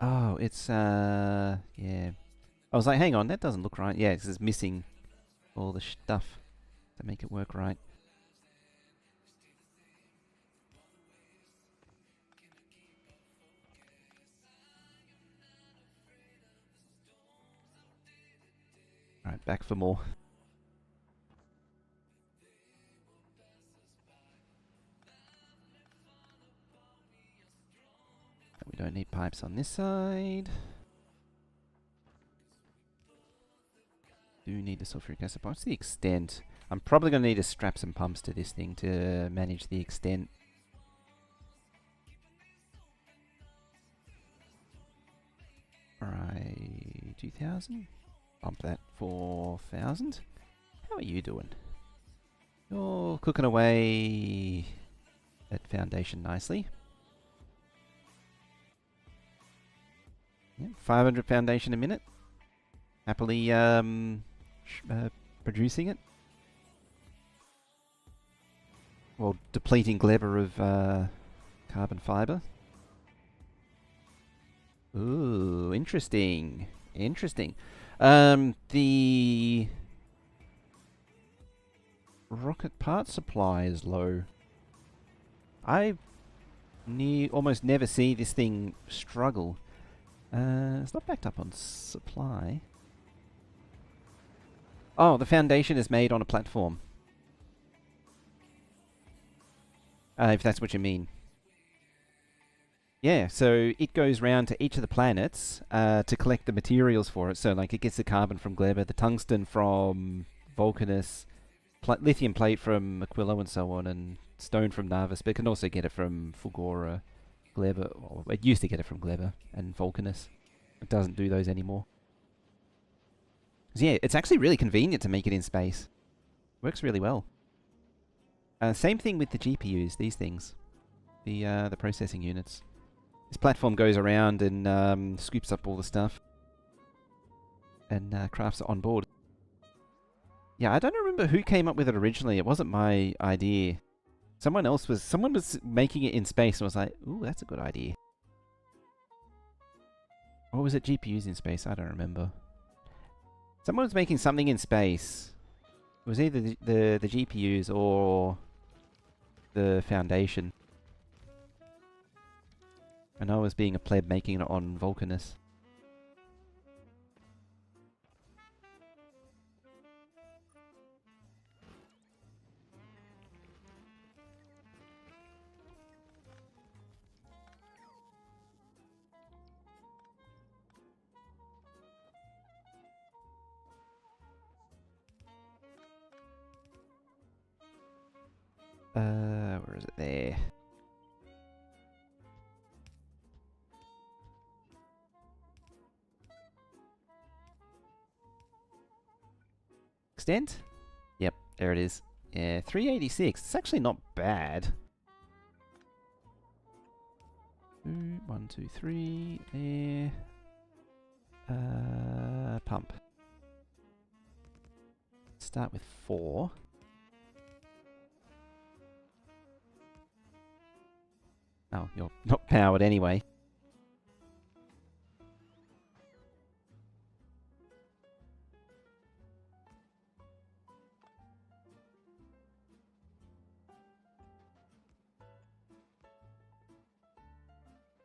Oh, it's, yeah. I was like, hang on, that doesn't look right. Yeah, because it's missing all the stuff to make it work right. Alright, back for more. We don't need pipes on this side. Do need the sulfuric acid pipe. What's the extent? I'm probably going to need to strap some pumps to this thing to manage the extent. Alright, 2,000. Bump that 4,000. How are you doing? You're cooking away at foundation nicely. Yeah, 500 foundation a minute. Happily producing it. Well, depleting Gleber of carbon fiber. Ooh, interesting. Interesting. The rocket part supply is low. I almost never see this thing struggle. It's not backed up on supply. Oh, the foundation is made on a platform. If that's what you mean. Yeah, so it goes round to each of the planets to collect the materials for it. So, like, it gets the carbon from Gleba, the tungsten from Vulcanus, lithium plate from Aquilo and so on, and stone from Narvis, but it can also get it from Fulgora, Gleba, or it used to get it from Gleba and Vulcanus. It doesn't do those anymore. So yeah, it's actually really convenient to make it in space. Works really well. Same thing with the GPUs, these things. The processing units. This platform goes around and scoops up all the stuff and crafts it on board. Yeah, I don't remember who came up with it originally. It wasn't my idea. Someone was making it in space and was like, ooh, that's a good idea. Or was it GPUs in space? I don't remember. Someone was making something in space. It was either the GPUs or the Foundation. And I was being a pleb making it on Vulcanus. Where is it? There. Extent? Yep, there it is. Yeah, 386. It's actually not bad. 1, 2, 3. There. Pump. Start with 4. Oh, you're not powered anyway.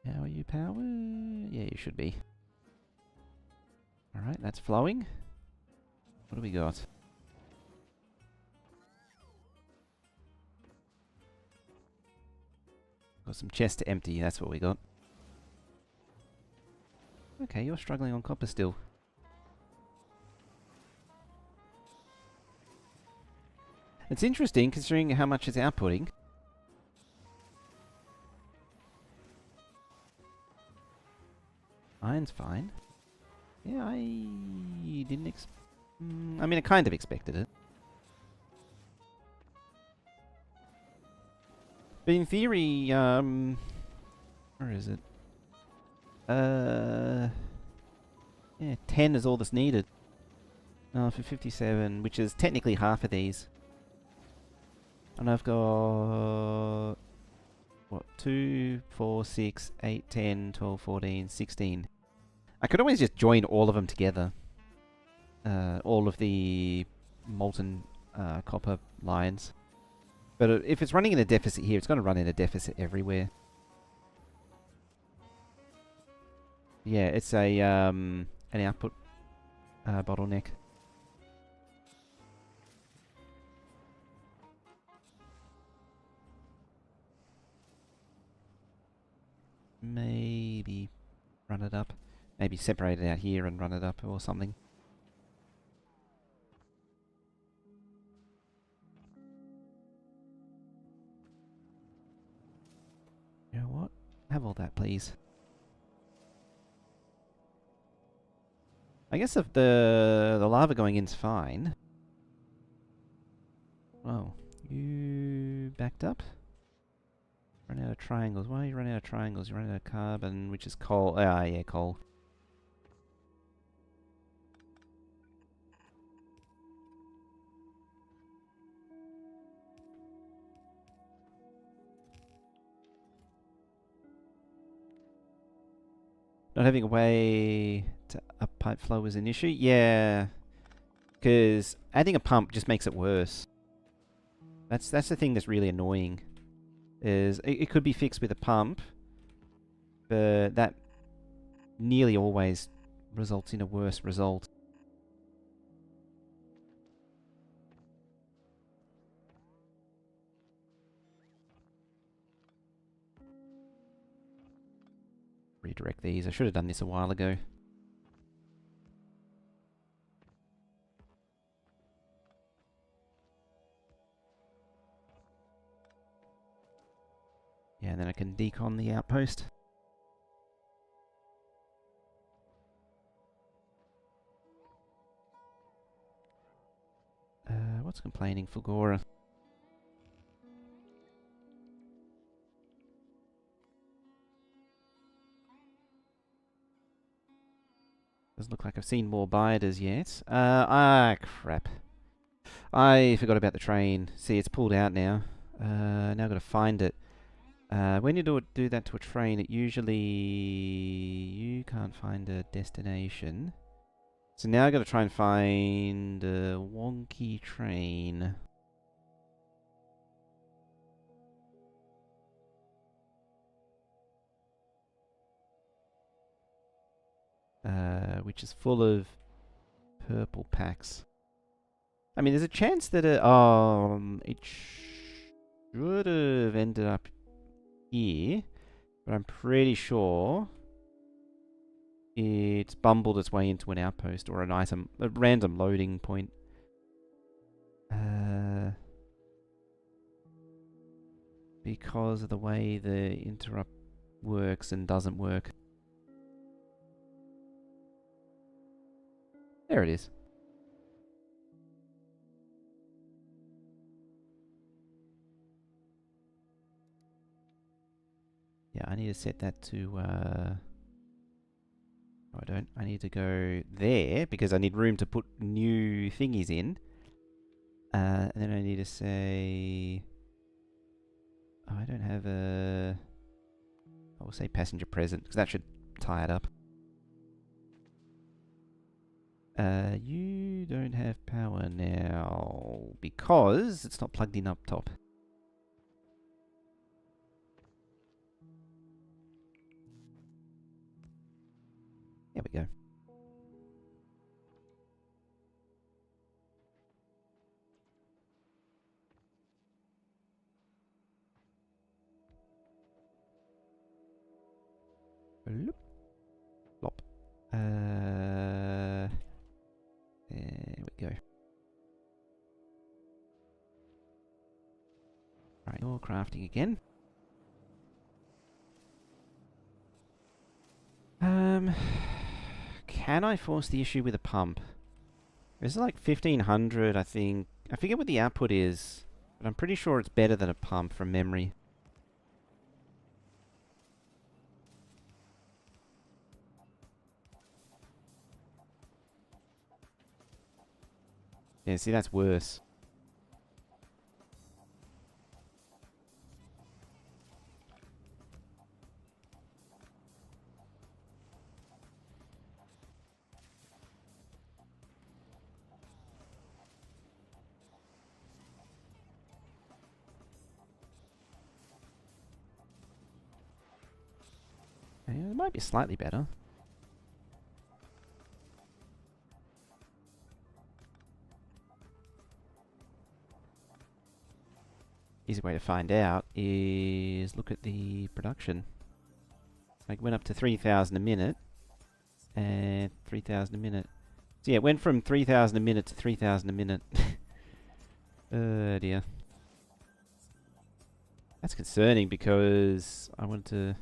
How are you powered? Yeah, you should be. Alright, that's flowing. What do we got? Got some chests to empty, that's what we got. Okay, you're struggling on copper still. It's interesting considering how much it's outputting. Iron's fine. Yeah, I didn't I mean, I kind of expected it. But in theory, where is it? Yeah, 10 is all that's needed. For 57, which is technically half of these. And I've got... what? 2, 4, 6, 8, 10, 12, 14, 16. I could always just join all of them together. All of the molten copper lines. But if it's running in a deficit here, it's going to run in a deficit everywhere. Yeah, it's a an output bottleneck. Maybe run it up. Maybe separate it out here and run it up or something. You know what? Have all that, please. I guess if the lava going in's fine. Oh, you backed up? Run out of triangles. Why are you running out of triangles? You're running out of carbon, which is coal. Ah, yeah, coal. Not having a way to up pipe flow was an issue? Yeah. Because adding a pump just makes it worse. That's the thing that's really annoying. Is it could be fixed with a pump, but that nearly always results in a worse result. Redirect these. I should have done this a while ago. Yeah, and then I can decon the outpost. What's complaining? Fulgora. Doesn't look like I've seen more biders yet. Crap. I forgot about the train. See, it's pulled out now. Now I've got to find it. When you do that to a train, it usually... You can't find a destination. So now I've got to try and find a wonky train. Which is full of purple packs. I mean, there's a chance that it should have ended up here, but I'm pretty sure it's bumbled its way into an outpost or a random loading point. Because of the way the interrupt works and doesn't work. There it is. Yeah, I need to set that to... No, I don't. I need to go there because I need room to put new thingies in. And then I need to say... Oh, I don't have a... I will say passenger present because that should tie it up. You don't have power now because it's not plugged in up top. There we go. Bloop. Plop. There we go. Right, you're crafting again. Can I force the issue with a pump? It's like 1500, I think. I forget what the output is, but I'm pretty sure it's better than a pump from memory. Yeah, see, that's worse. Yeah, it might be slightly better. Easy way to find out is look at the production. Like went up to 3,000 a minute and 3,000 a minute. So yeah, it went from 3,000 a minute to 3,000 a minute. Oh dear. That's concerning because I want to...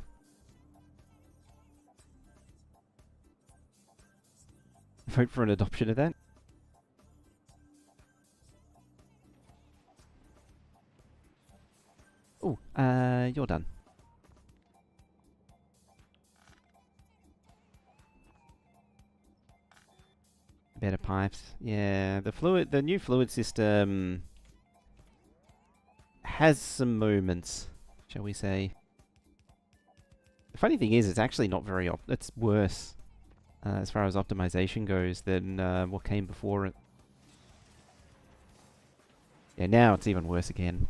vote for an adoption of that. Oh, you're done. Better pipes. Yeah, the new fluid system has some moments, shall we say. The funny thing is, it's actually not very it's worse as far as optimization goes than what came before it. Yeah, now it's even worse again.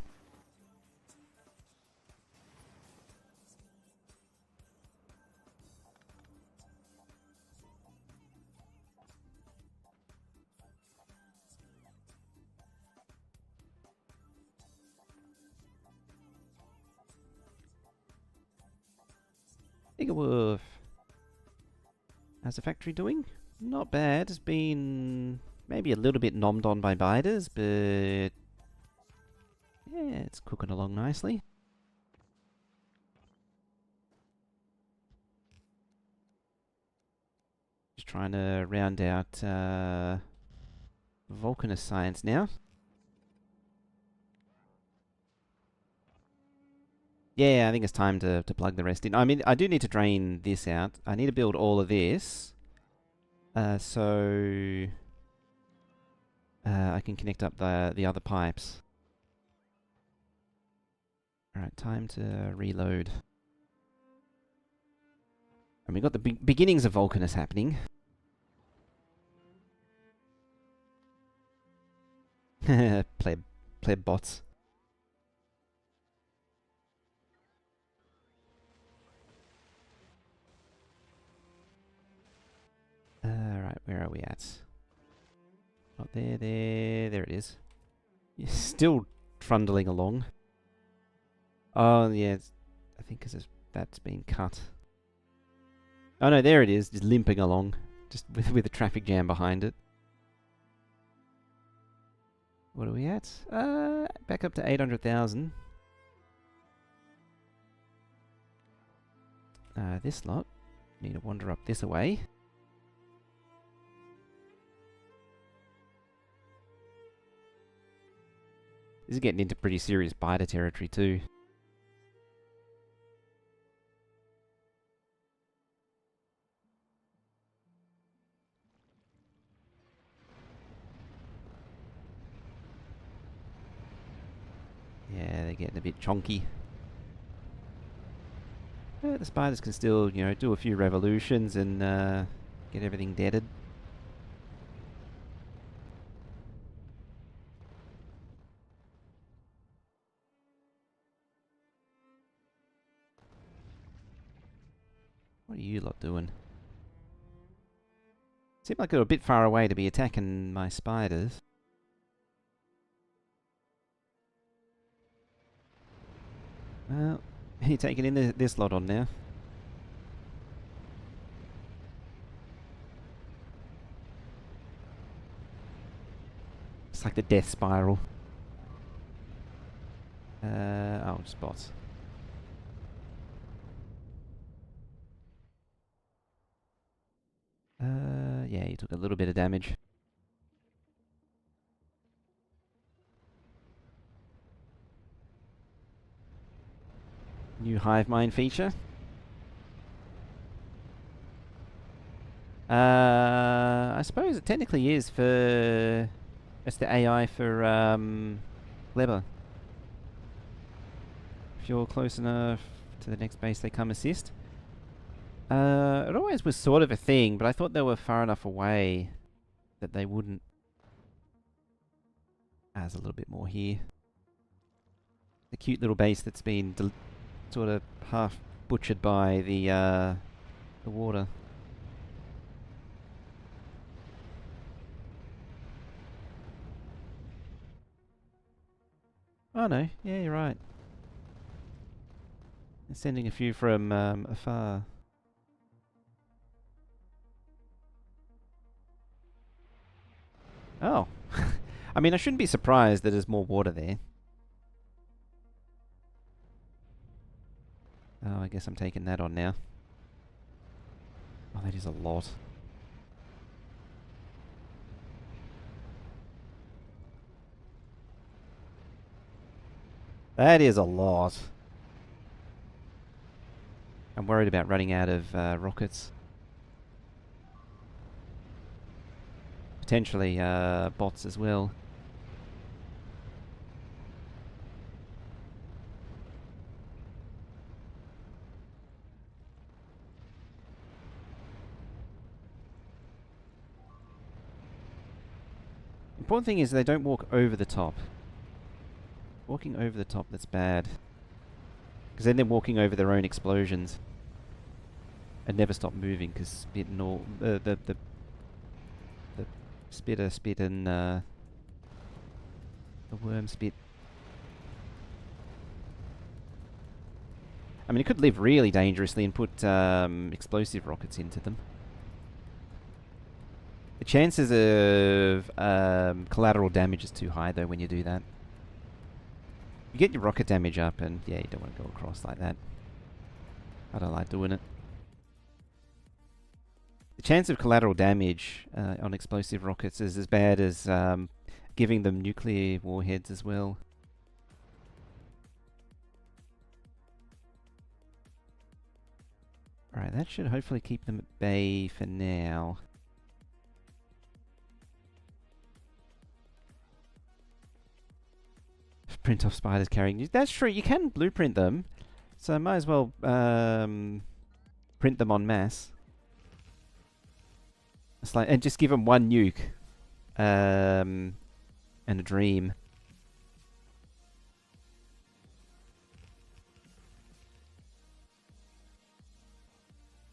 Think it will. How's the factory doing? Not bad. It's been maybe a little bit nommed on by biters, but yeah, it's cooking along nicely. Just trying to round out volcanist science now. Yeah, I think it's time to plug the rest in. I mean, I do need to drain this out. I need to build all of this. So I can connect up the other pipes. Alright, time to reload. And we've got the beginnings of volcanist happening. pleb bots. Right, where are we at? Not there, there it is. You're still trundling along. Oh, yeah, I think because that's been cut. Oh no, there it is, just limping along. Just with a traffic jam behind it. What are we at? Back up to 800,000. This lot. Need to wander up this away. This is getting into pretty serious biter territory too. Yeah, they're getting a bit chonky. The spiders can still, you know, do a few revolutions and get everything deaded. What are you lot doing? Seemed like they were a bit far away to be attacking my spiders. Well, you're taking in this lot on now. It's like the death spiral. Oh, just bots. Yeah, you took a little bit of damage. New hive mind feature. I suppose it technically is for... It's the AI for Leber. If you're close enough to the next base, they come assist. It always was sort of a thing, but I thought they were far enough away that they wouldn't. There's a little bit more here. The cute little base that's been sort of half butchered by the water. Oh no, yeah, you're right. They're sending a few from afar. Oh. I mean, I shouldn't be surprised that there's more water there. Oh, I guess I'm taking that on now. Oh, that is a lot. That is a lot. I'm worried about running out of rockets. Potentially bots as well. Important thing is they don't walk over the top. Walking over the top, that's bad. Because then they're walking over their own explosions. And never stop moving because spit and all... the spitter spit and the worm spit. I mean, it could live really dangerously and put explosive rockets into them. The chances of collateral damage is too high, though, when you do that. You get your rocket damage up, and yeah, you don't want to go across like that. I don't like doing it. The chance of collateral damage on explosive rockets is as bad as giving them nuclear warheads as well. Alright, that should hopefully keep them at bay for now. Print off spiders carrying news. That's true, you can blueprint them. So I might as well print them en masse. It's like, and just give them one nuke. And a dream.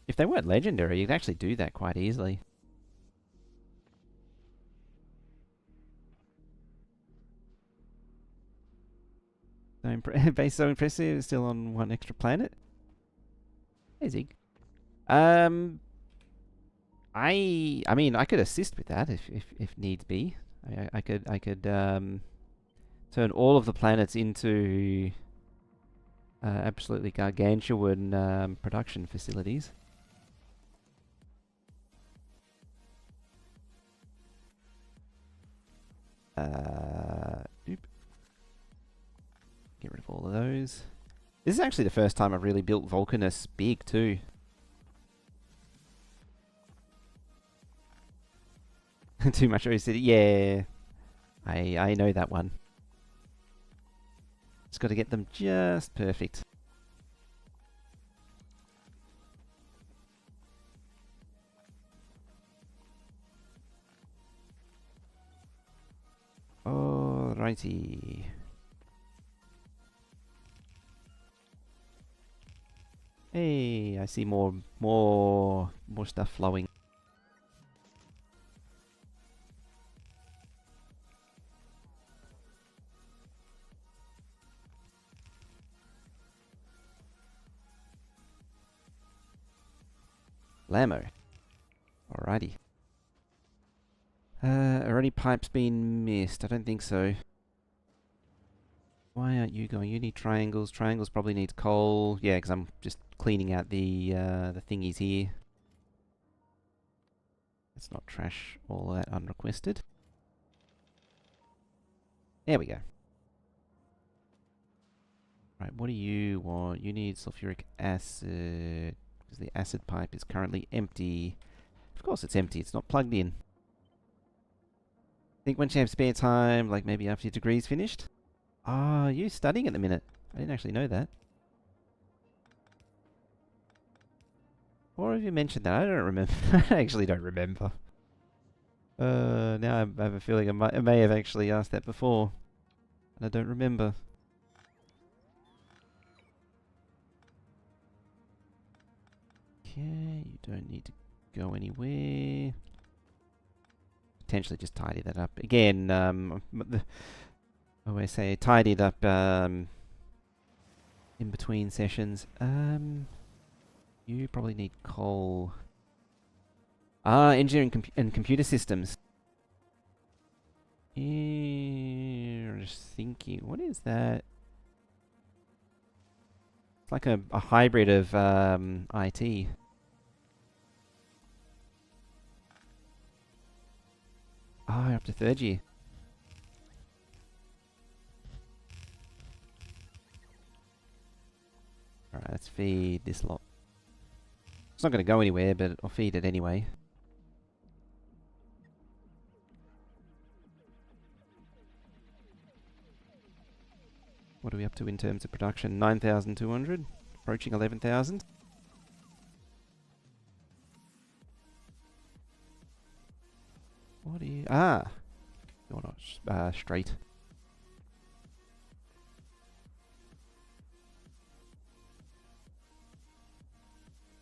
If they weren't legendary, you'd actually do that quite easily. Base so impressive, still on one extra planet. Hey Zig. I mean, I could assist with that if needs be. I could turn all of the planets into absolutely gargantuan production facilities. Oop. Get rid of all of those. This is actually the first time I've really built Vulcanus big too. Too much OCD. Yeah, I know that one. Just got to get them just perfect. Alrighty. Hey, I see more stuff flowing. Lamo. Alrighty. Are any pipes being missed? I don't think so. Why aren't you going? You need triangles. Triangles probably need coal. Yeah, because I'm just cleaning out the thingies here. Let's not trash all that unrequested. There we go. Right, what do you want? You need sulfuric acid, because the acid pipe is currently empty. Of course it's empty, it's not plugged in. Think once you have spare time, like maybe after your degree's finished? Ah, you studying at the minute? I didn't actually know that. Or have you mentioned that? I don't remember. I actually don't remember. Now I have a feeling I may have actually asked that before. And I don't remember. Okay, you don't need to go anywhere. Potentially just tidy that up. Again, I always say tidy it up in between sessions. You probably need coal. Ah, engineering and computer systems. Just thinking, what is that? It's like a hybrid of IT. Ah, you're up to third year. Alright, let's feed this lot. It's not going to go anywhere, but I'll feed it anyway. What are we up to in terms of production? 9,200? Approaching 11,000? What are you... Ah! You're not straight.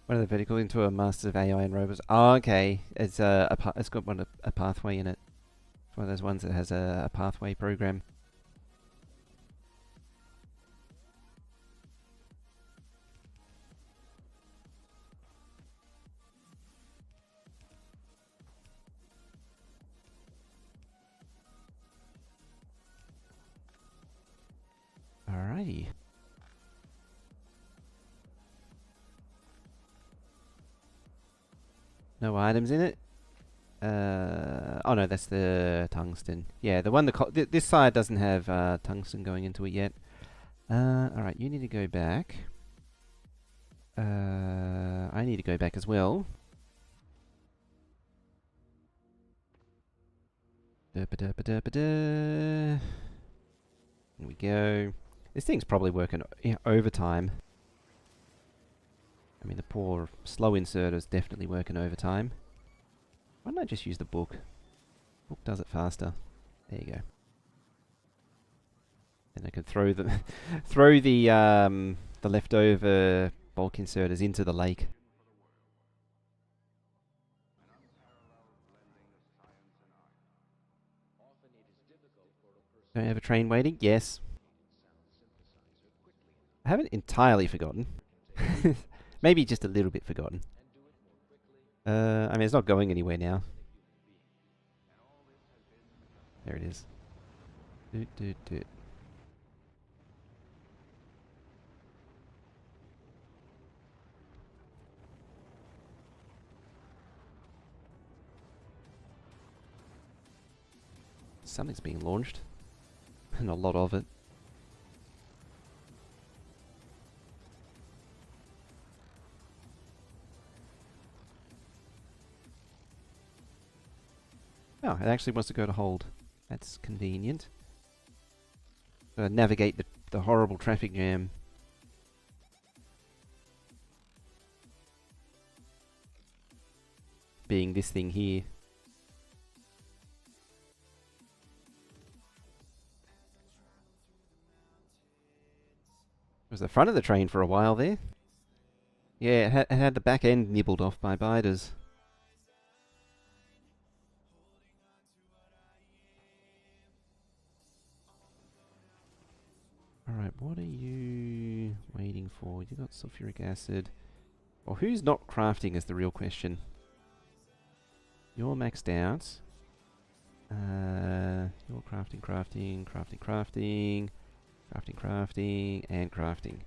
What are the vertical into a Masters of AI and Robots? Oh, okay. It's it's got a pathway in it. It's one of those ones that has a pathway program. No items in it. Oh no, that's the tungsten. Yeah, the one this side doesn't have tungsten going into it yet. Alright, you need to go back. I need to go back as well. Here we go. This thing's probably working overtime. I mean, the poor slow inserter's definitely working overtime. Why don't I just use the book? Book does it faster. There you go. And I can throw the throw the leftover bulk inserters into the lake. Don't have a train waiting? Yes. I haven't entirely forgotten. Maybe just a little bit forgotten. I mean, it's not going anywhere now. There it is. Doot, doot, doot. Something's being launched. And a lot of it. Oh, it actually wants to go to hold. That's convenient. Navigate the horrible traffic jam. Being this thing here. It was the front of the train for a while there. Yeah, it had the back end nibbled off by biders. Alright, what are you waiting for? You got sulfuric acid. Well, who's not crafting is the real question. You're maxed out. You're crafting, and crafting.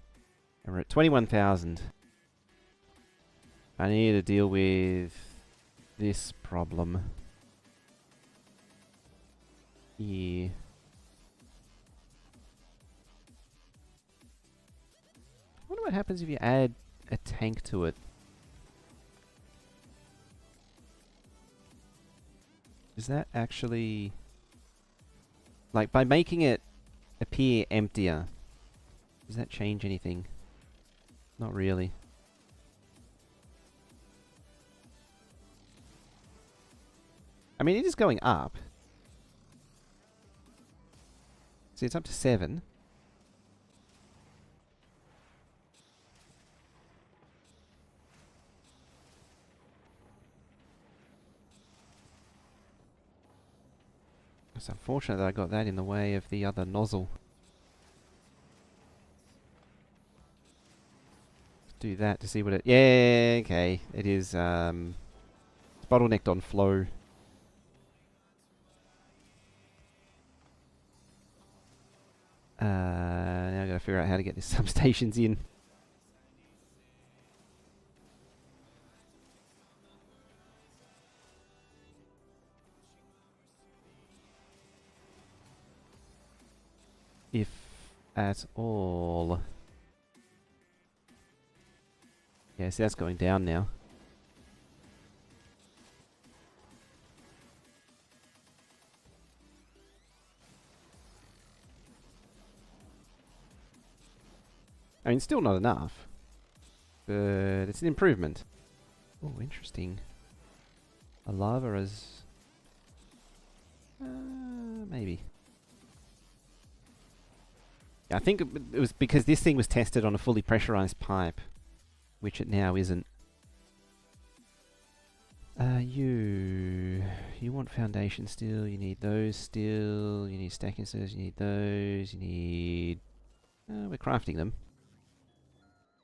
And we're at 21,000. I need to deal with this problem. Here. I wonder what happens if you add a tank to it. Is that actually... like, by making it appear emptier, does that change anything? Not really. I mean, it is going up. See, it's up to 7. It's unfortunate that I got that in the way of the other nozzle. Let's do that to see what it... yeah, okay. It is, it's bottlenecked on flow. Now I've got to figure out how to get these substations in. If at all. Yeah, see, that's going down now. I mean, still not enough. But it's an improvement. Oh, interesting. A lava is... maybe. I think it was because this thing was tested on a fully pressurized pipe, which it now isn't. You want foundation steel, you need those steel, you need stack inserts, you need those, you need... we're crafting them.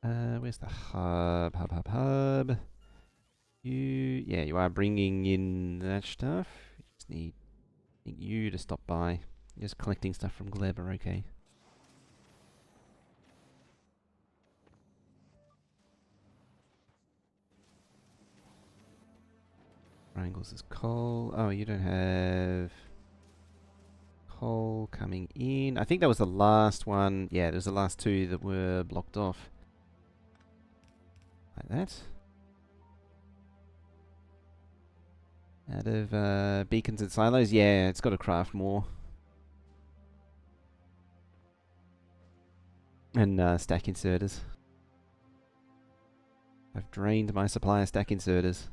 Where's the hub? Hub. Yeah, you are bringing in that stuff. You just need you to stop by. You're just collecting stuff from Gleber, okay. triangles as coal. Oh, you don't have coal coming in. I think that was the last one. Yeah, there's the last two that were blocked off. Like that. Out of beacons and silos. Yeah, it's got to craft more. And stack inserters. I've drained my supply of stack inserters.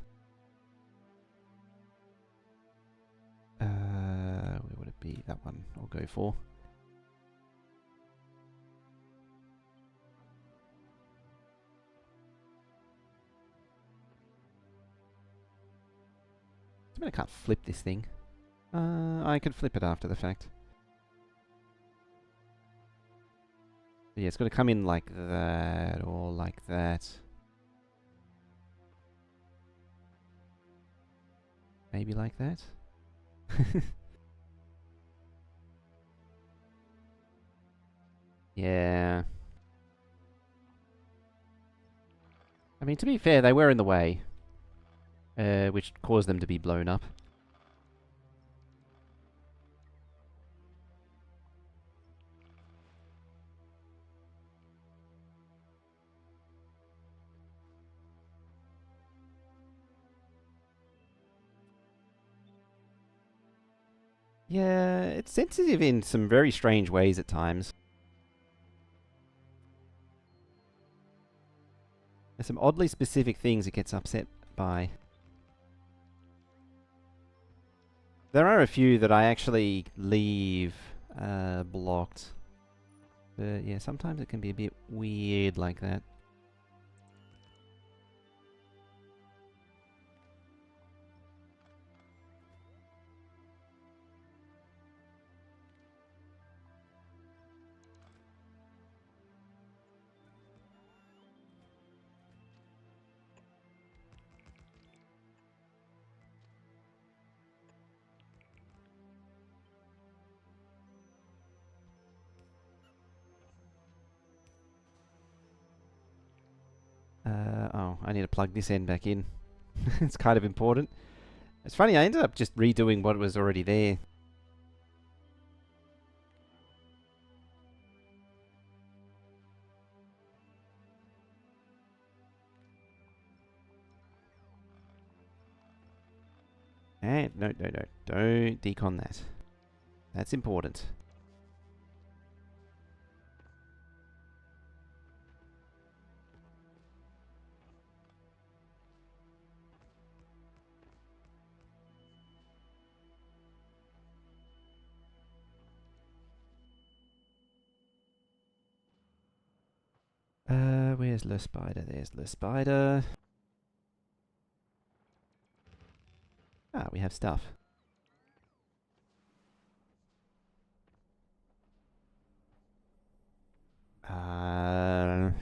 Where would it be? That one I'll go for. I mean, I can't flip this thing. I can flip it after the fact. Yeah, it's got to come in like that, or like that. Maybe like that? Yeah. I mean, to be fair, they were in the way. Which caused them to be blown up. Yeah, it's sensitive in some very strange ways at times. There's some oddly specific things it gets upset by. There are a few that I actually leave blocked. But yeah, sometimes it can be a bit weird like that. Oh, I need to plug this end back in. It's kind of important. It's funny, I ended up just redoing what was already there. And no, don't decon that. That's important. Where's Le Spider? There's Le Spider. Ah, we have stuff.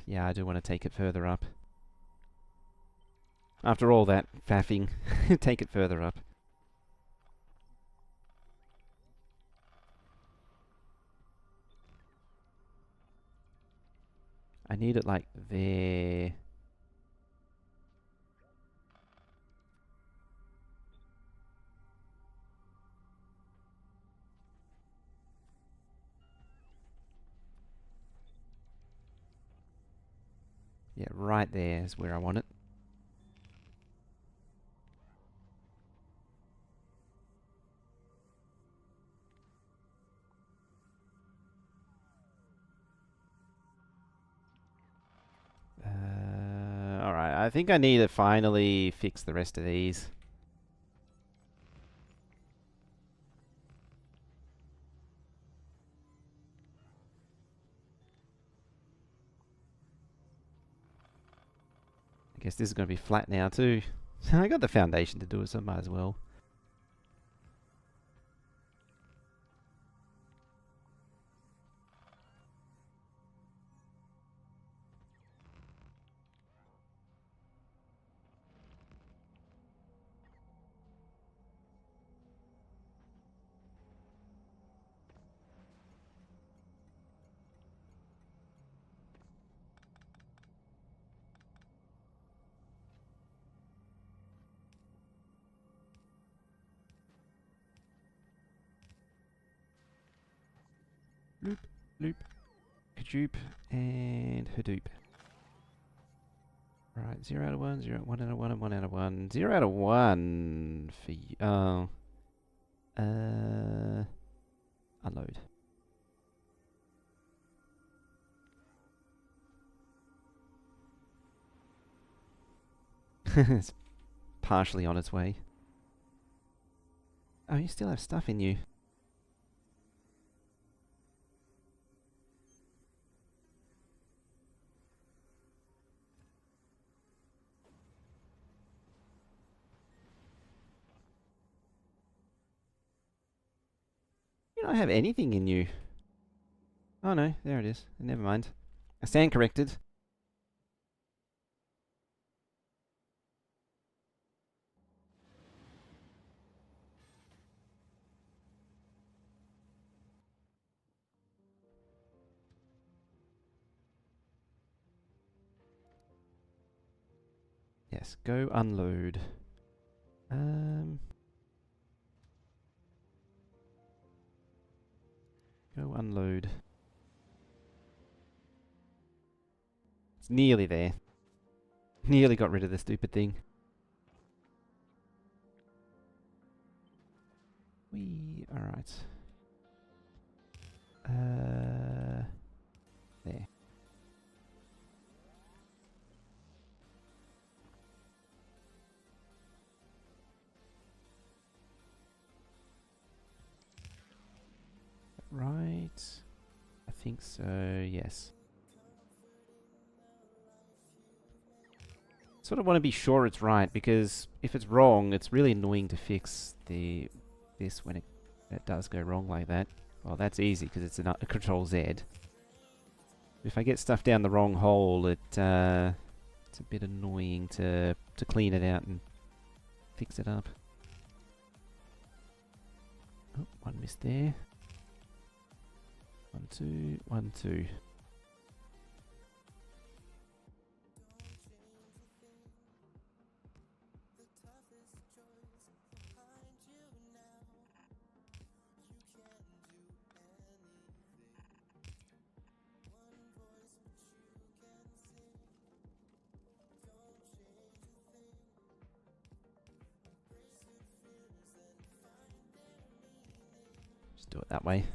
Yeah, I do want to take it further up. After all that faffing, take it further up. I need it like there. Yeah, right there is where I want it. Alright, I think I need to finally fix the rest of these. I guess this is going to be flat now too. I got the foundation to do it, so I might as well. Loop, Kadoop, and Hadoop. Right, 0 out of 1, 0, 1 out of 1, and 1 out of 1. 0 out of 1 for you. Oh. Unload. It's partially on its way. Oh, you still have stuff in you. You don't have anything in you. Oh no, there it is. Never mind. I stand corrected. Yes, go unload. Go unload. It's nearly there. Nearly got rid of the stupid thing. Alright. There. Right. I think so, yes. Sort of want to be sure it's right, because if it's wrong, it's really annoying to fix this when it does go wrong like that. Well, that's easy because it's a Control Z. If I get stuff down the wrong hole, it's a bit annoying to clean it out and fix it up. Oh, one missed there. 1, 2, 1, 2. Just do it that way.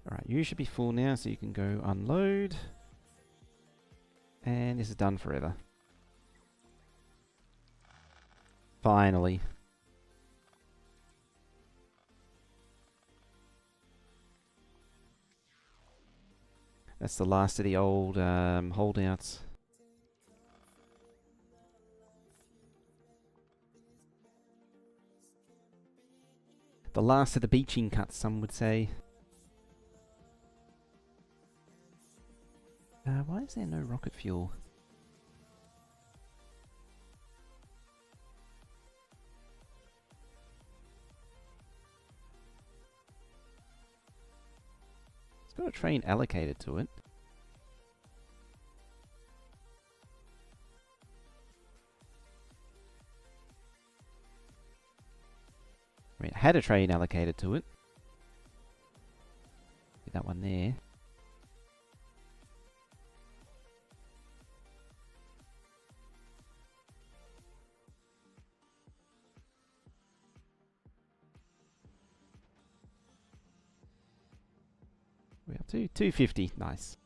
Alright, you should be full now, so you can go unload. And this is done forever. Finally. That's the last of the old holdouts. The last of the beaching cuts, some would say. Why is there no rocket fuel? It's got a train allocated to it. I mean, it had a train allocated to it. That one there. We're up to 250. Nice.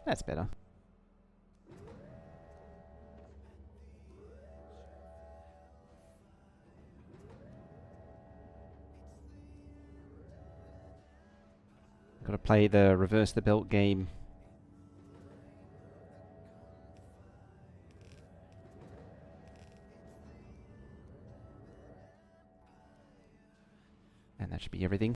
That's better. Got to play the reverse the belt game. And that should be everything.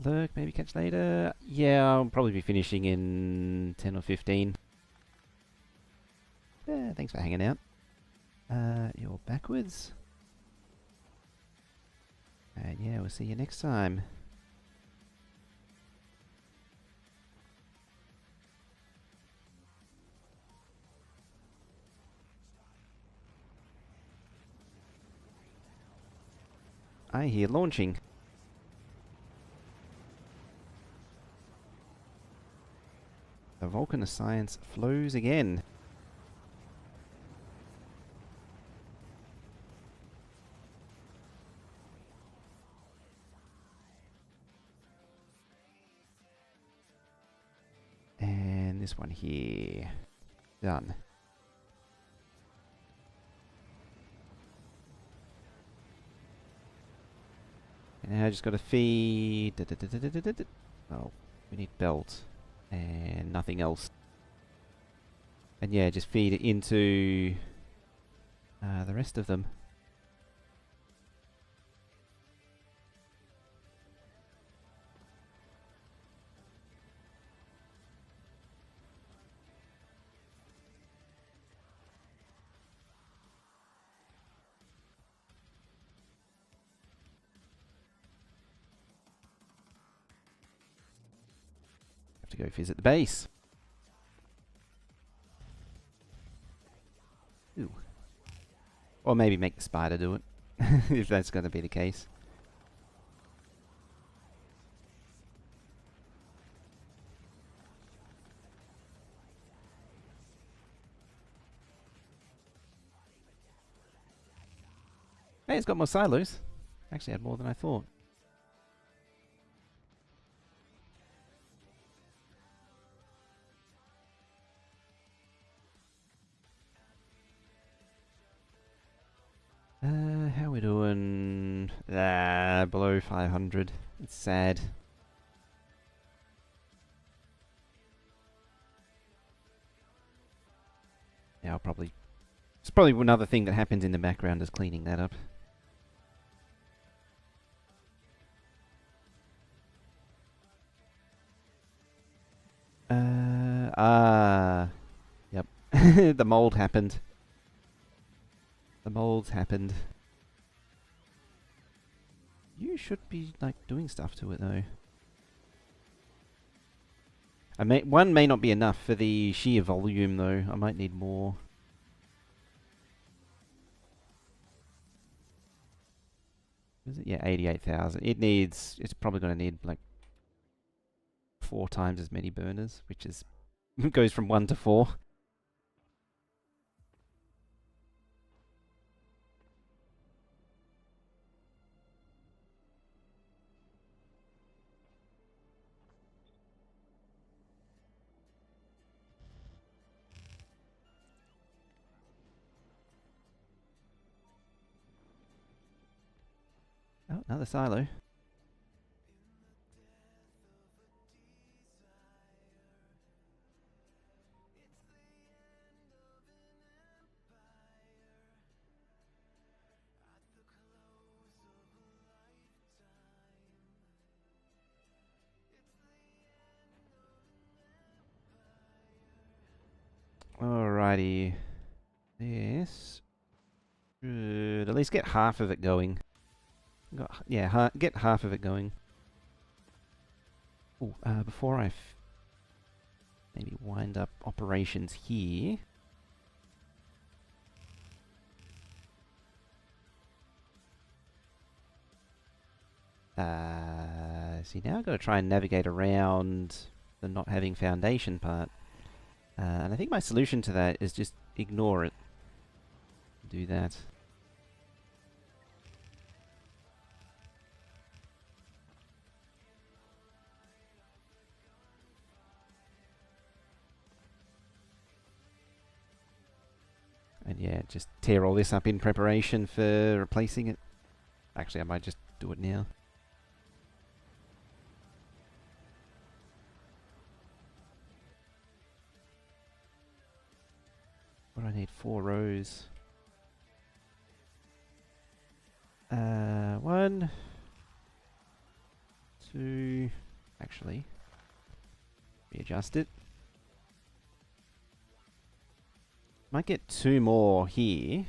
Lurk, maybe catch later. Yeah, I'll probably be finishing in 10 or 15. Yeah, thanks for hanging out. You're backwards. And yeah, we'll see you next time. I hear launching. The Vulcan of Science flows again. And this one here. Done. And now I just got to feed... Oh, we need belt. And nothing else. And yeah, just feed it into the rest of them. Have to go visit the base. Ooh. Or maybe make the spider do it, if that's going to be the case. Hey, it's got more silos. Actually had more than I thought. How are we doing? Below 500. It's sad. Yeah, it's probably another thing that happens in the background is cleaning that up. Yep. The mold happened. The molds happened. You should be, like, doing stuff to it, though. One may not be enough for the sheer volume, though. I might need more. Is it? Yeah, 88,000. It's probably going to need, like, 4 times as many burners, which is goes from 1 to 4. Oh, another silo. Alrighty. This should at least get half of it going. Get half of it going. Ooh, before I maybe wind up operations here. See, now I've got to try and navigate around the not having foundation part. And I think my solution to that is just ignore it. Do that. yeah, just tear all this up in preparation for replacing it. Actually, I might just do it now. What do I need? 4 rows. 1, 2... Actually, readjust it. Might get 2 more here.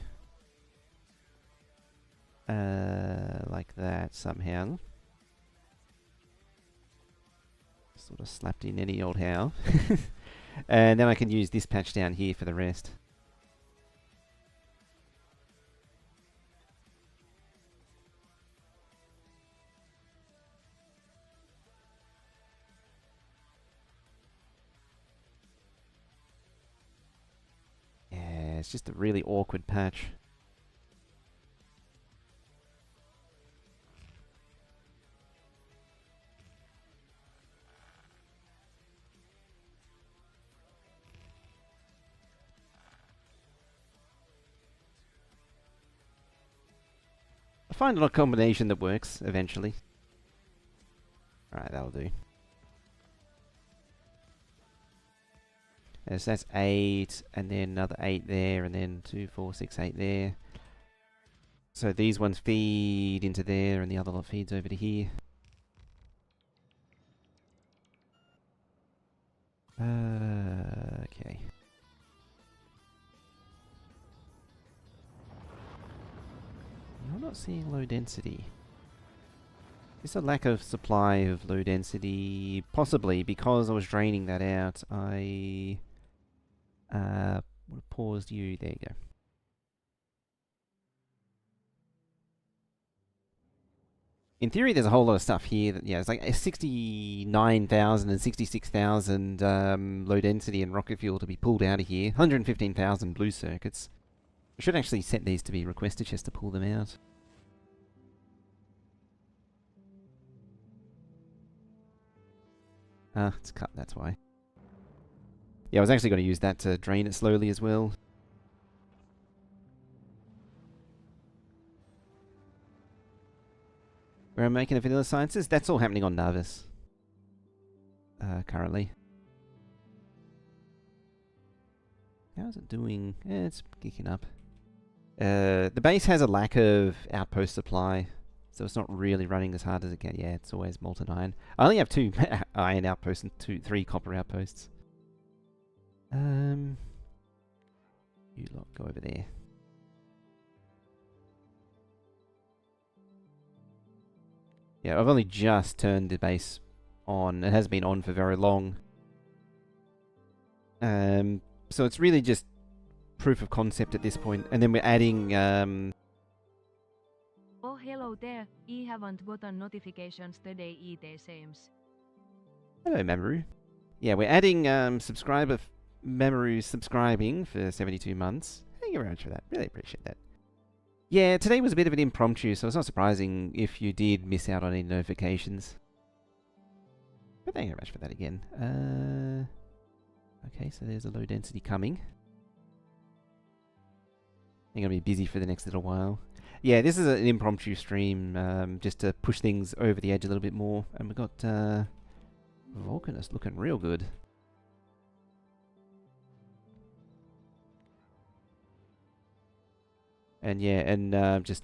Like that somehow. Sort of slapped in any old how. And then I can use this patch down here for the rest. Yeah, it's just a really awkward patch. I'll find a combination that works eventually. Alright, that'll do. So that's 8, and then another 8 there, and then 2, 4, 6, 8 there. So these ones feed into there, and the other lot feeds over to here. Okay. I'm not seeing low density. Is a lack of supply of low density? Possibly, because I was draining that out, I would have paused you. There you go. In theory, there's a whole lot of stuff here. That, yeah, it's like 69,000 and 66,000 low density and rocket fuel to be pulled out of here. 115,000 blue circuits. I should actually set these to be requested just to pull them out. Ah, it's cut, that's why. Yeah, I was actually going to use that to drain it slowly as well. Where I'm making the Vanilla Sciences, that's all happening on Navis. Currently. How's it doing? It's kicking up. The base has a lack of outpost supply, so it's not really running as hard as it can. Yeah, it's always molten iron. I only have 2 iron outposts and 3 copper outposts. You lot go over there. Yeah, I've only just turned the base on. It hasn't been on for very long. So it's really just proof of concept at this point. And then we're adding... Oh, hello there. I haven't gotten notifications today either, seems. Hello, Mamoru. Yeah, we're adding Mamoru subscribing for 72 months. Thank you very much for that. Really appreciate that. Yeah, today was a bit of an impromptu, so it's not surprising if you did miss out on any notifications. But thank you very much for that again. Okay, so there's a low density coming. I'm going to be busy for the next little while. Yeah, this is an impromptu stream, just to push things over the edge a little bit more. And we've got Volcanist looking real good. And yeah, and just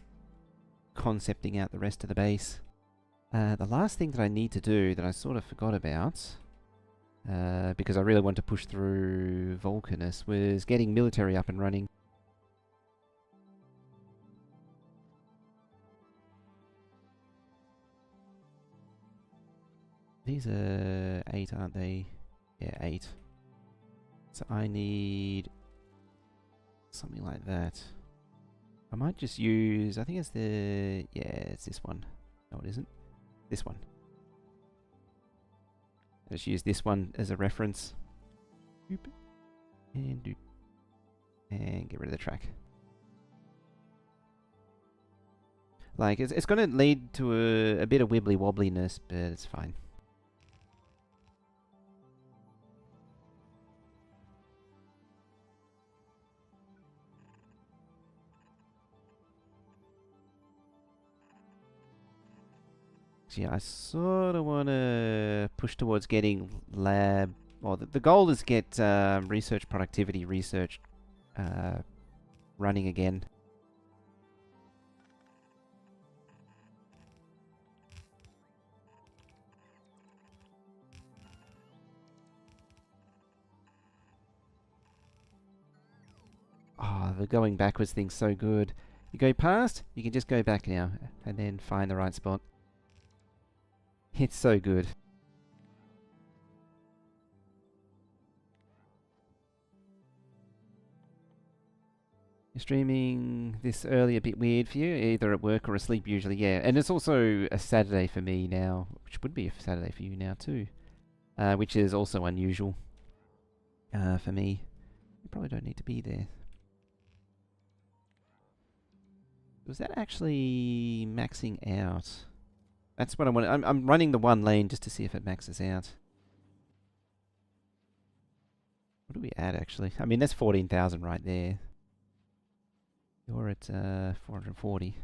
concepting out the rest of the base. The last thing that I need to do that I sort of forgot about, because I really want to push through Volcanist, was getting military up and running. These are 8, aren't they? Yeah, 8. So I need something like that. I might just use, I think it's the, yeah, it's this one. No, it isn't. This one. Just use this one as a reference. Doop. And doop. And get rid of the track. Like, it's going to lead to a bit of wibbly-wobbliness, but it's fine. next year. I sort of want to push towards getting lab. Well, the goal is get research productivity research running again. Oh, the going backwards thing's so good. You go past, you can just go back now, and then find the right spot. It's so good. You're streaming this early a bit weird for you, either at work or asleep usually, yeah. And it's also a Saturday for me now, which would be a Saturday for you now too. Which is also unusual for me. You probably don't need to be there. Was that actually maxing out? That's what I want. I'm running the one lane just to see if it maxes out. What do we add actually? I mean, that's 14,000 right there. You're at 440.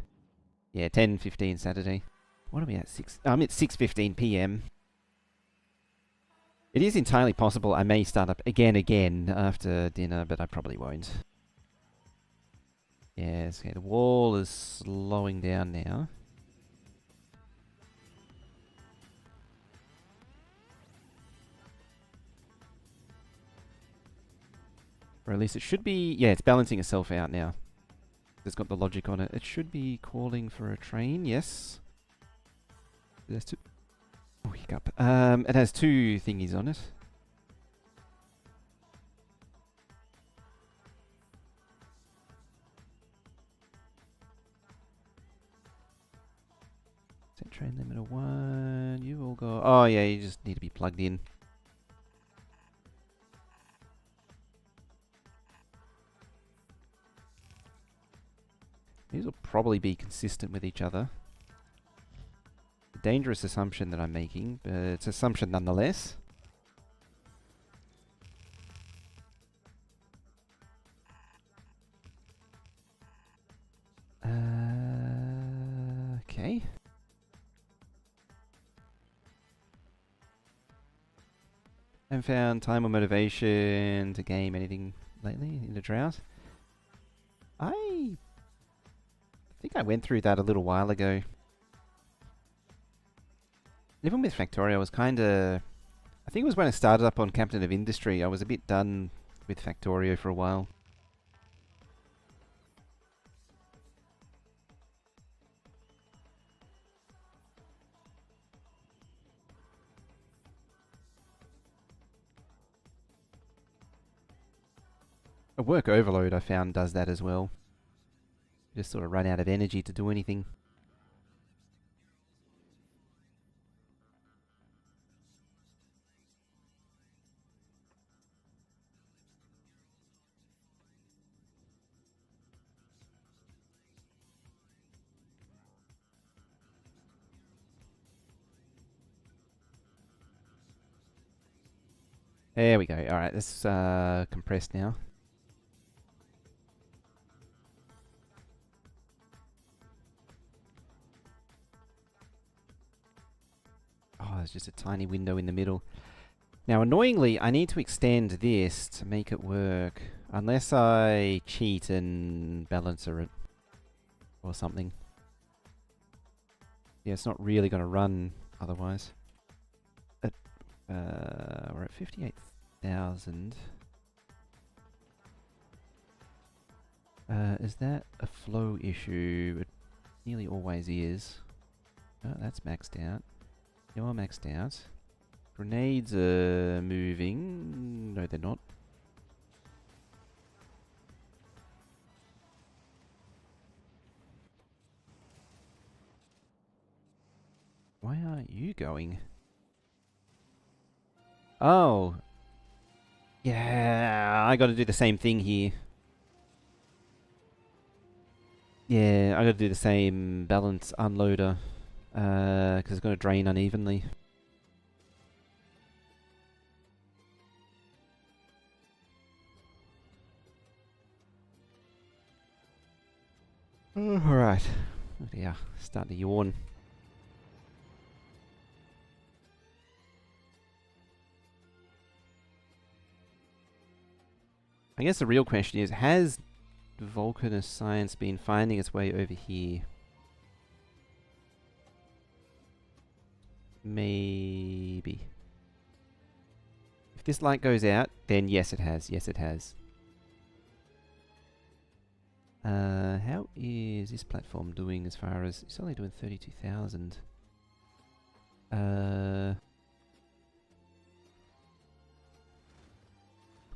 Yeah, 10:15 Saturday. What are we at? I'm at 6:15 p.m. It is entirely possible I may start up again after dinner, but I probably won't. Yes, okay, the wall is slowing down now. Or at least it should be... Yeah, it's balancing itself out now. It's got the logic on it. It should be calling for a train, yes. There's two... Oh, hiccup. It has two thingies on it. Set train limiter 1. You will go... Oh, yeah, you just need to be plugged in. These will probably be consistent with each other. A dangerous assumption that I'm making, but it's an assumption nonetheless. Okay. Haven't found time or motivation to game anything lately in the drought. I think I went through that a little while ago. Even with Factorio, I was kind of... I think it was when I started up on Captain of Industry, I was a bit done with Factorio for a while. A work overload I found does that as well. You just sort of run out of energy to do anything. There we go. Alright, this is compressed now. Oh, there's just a tiny window in the middle. Now, annoyingly, I need to extend this to make it work. Unless I cheat and balancer it. Or something. Yeah, it's not really going to run otherwise. We're at 58,000. Is that a flow issue? It nearly always is. Oh, that's maxed out. You're maxed out. Grenades are moving. No, they're not. Why aren't you going? Oh. Yeah, I gotta do the same thing here. Yeah, I gotta do the same balance unloader. Because it's gonna drain unevenly. Alright. Oh dear, starting to yawn. I guess the real question is, has Volcanist science been finding its way over here? Maybe. If this light goes out, then yes it has. Yes it has. How is this platform doing as far as... It's only doing 32,000. Can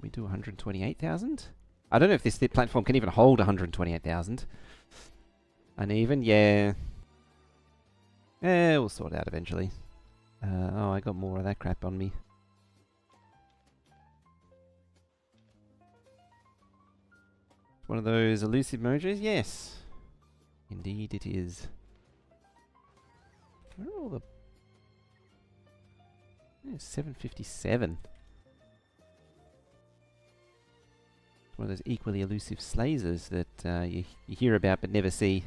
we do 128,000? I don't know if this platform can even hold 128,000. Uneven, yeah. We'll sort it out eventually. Oh, I got more of that crap on me. One of those elusive mojos? Yes. Indeed it is. Where are all the... 757. One of those equally elusive slazers that you hear about but never see.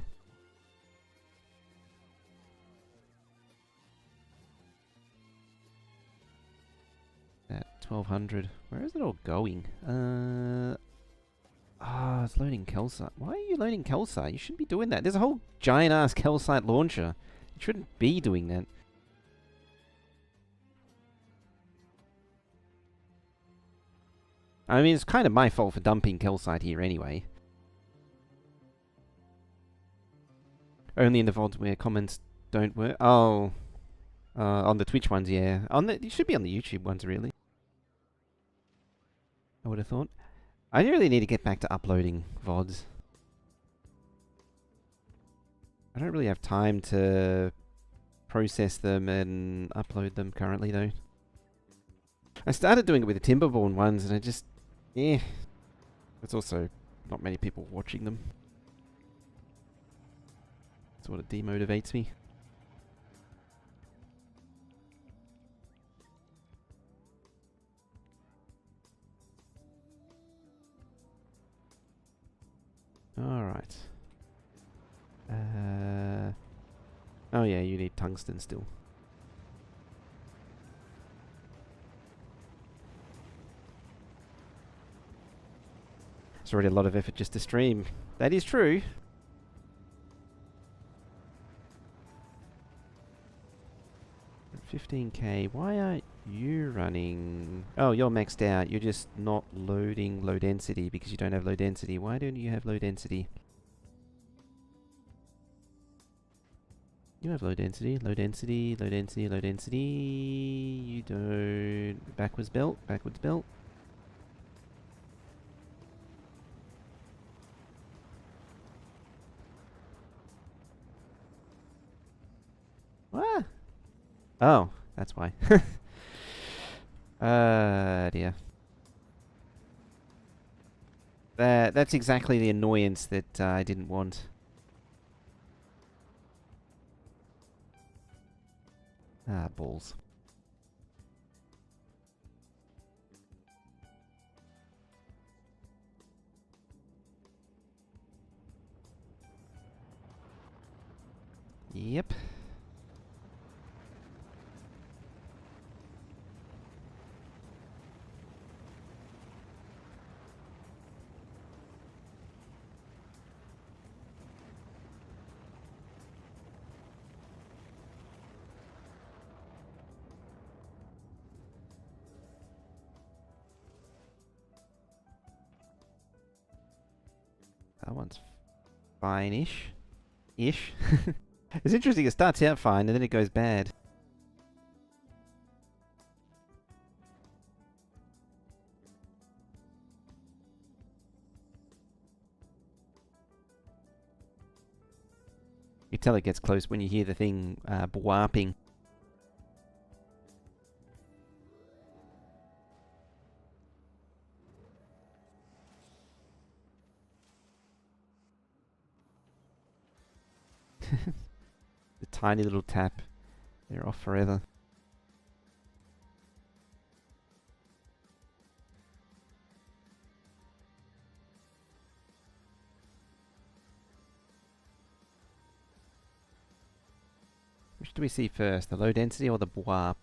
That 1200. Where is it all going? It's loading calcite. Why are you loading calcite? You shouldn't be doing that. There's a whole giant ass calcite launcher. You shouldn't be doing that. I mean, it's kind of my fault for dumping calcite here anyway. Only in the VODs where comments don't work. Oh. On the Twitch ones, yeah. It should be on the YouTube ones, really. I would have thought. I really need to get back to uploading VODs. I don't really have time to process them and upload them currently, though. I started doing it with the Timberborn ones, and I just... Yeah. There's also not many people watching them. Sort of demotivates me. Alright. Oh yeah, you need tungsten still. It's already a lot of effort just to stream. That is true. $15K. Why aren't you running? Oh, you're maxed out. You're just not loading low density because you don't have low density. Why don't you have low density? You have low density, low density, low density, low density. You don't. Backwards belt, backwards belt. What? Oh, that's why. Dear. That's exactly the annoyance that I didn't want. Ah, balls. Yep. That one's fine-ish. Ish. It's interesting, it starts out fine and then it goes bad. You tell it gets close when you hear the thing bwarping. The tiny little tap. They're off forever. Which do we see first? The low density or the bwarp?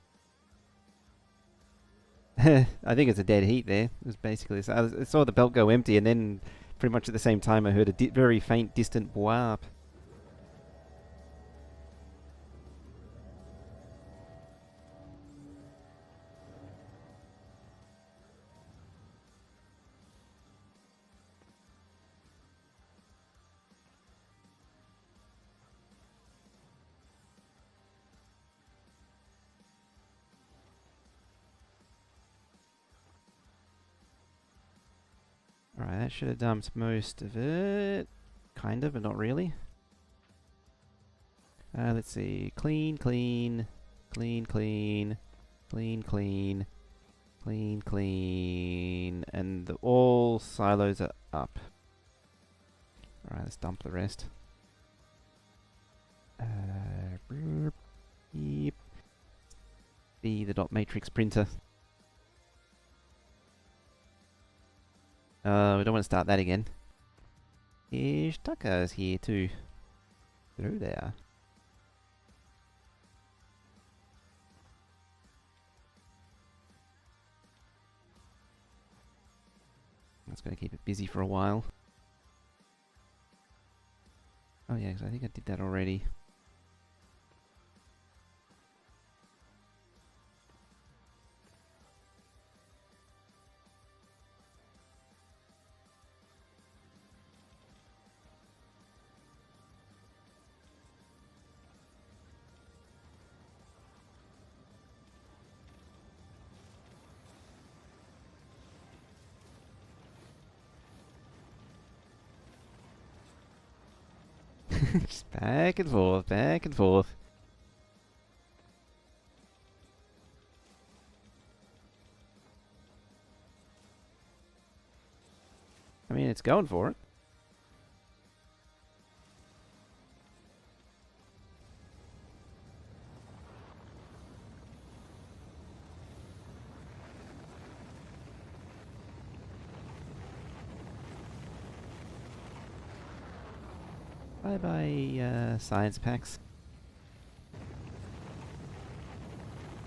I think it's a dead heat there. It was basically, so I saw the belt go empty, and then pretty much at the same time I heard a very faint, distant warp. Alright, that should have dumped most of it. Kind of, but not really. Let's see. Clean, clean, clean, clean, clean, clean, clean, clean. And all silos are up. Alright, let's dump the rest. Beep. Be the dot matrix printer. We don't want to start that again. Ish Tucker's here too. Through there. That's going to keep it busy for a while. Oh yeah, 'cause I think I did that already. Just back and forth, back and forth. I mean, it's going for it. Bye bye, science packs.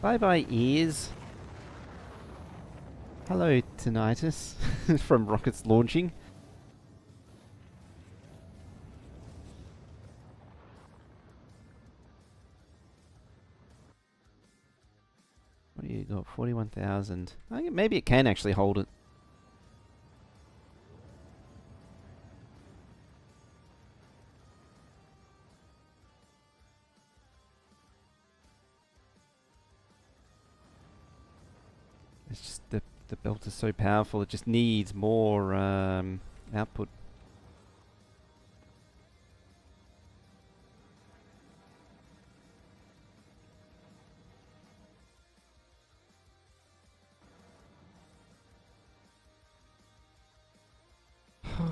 Bye bye, ears. Hello, tinnitus from rockets launching. What do you got? 41,000. I think maybe it can actually hold it. It's just the belt is so powerful, it just needs more output.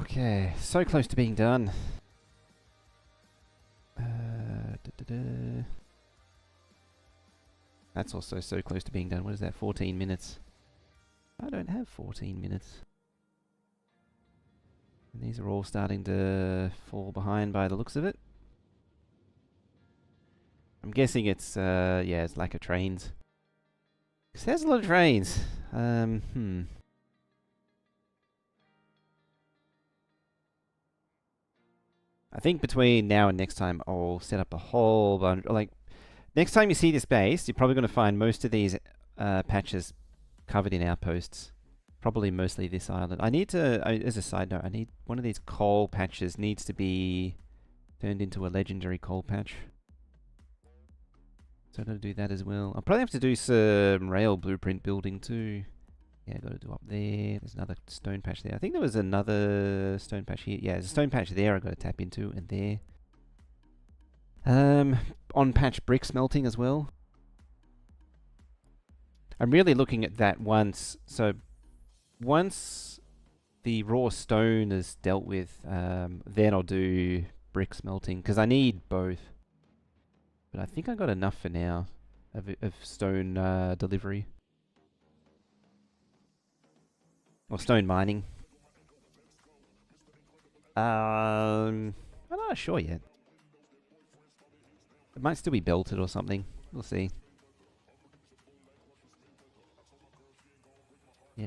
Okay, so close to being done. That's also so close to being done. What is that? 14 minutes. I don't have 14 minutes. And these are all starting to fall behind by the looks of it. I'm guessing it's, yeah, it's lack of trains. 'Cause there's a lot of trains. I think between now and next time, I'll set up a whole bunch. Like, next time you see this base, you're probably going to find most of these patches covered in outposts. Probably mostly this island. I need to, as a side note, I need one of these coal patches needs to be turned into a legendary coal patch. So I've got to do that as well. I'll probably have to do some rail blueprint building too. Yeah, I've got to do up there. There's another stone patch there. I think there was another stone patch here. Yeah, there's a stone patch there I've got to tap into, and there. On patch brick smelting as well. I'm really looking at that once. So once the raw stone is dealt with, then I'll do brick smelting, because I need both. But I think I got enough for now of stone delivery. Or stone mining. I'm not sure yet. It might still be belted or something. We'll see.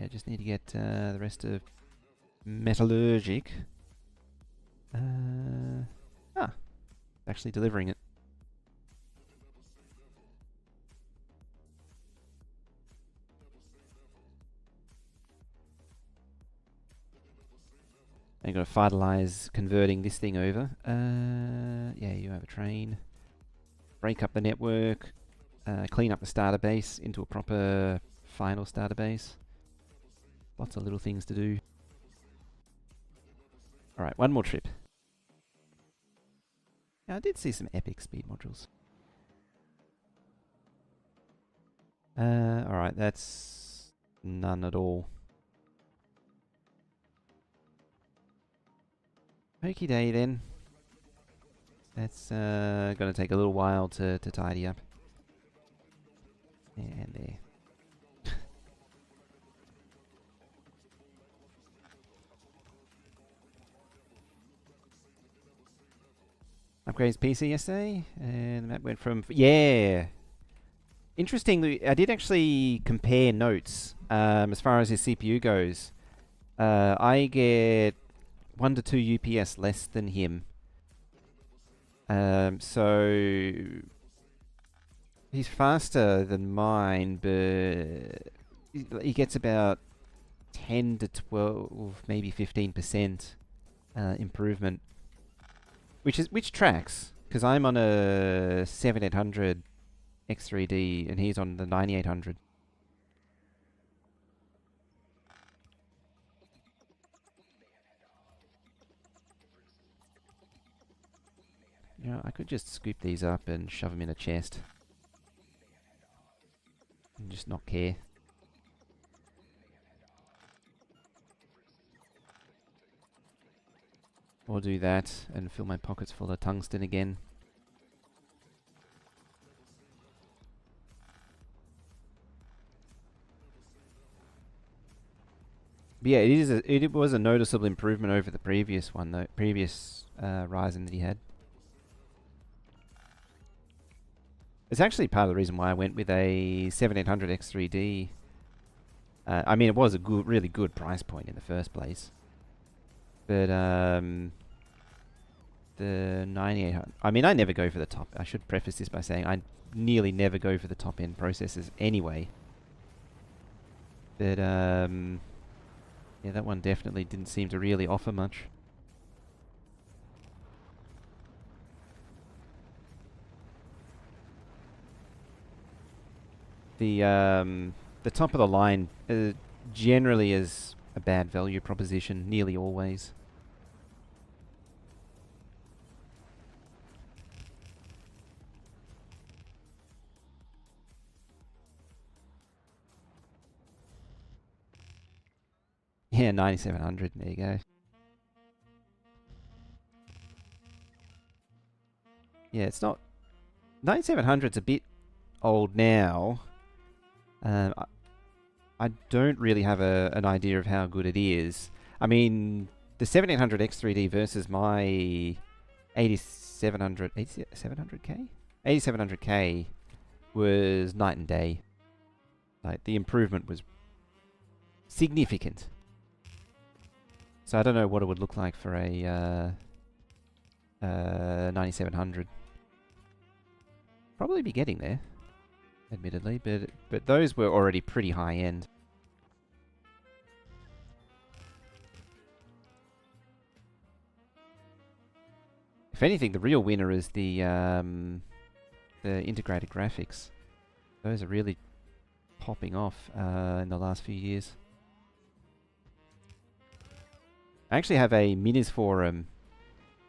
yeah, just need to get the rest of metallurgic. Actually delivering it. I'm going to finalize converting this thing over. Yeah, you have a train. Break up the network. Clean up the starter base into a proper final starter base. Lots of little things to do. Alright, one more trip. Now, I did see some epic speed modules. Alright, that's none at all. Okie day then. That's gonna take a little while to tidy up. And there. Upgrades PC yesterday, and that went from... Yeah! Interestingly, I did actually compare notes as far as his CPU goes. I get 1 to 2 UPS less than him. So he's faster than mine, but he gets about 10 to 12, maybe 15% improvement, which tracks, because I'm on a 7800 X3D and he's on the 9800. You know, I could just scoop these up and shove them in a chest. And just not care. Or do that and fill my pockets full of tungsten again. But yeah, it was a noticeable improvement over the previous one, the previous Ryzen that he had. It's actually part of the reason why I went with a 7800 X3D. I mean, it was a really good price point in the first place. But the 9800... I mean, I never go for the top... I should preface this by saying I nearly never go for the top-end processors anyway. But, yeah, that one definitely didn't seem to really offer much. The top of the line generally is a bad value proposition, nearly always. Yeah, 9700, there you go. Yeah, it's not... 9700's a bit old now. I don't really have an idea of how good it is. I mean, the 7800 X3D versus my 8700K? 8700K was night and day. Like, the improvement was significant. So I don't know what it would look like for a 9700. Probably be getting there, admittedly, but those were already pretty high end. If anything, the real winner is the integrated graphics. Those are really popping off in the last few years. I actually have a Minis forum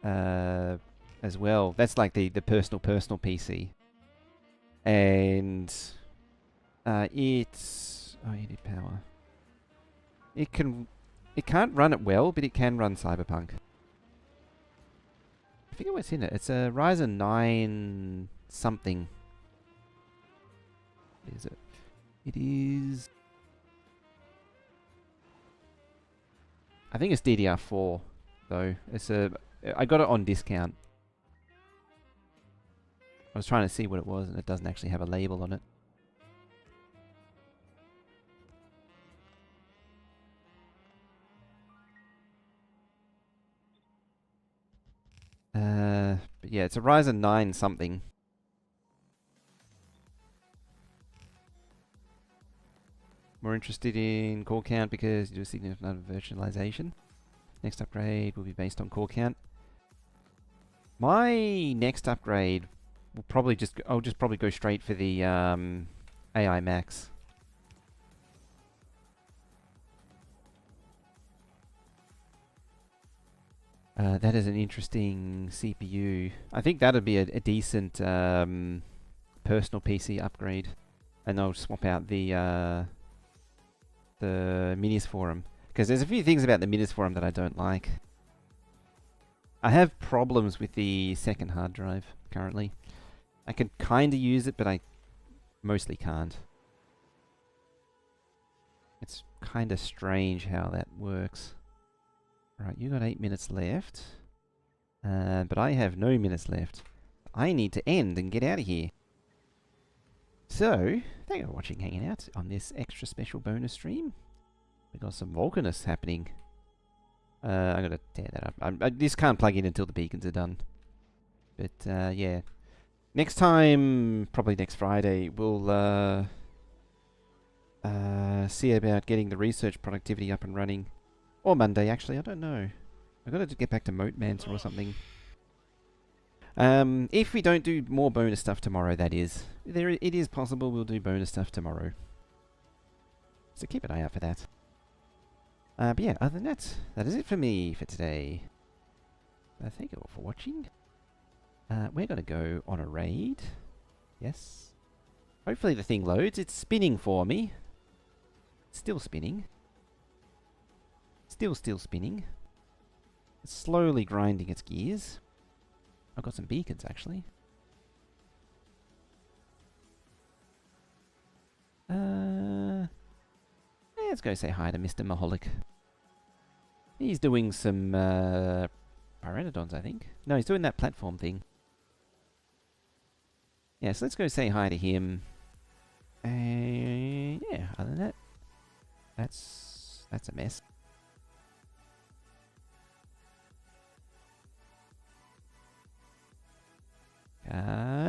as well. That's like the personal PC. And it's... Oh, you need power. It can't run it well, but it can run Cyberpunk. I forget what's in it. It's a Ryzen 9 something. What is it? It is... I think it's DDR4, though. I got it on discount. I was trying to see what it was, and it doesn't actually have a label on it. yeah, it's a Ryzen 9 something. More interested in core count because you do a significant amount of virtualization. Next upgrade will be based on core count. My next upgrade will probably I'll just probably go straight for the AI Max. That is an interesting CPU. I think that'd be a decent personal PC upgrade, and I'll swap out the Minis Forum because there's a few things about the Minis Forum that I don't like. I have problems with the second hard drive currently. I can kind of use it, but I mostly can't. It's kind of strange how that works. Right, you got 8 minutes left. But I have no minutes left. I need to end and get out of here. So, thank you for watching, hanging out on this extra special bonus stream. We got some Vulcanus happening. I'm going to tear that up. I just can't plug in until the beacons are done. But, yeah. Next time, probably next Friday, we'll see about getting the research productivity up and running. Or Monday, actually, I don't know. I've got to get back to Moat Mancer or something. If we don't do more bonus stuff tomorrow, that is. It is possible we'll do bonus stuff tomorrow. So keep an eye out for that. But yeah, other than that, that is it for me for today. Thank you all for watching. We're going to go on a raid. Yes. Hopefully the thing loads. It's spinning for me. Still spinning. Still spinning. It's slowly grinding its gears. I've got some beacons, actually. Let's go say hi to Mr. Maholic. He's doing some Pteranodons, I think. No, he's doing that platform thing. Yeah, so let's go say hi to him. And yeah, other than that, that's a mess.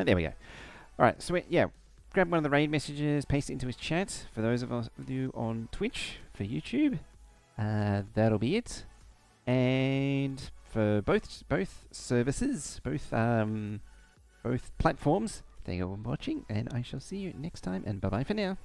There we go. Alright, so yeah, grab one of the raid messages, paste it into his chat. For those of you on Twitch, for YouTube, that'll be it. And for both services, both platforms, thank you all for watching, and I shall see you next time, and bye-bye for now.